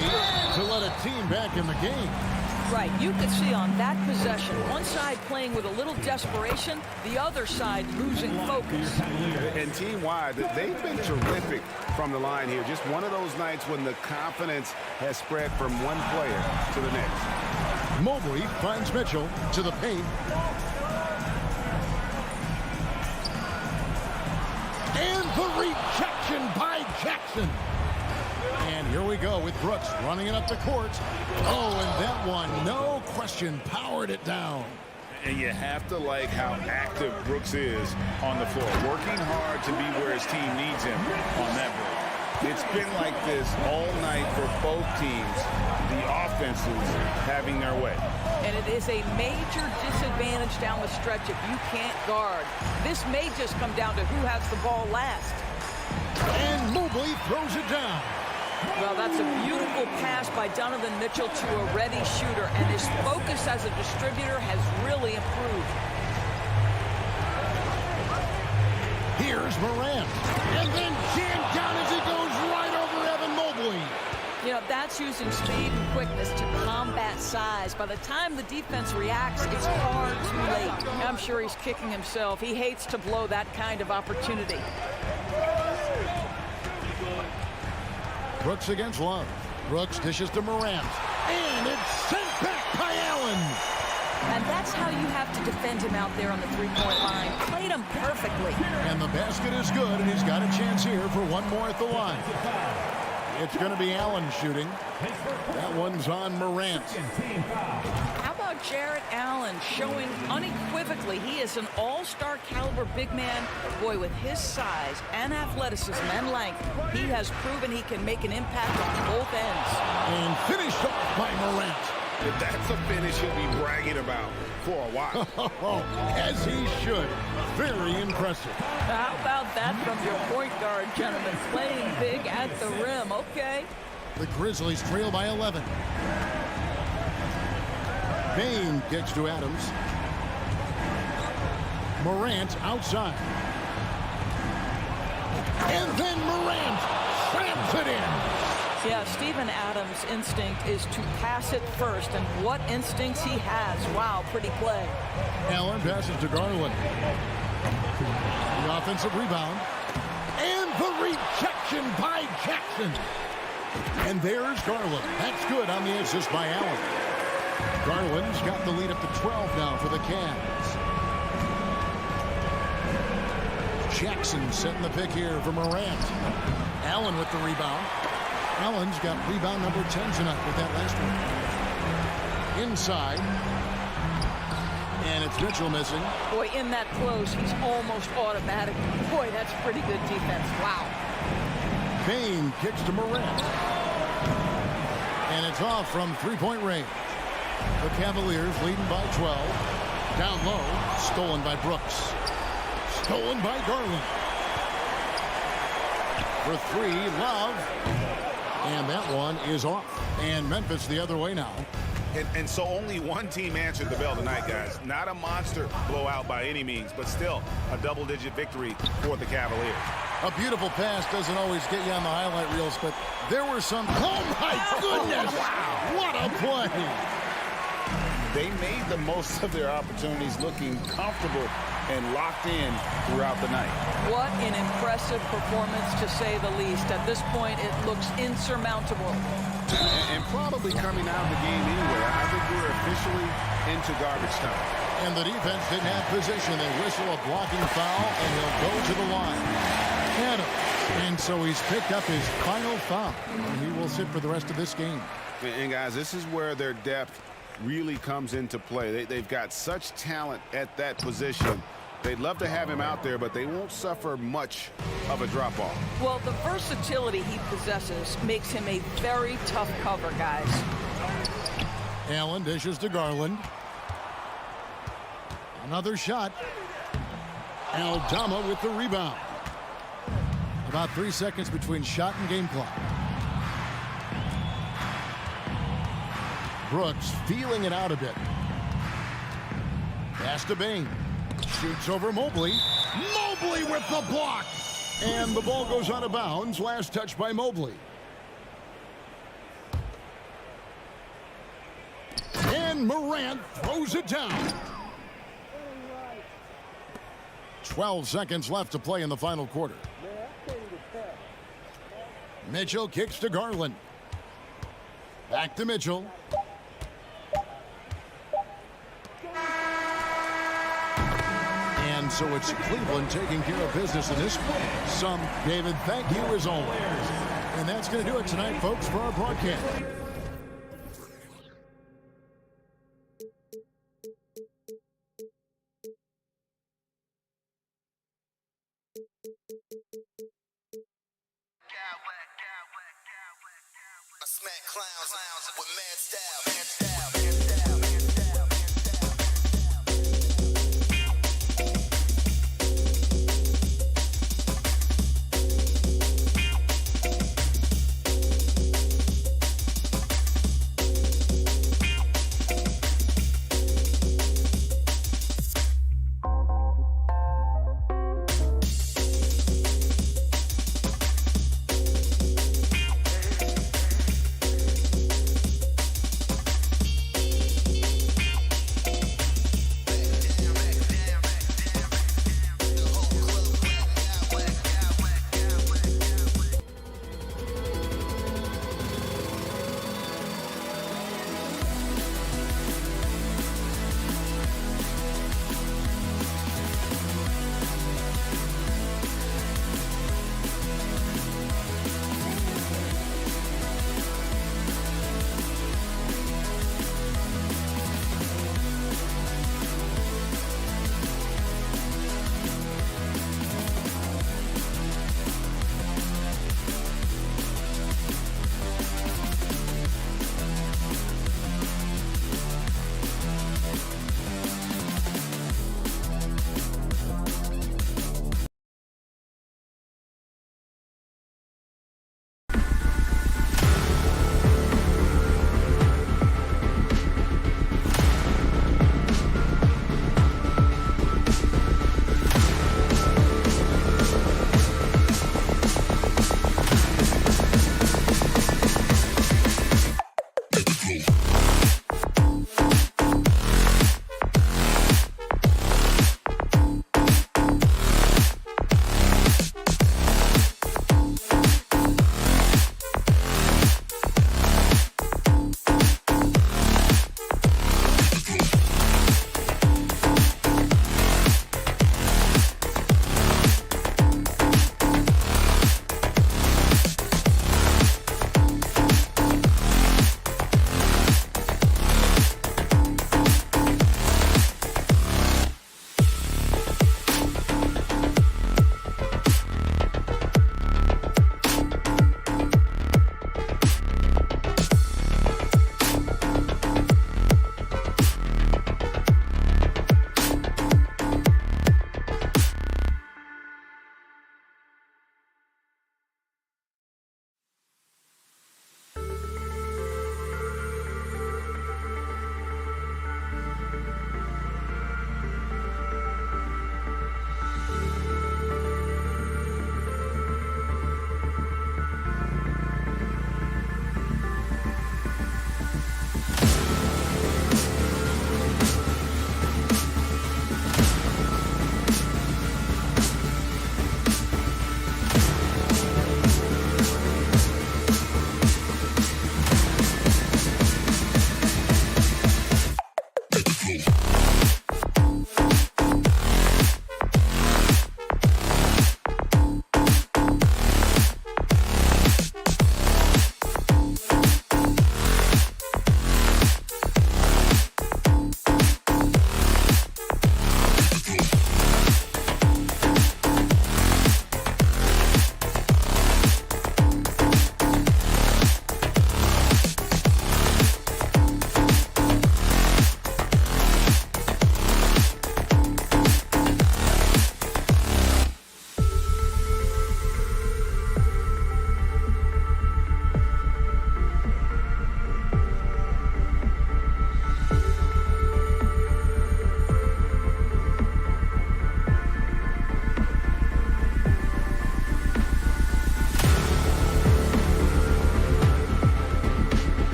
to let a team back in the game. Right. You could see on that possession, one side playing with a little desperation, the other side losing focus. And team-wide, they've been terrific from the line here. Just one of those nights when the confidence has spread from one player to the next. Mobley finds Mitchell to the paint. And the rejection by Jackson. And here we go with Brooks running it up the court. Oh, and that one, no question, powered it down. And you have to like how active Brooks is on the floor. Working hard to be where his team needs him on that break. It's been like this all night for both teams. The offenses having their way. And it is a major disadvantage down the stretch if you can't guard. This may just come down to who has the ball last. And Mobley throws it down. Well, that's a beautiful pass by Donovan Mitchell to a ready shooter, and his focus as a distributor has really improved. Here's Morant. And then jammed down as he goes right over Evan Mobley. You know, that's using speed and quickness to combat size. By the time the defense reacts, it's far too late. I'm sure he's kicking himself. He hates to blow that kind of opportunity. Brooks against Love. Brooks dishes to Morant. And it's sent back by Allen. And that's how you have to defend him out there on the three-point line. Played him perfectly. And the basket is good, and he's got a chance here for one more at the line. It's going to be Allen shooting. That one's on Morant. How about Jarrett Allen showing unequivocally he is an all-star caliber big man. Boy, with his size and athleticism and length, he has proven he can make an impact on both ends. And finished off by Morant. That's a finish he'll be bragging about for a while. As he should. Very impressive. How about that from your point guard, gentlemen? Playing big at the rim. Okay. The Grizzlies trail by 11. Bane kicks to Adams. Morant outside. And then Morant slams it in. Yeah, Steven Adams' instinct is to pass it first, and what instincts he has. Wow, pretty play. Allen passes to Garland. The offensive rebound. And the rejection by Jackson. And there's Garland. That's good on the assist by Allen. Garland's got the lead up to 12 now for the Cavs. Jackson setting the pick here for Morant. Allen with the rebound. Allen's got rebound number 10 tonight with that last one. Inside. And it's Mitchell missing. Boy, in that close, he's almost automatic. Boy, that's pretty good defense. Wow. Bane kicks to Morant. And it's off from three-point range. The Cavaliers leading by 12. Down low. Stolen by Brooks. Stolen by Garland. For three, Love. And that one is off. And Memphis the other way now. And so only one team answered the bell tonight, guys. Not a monster blowout by any means, but still a double-digit victory for the Cavaliers. A beautiful pass doesn't always get you on the highlight reels, but there were some... Oh, my goodness! Wow. What a play! They made the most of their opportunities, looking comfortable and locked in throughout the night. What an impressive performance, to say the least. At this point, it looks insurmountable. And probably coming out of the game anyway. I think we're officially into garbage time. And the defense didn't have position. They whistle a blocking foul, and he'll go to the line. And so he's picked up his final foul. And he will sit for the rest of this game. And guys, this is where their depth really comes into play. They've got such talent at that position. They'd love to have him out there, but they won't suffer much of a drop-off. Well, the versatility he possesses makes him a very tough cover, guys. Allen dishes to Garland. Another shot. Aldama with the rebound. About 3 seconds between shot and game clock. Brooks feeling it out a bit. Pass to Bain. Shoots over Mobley. Mobley with the block. And the ball goes out of bounds. Last touch by Mobley. And Morant throws it down. 12 seconds left to play in the final quarter. Mitchell kicks to Garland. Back to Mitchell. And so it's Cleveland taking care of business in this one. Some, David, thank you as always. And that's going to do it tonight, folks, for our broadcast. I smack clowns with mad style.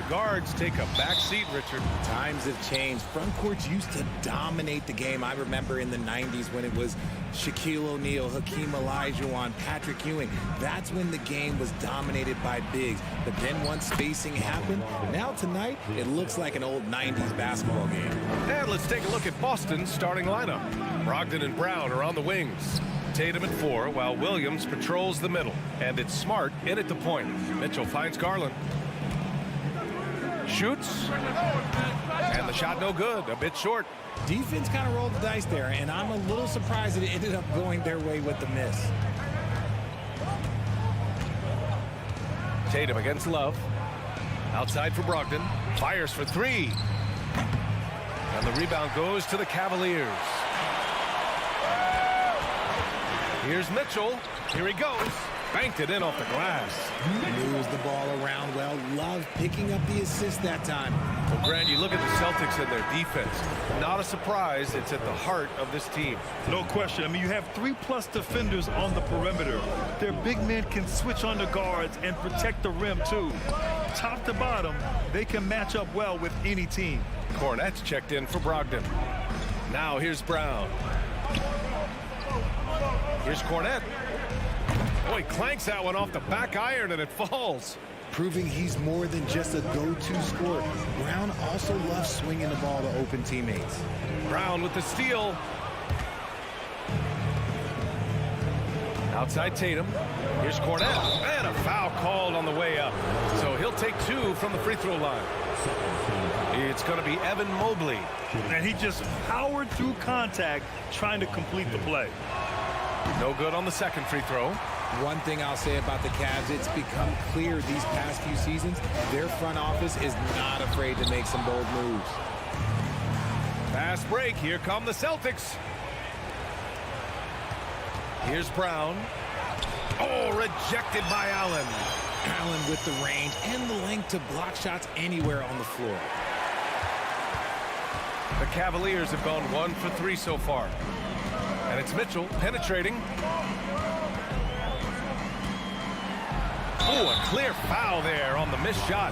guards take a back seat, Richard. Times have changed. Front courts used to dominate the game. I remember in the 90s when it was Shaquille O'Neal, Hakeem Olajuwon, Patrick Ewing. That's when the game was dominated by bigs. But then once spacing happened, now tonight, it looks like an old 90s basketball game. And let's take a look at Boston's starting lineup. Brogdon and Brown are on the wings. Tatum at 4, while Williams patrols the middle. And it's Smart in at the point. Mitchell finds Garland. Shoots. And the shot no good, a bit short. Defense kind of rolled the dice there, and I'm a little surprised that it ended up going their way with the miss. Tatum against Love. Outside for Brogdon. Fires for 3. And the rebound goes to the Cavaliers. Here's Mitchell. Here he goes. Banked it in off the glass. Moves the ball around well. Love picking up the assist that time. Well, Grant, you look at the Celtics and their defense. Not a surprise. It's at the heart of this team. No question. I mean, you have 3+ defenders on the perimeter. Their big men can switch on the guards and protect the rim, too. Top to bottom, they can match up well with any team. Cornette's checked in for Brogdon. Now here's Brown. Here's Cornette. Oh, he clanks that one off the back iron and it falls. Proving he's more than just a go-to scorer. Brown also loves swinging the ball to open teammates. Brown with the steal. Outside Tatum. Here's Cornette. And a foul called on the way up. So he'll take 2 from the free throw line. It's going to be Evan Mobley. And he just powered through contact trying to complete the play. No good on the second free throw. One thing I'll say about the Cavs, it's become clear these past few seasons, their front office is not afraid to make some bold moves. Fast break. Here come the Celtics. Here's Brown. Oh, rejected by Allen. Allen with the range and the length to block shots anywhere on the floor. The Cavaliers have gone 1 for 3 so far. And it's Mitchell penetrating. Oh, a clear foul there on the missed shot.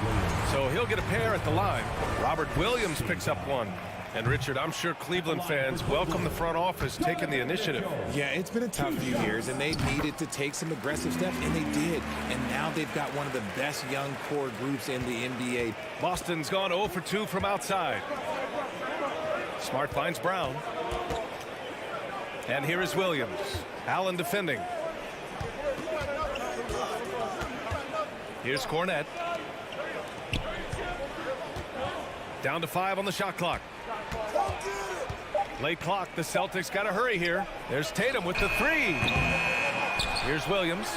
So he'll get a pair at the line. Robert Williams picks up 1. And Richard, I'm sure Cleveland fans welcome the front office taking the initiative. Yeah, it's been a tough few years, and they needed to take some aggressive steps, and they did. And now they've got one of the best young core groups in the NBA. Boston's gone 0 for 2 from outside. Smart finds Brown. And here is Williams. Allen defending. Here's Cornette. Down to 5 on the shot clock. Late clock. The Celtics got to hurry here. There's Tatum with the 3. Here's Williams.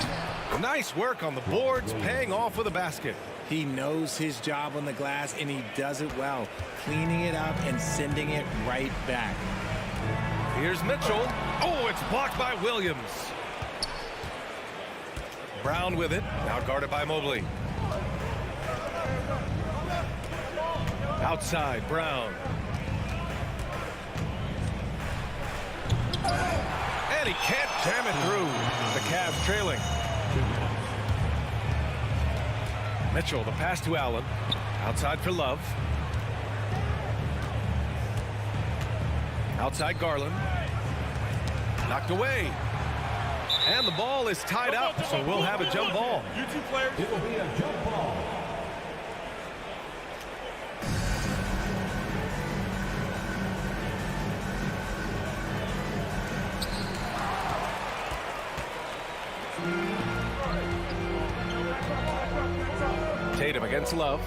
Nice work on the boards, paying off with a basket. He knows his job on the glass, and he does it well, cleaning it up and sending it right back. Here's Mitchell. Oh, it's blocked by Williams. Brown with it. Now guarded by Mobley. Outside, Brown. And he can't jam it through. The Cavs trailing. Mitchell, the pass to Allen. Outside for Love. Outside Garland. Knocked away. And the ball is tied up, so we'll have a jump ball. You two players. It will be a jump ball. Tatum against Love.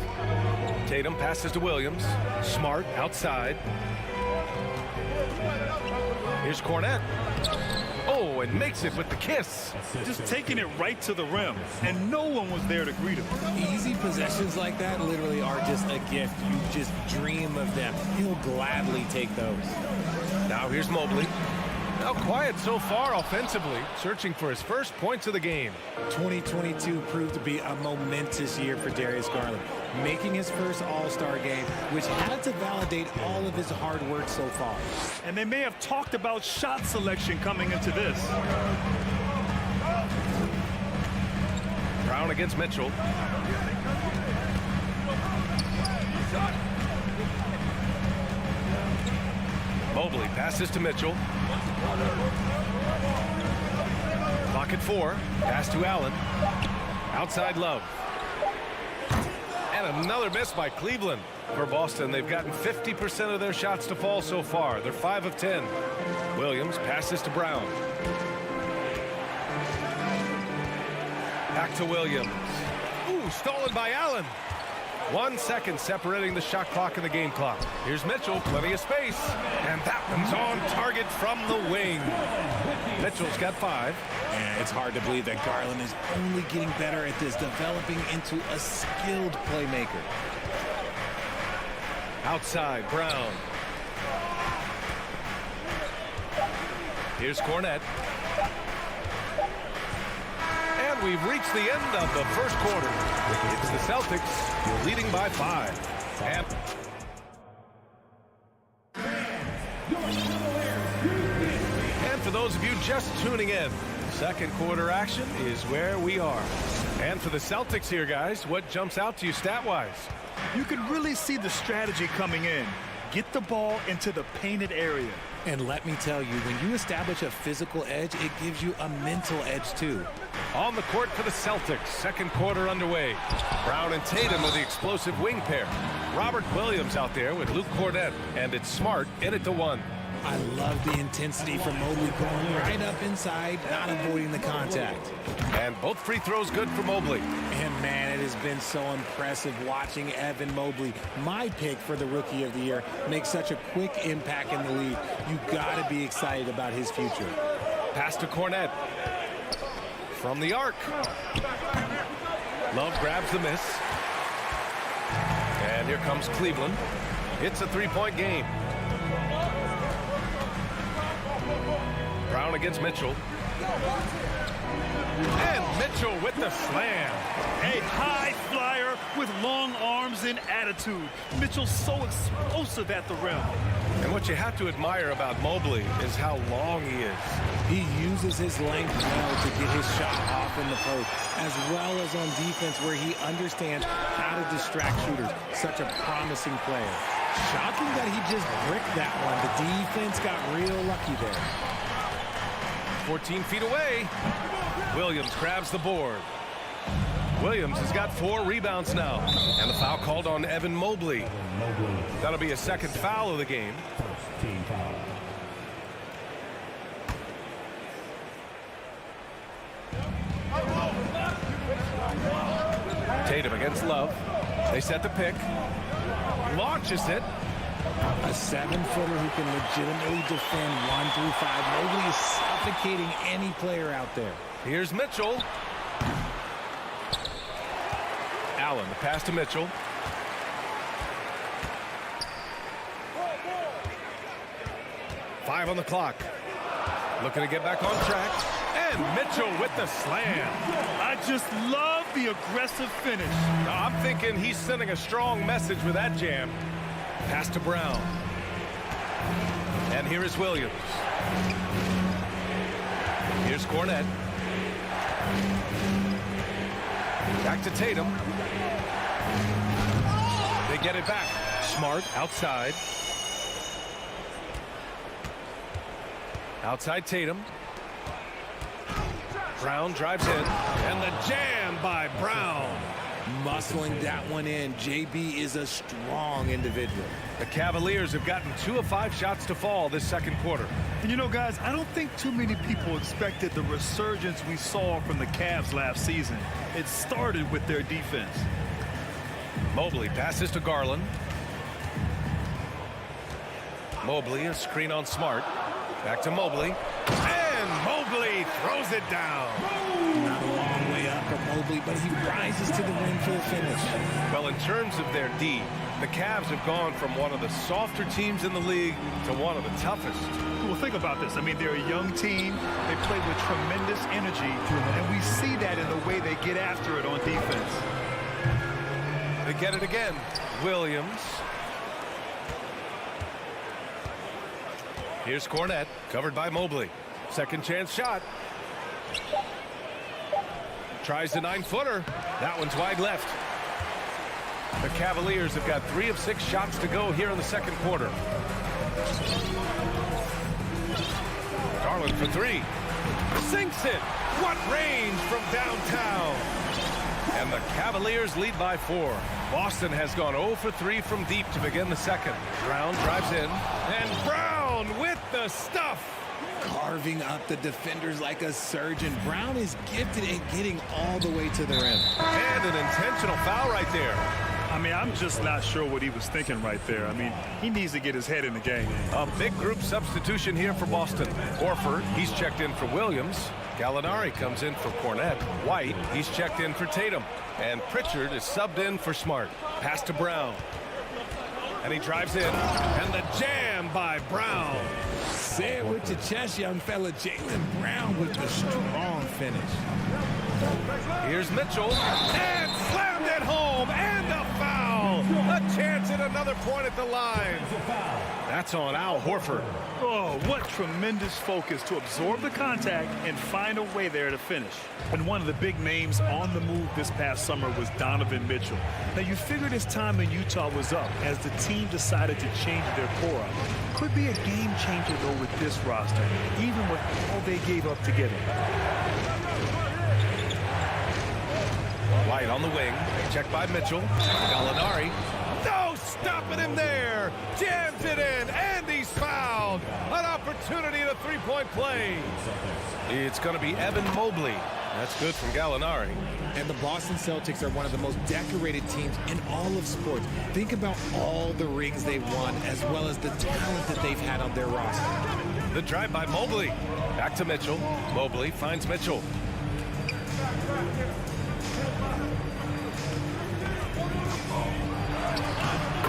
Tatum passes to Williams. Smart outside. Here's Cornette. Oh, and makes it with the kiss. Just taking it right to the rim, and no one was there to greet him. Easy possessions like that literally are just a gift. You just dream of them. He'll gladly take those. Now here's Mobley. Now quiet so far offensively, searching for his first points of the game. 2022 proved to be a momentous year for Darius Garland, making his first All-Star game, which had to validate all of his hard work so far. And they may have talked about shot selection coming into this. Brown against Mitchell. Mobley passes to Mitchell. Clock at 4. Pass to Allen. Outside Love. And another miss by Cleveland. For Boston, they've gotten 50% of their shots to fall so far. They're 5 of 10. Williams passes to Brown. Back to Williams. Ooh, stolen by Allen. 1 second separating the shot clock and the game clock. Here's Mitchell, plenty of space. And that one's on target from the wing. Mitchell's got 5. And it's hard to believe that Garland is only getting better at this, developing into a skilled playmaker. Outside, Brown. Here's Cornette. And we've reached the end of the first quarter. It's the Celtics leading by 5. And for those of you just tuning in, second quarter action is where we are. And for the Celtics here, guys, what jumps out to you stat-wise? You can really see the strategy coming in. Get the ball into the painted area. And let me tell you, when you establish a physical edge, it gives you a mental edge too. On the court for the Celtics, second quarter underway. Brown and Tatum are the explosive wing pair. Robert Williams out there with Luke Cornette, and it's Smart in it to 1. I love the intensity from Mobley going right up inside, not avoiding the contact. And both free throws good for Mobley. And man, it has been so impressive watching Evan Mobley, my pick for the Rookie of the Year, make such a quick impact in the league. You got to be excited about his future. Pass to Cornette. From the arc. Love grabs the miss. And here comes Cleveland. It's a 3-point game. Brown against Mitchell. And Mitchell with the slam. A high flyer with long arms and attitude. Mitchell's so explosive at the rim. And what you have to admire about Mobley is how long he is. He uses his length well to get his shot off in the post, as well as on defense where he understands how to distract shooters. Such a promising player. Shocking that he just bricked that one. The defense got real lucky there. 14 feet away. Williams grabs the board. Williams has got 4 rebounds now. And the foul called on Evan Mobley. That'll be a second foul of the game. Tatum against Love. They set the pick. Launches it. A 7-footer who can legitimately defend 1 through 5. Mobley is suffocating any player out there. Here's Mitchell. Allen, the pass to Mitchell. Five on the clock. Looking to get back on track. And Mitchell with the slam. I just love the aggressive finish. I'm thinking he's sending a strong message with that jam. Pass to Brown. And here is Williams. Here's Cornette. Back to Tatum. They get it back. Smart outside. Outside Tatum. Brown drives in. And the jam by Brown. Muscling that one in. JB is a strong individual. The Cavaliers have gotten 2 of 5 shots to fall this second quarter. And you know, guys, I don't think too many people expected the resurgence we saw from the Cavs last season. It started with their defense. Mobley passes to Garland. Mobley, a screen on Smart. Back to Mobley. And Mobley throws it down. Not a long way up for Mobley, but he rises to the rim for the finish. Well, in terms of their D, the Cavs have gone from one of the softer teams in the league to one of the toughest. Well, think about this. I mean, they're a young team. They play with tremendous energy, and we see that in the way they get after it on defense. They get it again. Williams. Here's Cornette, covered by Mobley. Second chance shot. Tries the 9-footer. That one's wide left. The Cavaliers have got 3 of 6 shots to go here in the second quarter. for three. Sinks it. What range from downtown. And the Cavaliers lead by 4. Boston has gone 0 for 3 from deep to begin the second. Brown drives in. And Brown with the stuff. Carving up the defenders like a surgeon. Brown is gifted at getting all the way to the rim. And an intentional foul right there. I mean, I'm just not sure what he was thinking right there. I mean, he needs to get his head in the game. A big group substitution here for Boston. Horford, he's checked in for Williams. Gallinari comes in for Cornette. White, he's checked in for Tatum. And Pritchard is subbed in for Smart. Pass to Brown. And he drives in. And the jam by Brown. Say it with your chest, young fella. Jaylen Brown with the strong finish. Here's Mitchell. And slammed it home. And a foul. A chance at another point at the line. That's on Al Horford. Oh, what tremendous focus to absorb the contact and find a way there to finish. And one of the big names on the move this past summer was Donovan Mitchell. Now, you figured his time in Utah was up as the team decided to change their core up. Could be a game changer, though, with this roster, even with all they gave up to get him. White on the wing. Checked by Mitchell. Gallinari. No stopping him there. Jams it in. And he's fouled. An opportunity at a three-point play. It's going to be Evan Mobley. That's good from Gallinari. And the Boston Celtics are one of the most decorated teams in all of sports. Think about all the rings they've won, as well as the talent that they've had on their roster. The drive by Mobley. Back to Mitchell. Mobley finds Mitchell.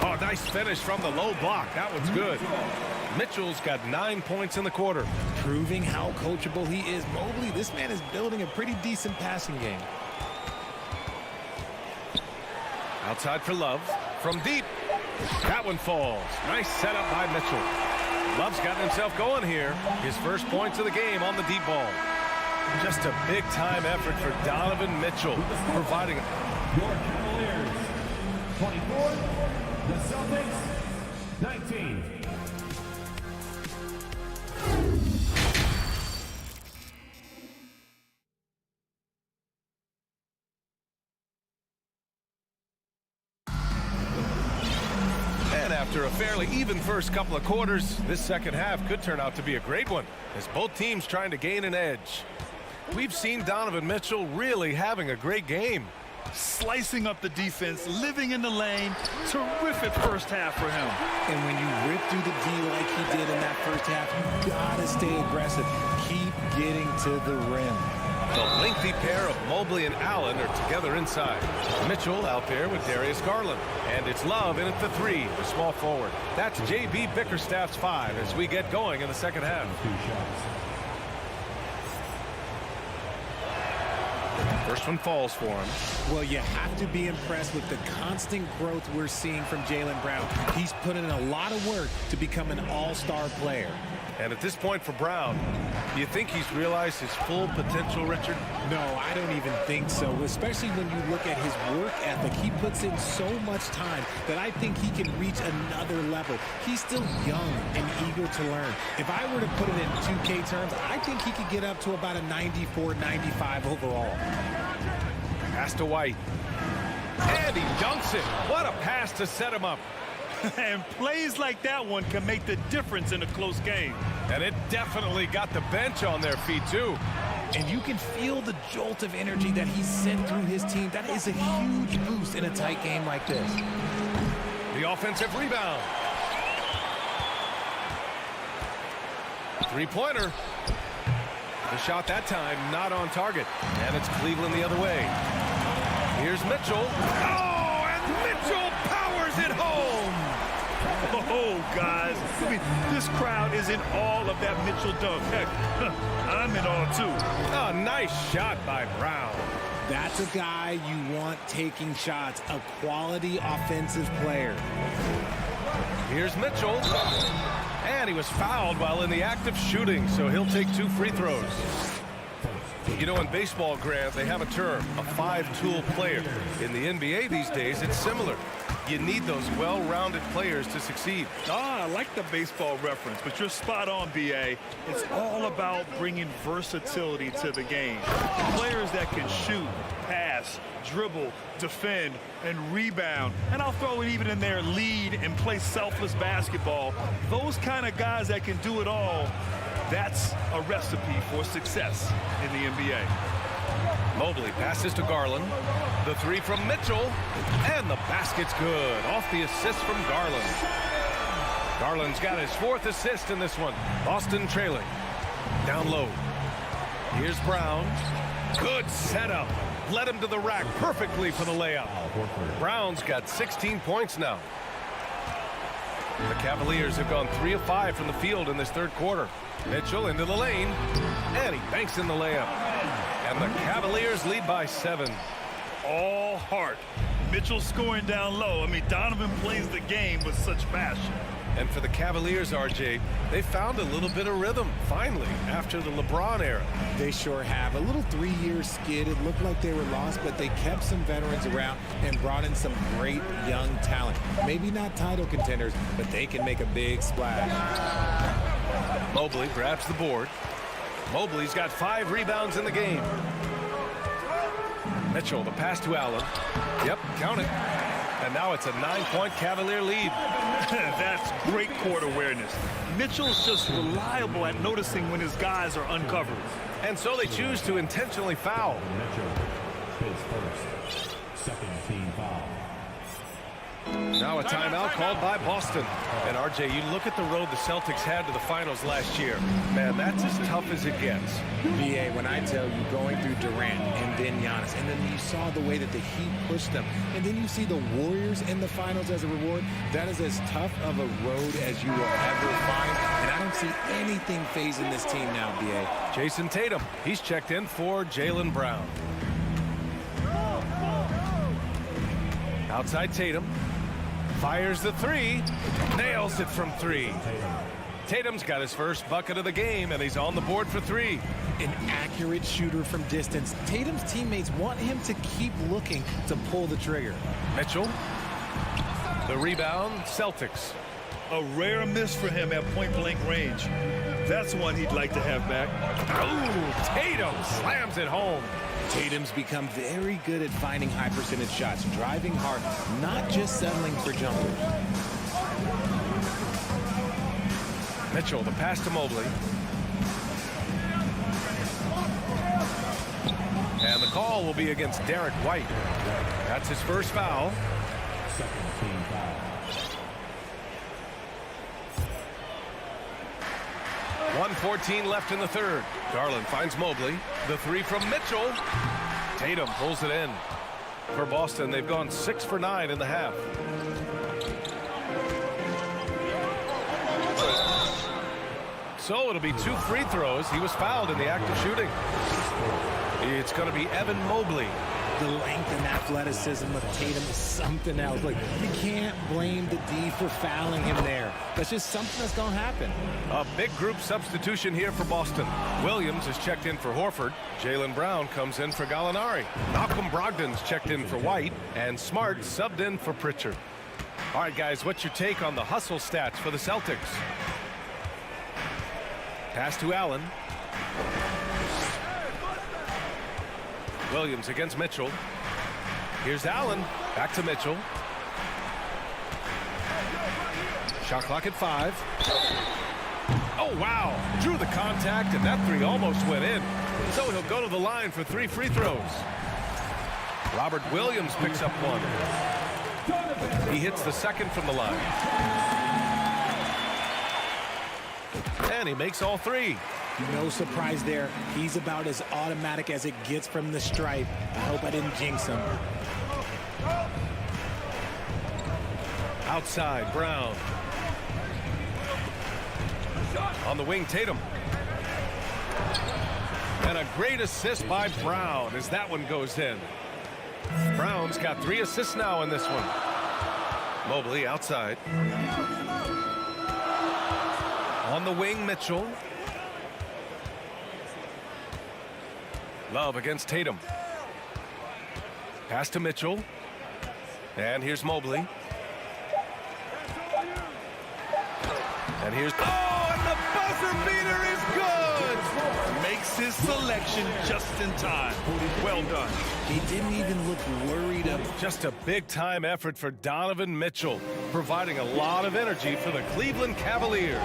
Oh, nice finish from the low block. That one's good. Mitchell's got 9 points in the quarter. Proving how coachable he is. Mobley, this man is building a pretty decent passing game. Outside for Love. From deep. That one falls. Nice setup by Mitchell. Love's gotten himself going here. His first points of the game on the deep ball. Just a big-time effort for Donovan Mitchell, providing... Your Cavaliers, 24. The Celtics, 19. And after a fairly even first couple of quarters, this second half could turn out to be a great one, as both teams trying to gain an edge. We've seen Donovan Mitchell really having a great game. Slicing up the defense, living in the lane. Terrific first half for him. And when you rip through the D like he did in that first half, you gotta stay aggressive. Keep getting to the rim. The lengthy pair of Mobley and Allen are together inside. Mitchell out there with Darius Garland. And it's Love in at the 3, the small forward. That's J.B. Bickerstaff's 5 as we get going in the second half. First one falls for him. Well, you have to be impressed with the constant growth we're seeing from Jaylen Brown. He's put in a lot of work to become an all-star player. And at this point for Brown, do you think he's realized his full potential, Richard? No, I don't even think so, especially when you look at his work ethic. He puts in so much time that I think he can reach another level. He's still young and eager to learn. If I were to put it in 2K terms, I think he could get up to about a 94, 95 overall. Pass to White. And he dunks it. What a pass to set him up. And plays like that one can make the difference in a close game. And it definitely got the bench on their feet, too. And you can feel the jolt of energy that he sent through his team. That is a huge boost in a tight game like this. The offensive rebound. Three-pointer. The shot that time not on target. And it's Cleveland the other way. Here's Mitchell. Oh, and Mitchell powers it home. Oh, guys, I mean, this crowd is in awe of that Mitchell dunk. Heck, I'm in awe, too. A nice shot by Brown. That's a guy you want taking shots, a quality offensive player. Here's Mitchell. And he was fouled while in the act of shooting, so he'll take 2 free throws. You know, in baseball, Grant, they have a term, a 5-tool player. In the NBA these days, it's similar. You need those well-rounded players to succeed. I like the baseball reference, but you're spot on, B.A. It's all about bringing versatility to the game. Players that can shoot, pass, dribble, defend, and rebound. And I'll throw it even in there, lead and play selfless basketball. Those kind of guys that can do it all, that's a recipe for success in the NBA. Mobley passes to Garland. The three from Mitchell. And the basket's good. Off the assist from Garland. Garland's got his 4th assist in this one. Boston trailing. Down low. Here's Brown. Good setup. Led him to the rack perfectly for the layup. Brown's got 16 points now. The Cavaliers have gone 3 of 5 from the field in this 3rd quarter. Mitchell into the lane. And he banks in the layup. And the Cavaliers lead by 7. All heart. Mitchell scoring down low. I mean, Donovan plays the game with such passion. And for the Cavaliers, RJ, they found a little bit of rhythm, finally, after the LeBron era. They sure have. A little 3-year skid. It looked like they were lost, but they kept some veterans around and brought in some great young talent. Maybe not title contenders, but they can make a big splash. Mobley grabs the board. Mobley's got 5 rebounds in the game. Mitchell, the pass to Allen. Yep, count it. And now it's a 9-point Cavalier lead. That's great court awareness. Mitchell's just reliable at noticing when his guys are uncovered. And so they choose to intentionally foul. Mitchell, his first, 2nd team foul. Now a timeout called by Boston. And RJ, you look at the road the Celtics had to the finals last year. Man, that's as tough as it gets. BA, when I tell you going through Durant and then Giannis, and then you saw the way that the Heat pushed them, and then you see the Warriors in the finals as a reward, that is as tough of a road as you will ever find. And I don't see anything phasing this team now, BA. Jason Tatum, he's checked in for Jaylen Brown. Outside Tatum. Fires the 3. Nails it from 3. Tatum's got his first bucket of the game, and he's on the board for 3. An accurate shooter from distance. Tatum's teammates want him to keep looking to pull the trigger. Mitchell. The rebound, Celtics. A rare miss for him at point-blank range. That's one he'd like to have back. Oh, Tatum slams it home. Tatum's become very good at finding high percentage shots, driving hard, not just settling for jumpers. Mitchell, the pass to Mobley. And the call will be against Derek White. That's his first foul. 2nd team foul. 1:14 left in the 3rd. Garland finds Mobley. The 3 from Mitchell. Tatum pulls it in. For Boston, they've gone 6 for 9 in the half. So it'll be 2 free throws. He was fouled in the act of shooting. It's going to be Evan Mobley. The length and athleticism of Tatum is something else. Like, you can't blame the D for fouling him there. That's just something that's going to happen. A big group substitution here for Boston. Williams is checked in for Horford. Jaylen Brown comes in for Gallinari. Malcolm Brogdon's checked in for White. And Smart subbed in for Pritchard. All right, guys, what's your take on the hustle stats for the Celtics? Pass to Allen. Williams against Mitchell. Here's Allen. Back to Mitchell. Shot clock at 5. Oh, wow. Drew the contact, and that 3 almost went in. So he'll go to the line for 3 free throws. Robert Williams picks up 1. He hits the 2nd from the line. And he makes all 3. No surprise there. He's about as automatic as it gets from the stripe. I hope I didn't jinx him. Outside, Brown. On the wing, Tatum. And a great assist by Brown as that one goes in. Brown's got 3 assists now in this one. Mobley outside. On the wing, Mitchell. Love against Tatum. Pass to Mitchell. And here's Mobley. And here's, oh, and the buzzer beater is good. Makes his selection just in time. Well done. He didn't even look worried up. Just a big-time effort for Donovan Mitchell, providing a lot of energy for the Cleveland Cavaliers.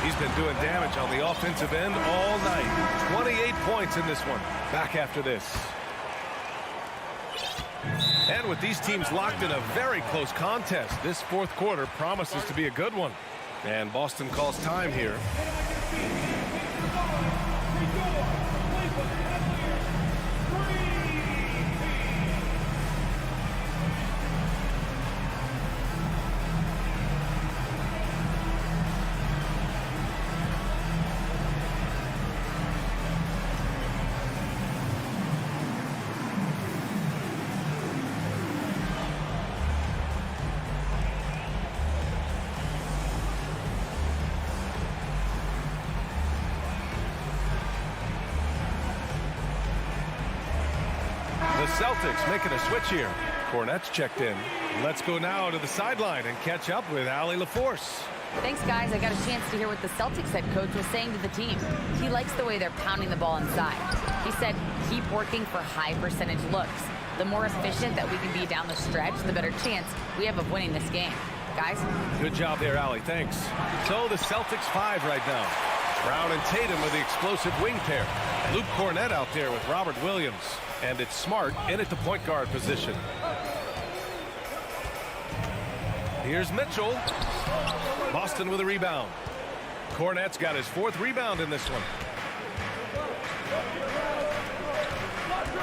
He's been doing damage on the offensive end all night. 28 points in this one. Back after this. And with these teams locked in a very close contest, this fourth quarter promises to be a good one. And Boston calls time here. The Celtics making a switch here. Cornette's checked in. Let's go now to the sideline and catch up with Allie LaForce. Thanks, guys. I got a chance to hear what the Celtics head coach was saying to the team. He likes the way they're pounding the ball inside. He said, keep working for high percentage looks. The more efficient that we can be down the stretch, the better chance we have of winning this game. Guys? Good job there, Allie. Thanks. So the Celtics 5 right now. Brown and Tatum with the explosive wing pair. Luke Cornette out there with Robert Williams. And it's Smart in at the point guard position. Here's Mitchell. Boston with a rebound. Cornette's got his 4th rebound in this one.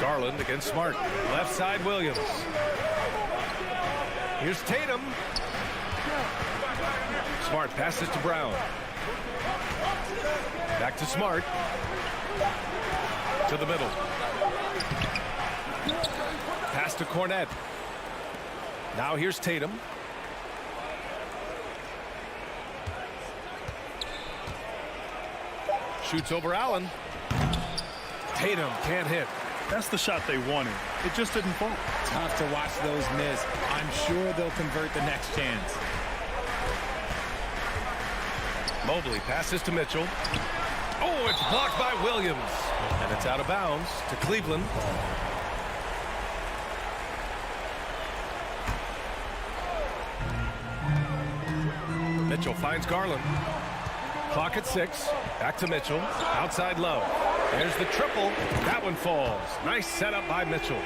Garland against Smart. Left side Williams. Here's Tatum. Smart passes to Brown. Back to Smart. To the middle. Pass to Cornette. Now here's Tatum. Shoots over Allen. Tatum can't hit. That's the shot they wanted. It just didn't fall. Tough to watch those miss. I'm sure they'll convert the next chance. Mobley passes to Mitchell. Oh, it's blocked by Williams. And it's out of bounds to Cleveland. Mitchell finds Garland. Clock at 6. Back to Mitchell. Outside Love. There's the triple. That one falls. Nice setup by Mitchell.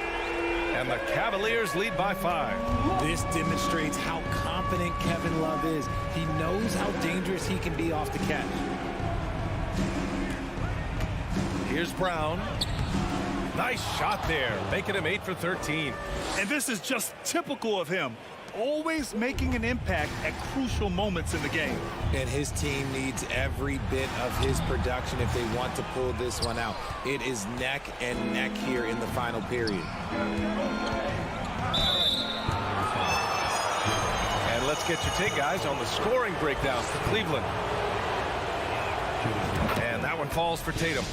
And the Cavaliers lead by 5. This demonstrates how confident Kevin Love is. He knows how dangerous he can be off the catch. Here's Brown. Nice shot there, making him 8 for 13. And this is just typical of him. Always making an impact at crucial moments in the game. And his team needs every bit of his production if they want to pull this one out. It is neck and neck here in the final period. And let's get your take, guys, on the scoring breakdown for Cleveland. And that one falls for Tatum.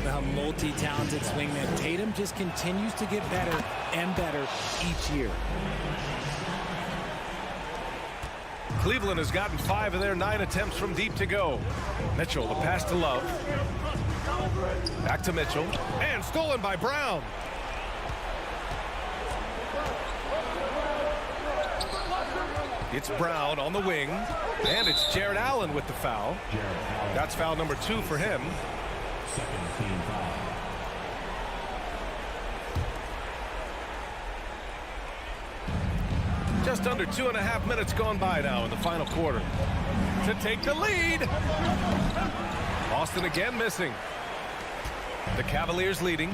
A multi-talented swingman. Tatum just continues to get better and better each year. Cleveland has gotten 5 of their 9 attempts from deep to go. Mitchell, the pass to Love. Back to Mitchell. And stolen by Brown. It's Brown on the wing. And it's Jared Allen with the foul. That's foul number 2 for him. Second team foul. Just under 2.5 minutes gone by now in the final quarter. To take the lead. Boston again missing. The Cavaliers leading.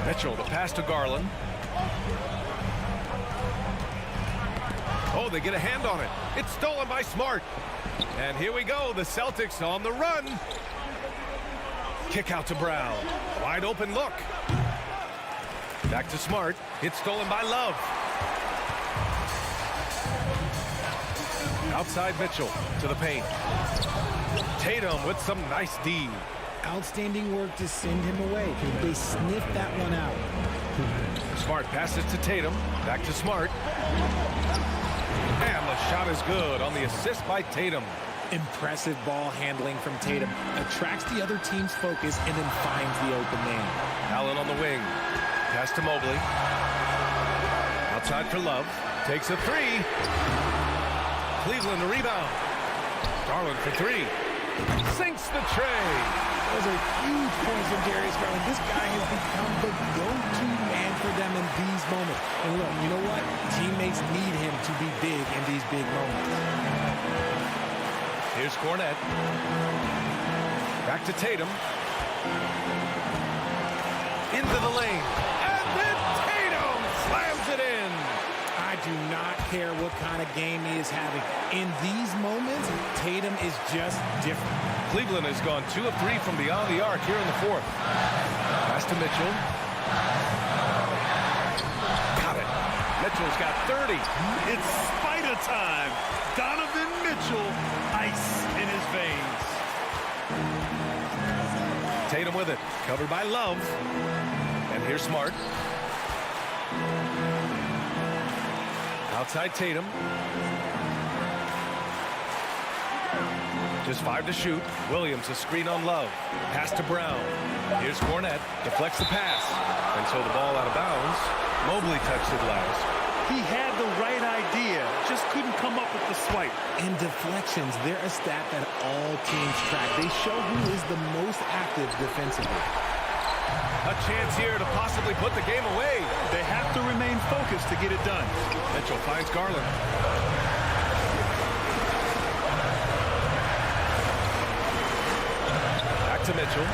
Mitchell, the pass to Garland. Oh, they get a hand on it. It's stolen by Smart. And here we go. The Celtics on the run. Kick out to Brown. Wide open look. Back to Smart. It's stolen by Love. Outside Mitchell to the paint. Tatum with some nice D. Outstanding work to send him away. They sniffed that one out. Smart passes to Tatum. Back to Smart. And the shot is good on the assist by Tatum. Impressive ball handling from Tatum. Attracts the other team's focus and then finds the open man. Allen on the wing. Pass to Mobley. Outside for Love. Takes a three. Cleveland the rebound. Garland for three. Sinks the tray. Those are huge points from Darius Garland. This guy has become the go-to man for them in these moments. And look, you know what? Teammates need him to be big in these big moments. Here's Cornette. Back to Tatum. Into the lane. And then Tatum slams it in. I do not care what kind of game he is having. In these moments, Tatum is just different. Cleveland has gone 2 of 3 from beyond the arc here in the fourth. Pass to Mitchell. Got it. Mitchell's got 30. It's spider time. Donovan Mitchell, ice in his veins. Tatum with it. Covered by Love. And here's Smart. Outside Tatum. Just 5 to shoot. Williams a screen on Love. Pass to Brown. Here's Cornette. Deflects the pass. And so the ball out of bounds. Mobley touched it last. He had the right idea, just couldn't come up with the swipe. And deflections, they're a stat that all teams track. They show who is the most active defensively. A chance here to possibly put the game away. They have to remain focused to get it done. Mitchell finds Garland. Back to Mitchell.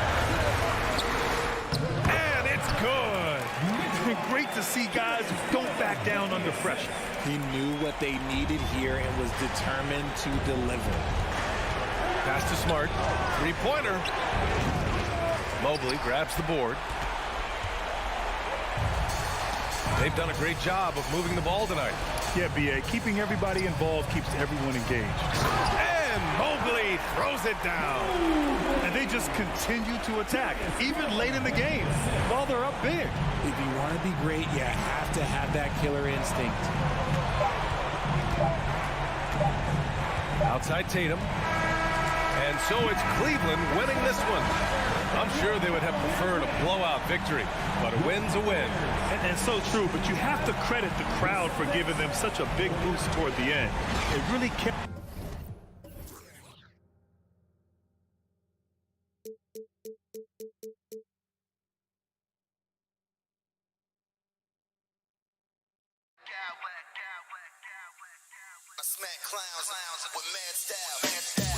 And it's good. Great to see guys who don't back down under pressure. He knew what they needed here and was determined to deliver. Pass to Smart. Three-pointer. Mobley grabs the board. They've done a great job of moving the ball tonight. Yeah, B.A., keeping everybody involved keeps everyone engaged. And Mobley throws it down. And they just continue to attack, even late in the game, while they're up big. If you want to be great, you have to have that killer instinct. Outside Tatum. And so it's Cleveland winning this one. I'm sure they would have preferred a blowout victory, but a win's a win. And so true, but you have to credit the crowd for giving them such a big boost toward the end. It really kept... I smack clowns with mad style.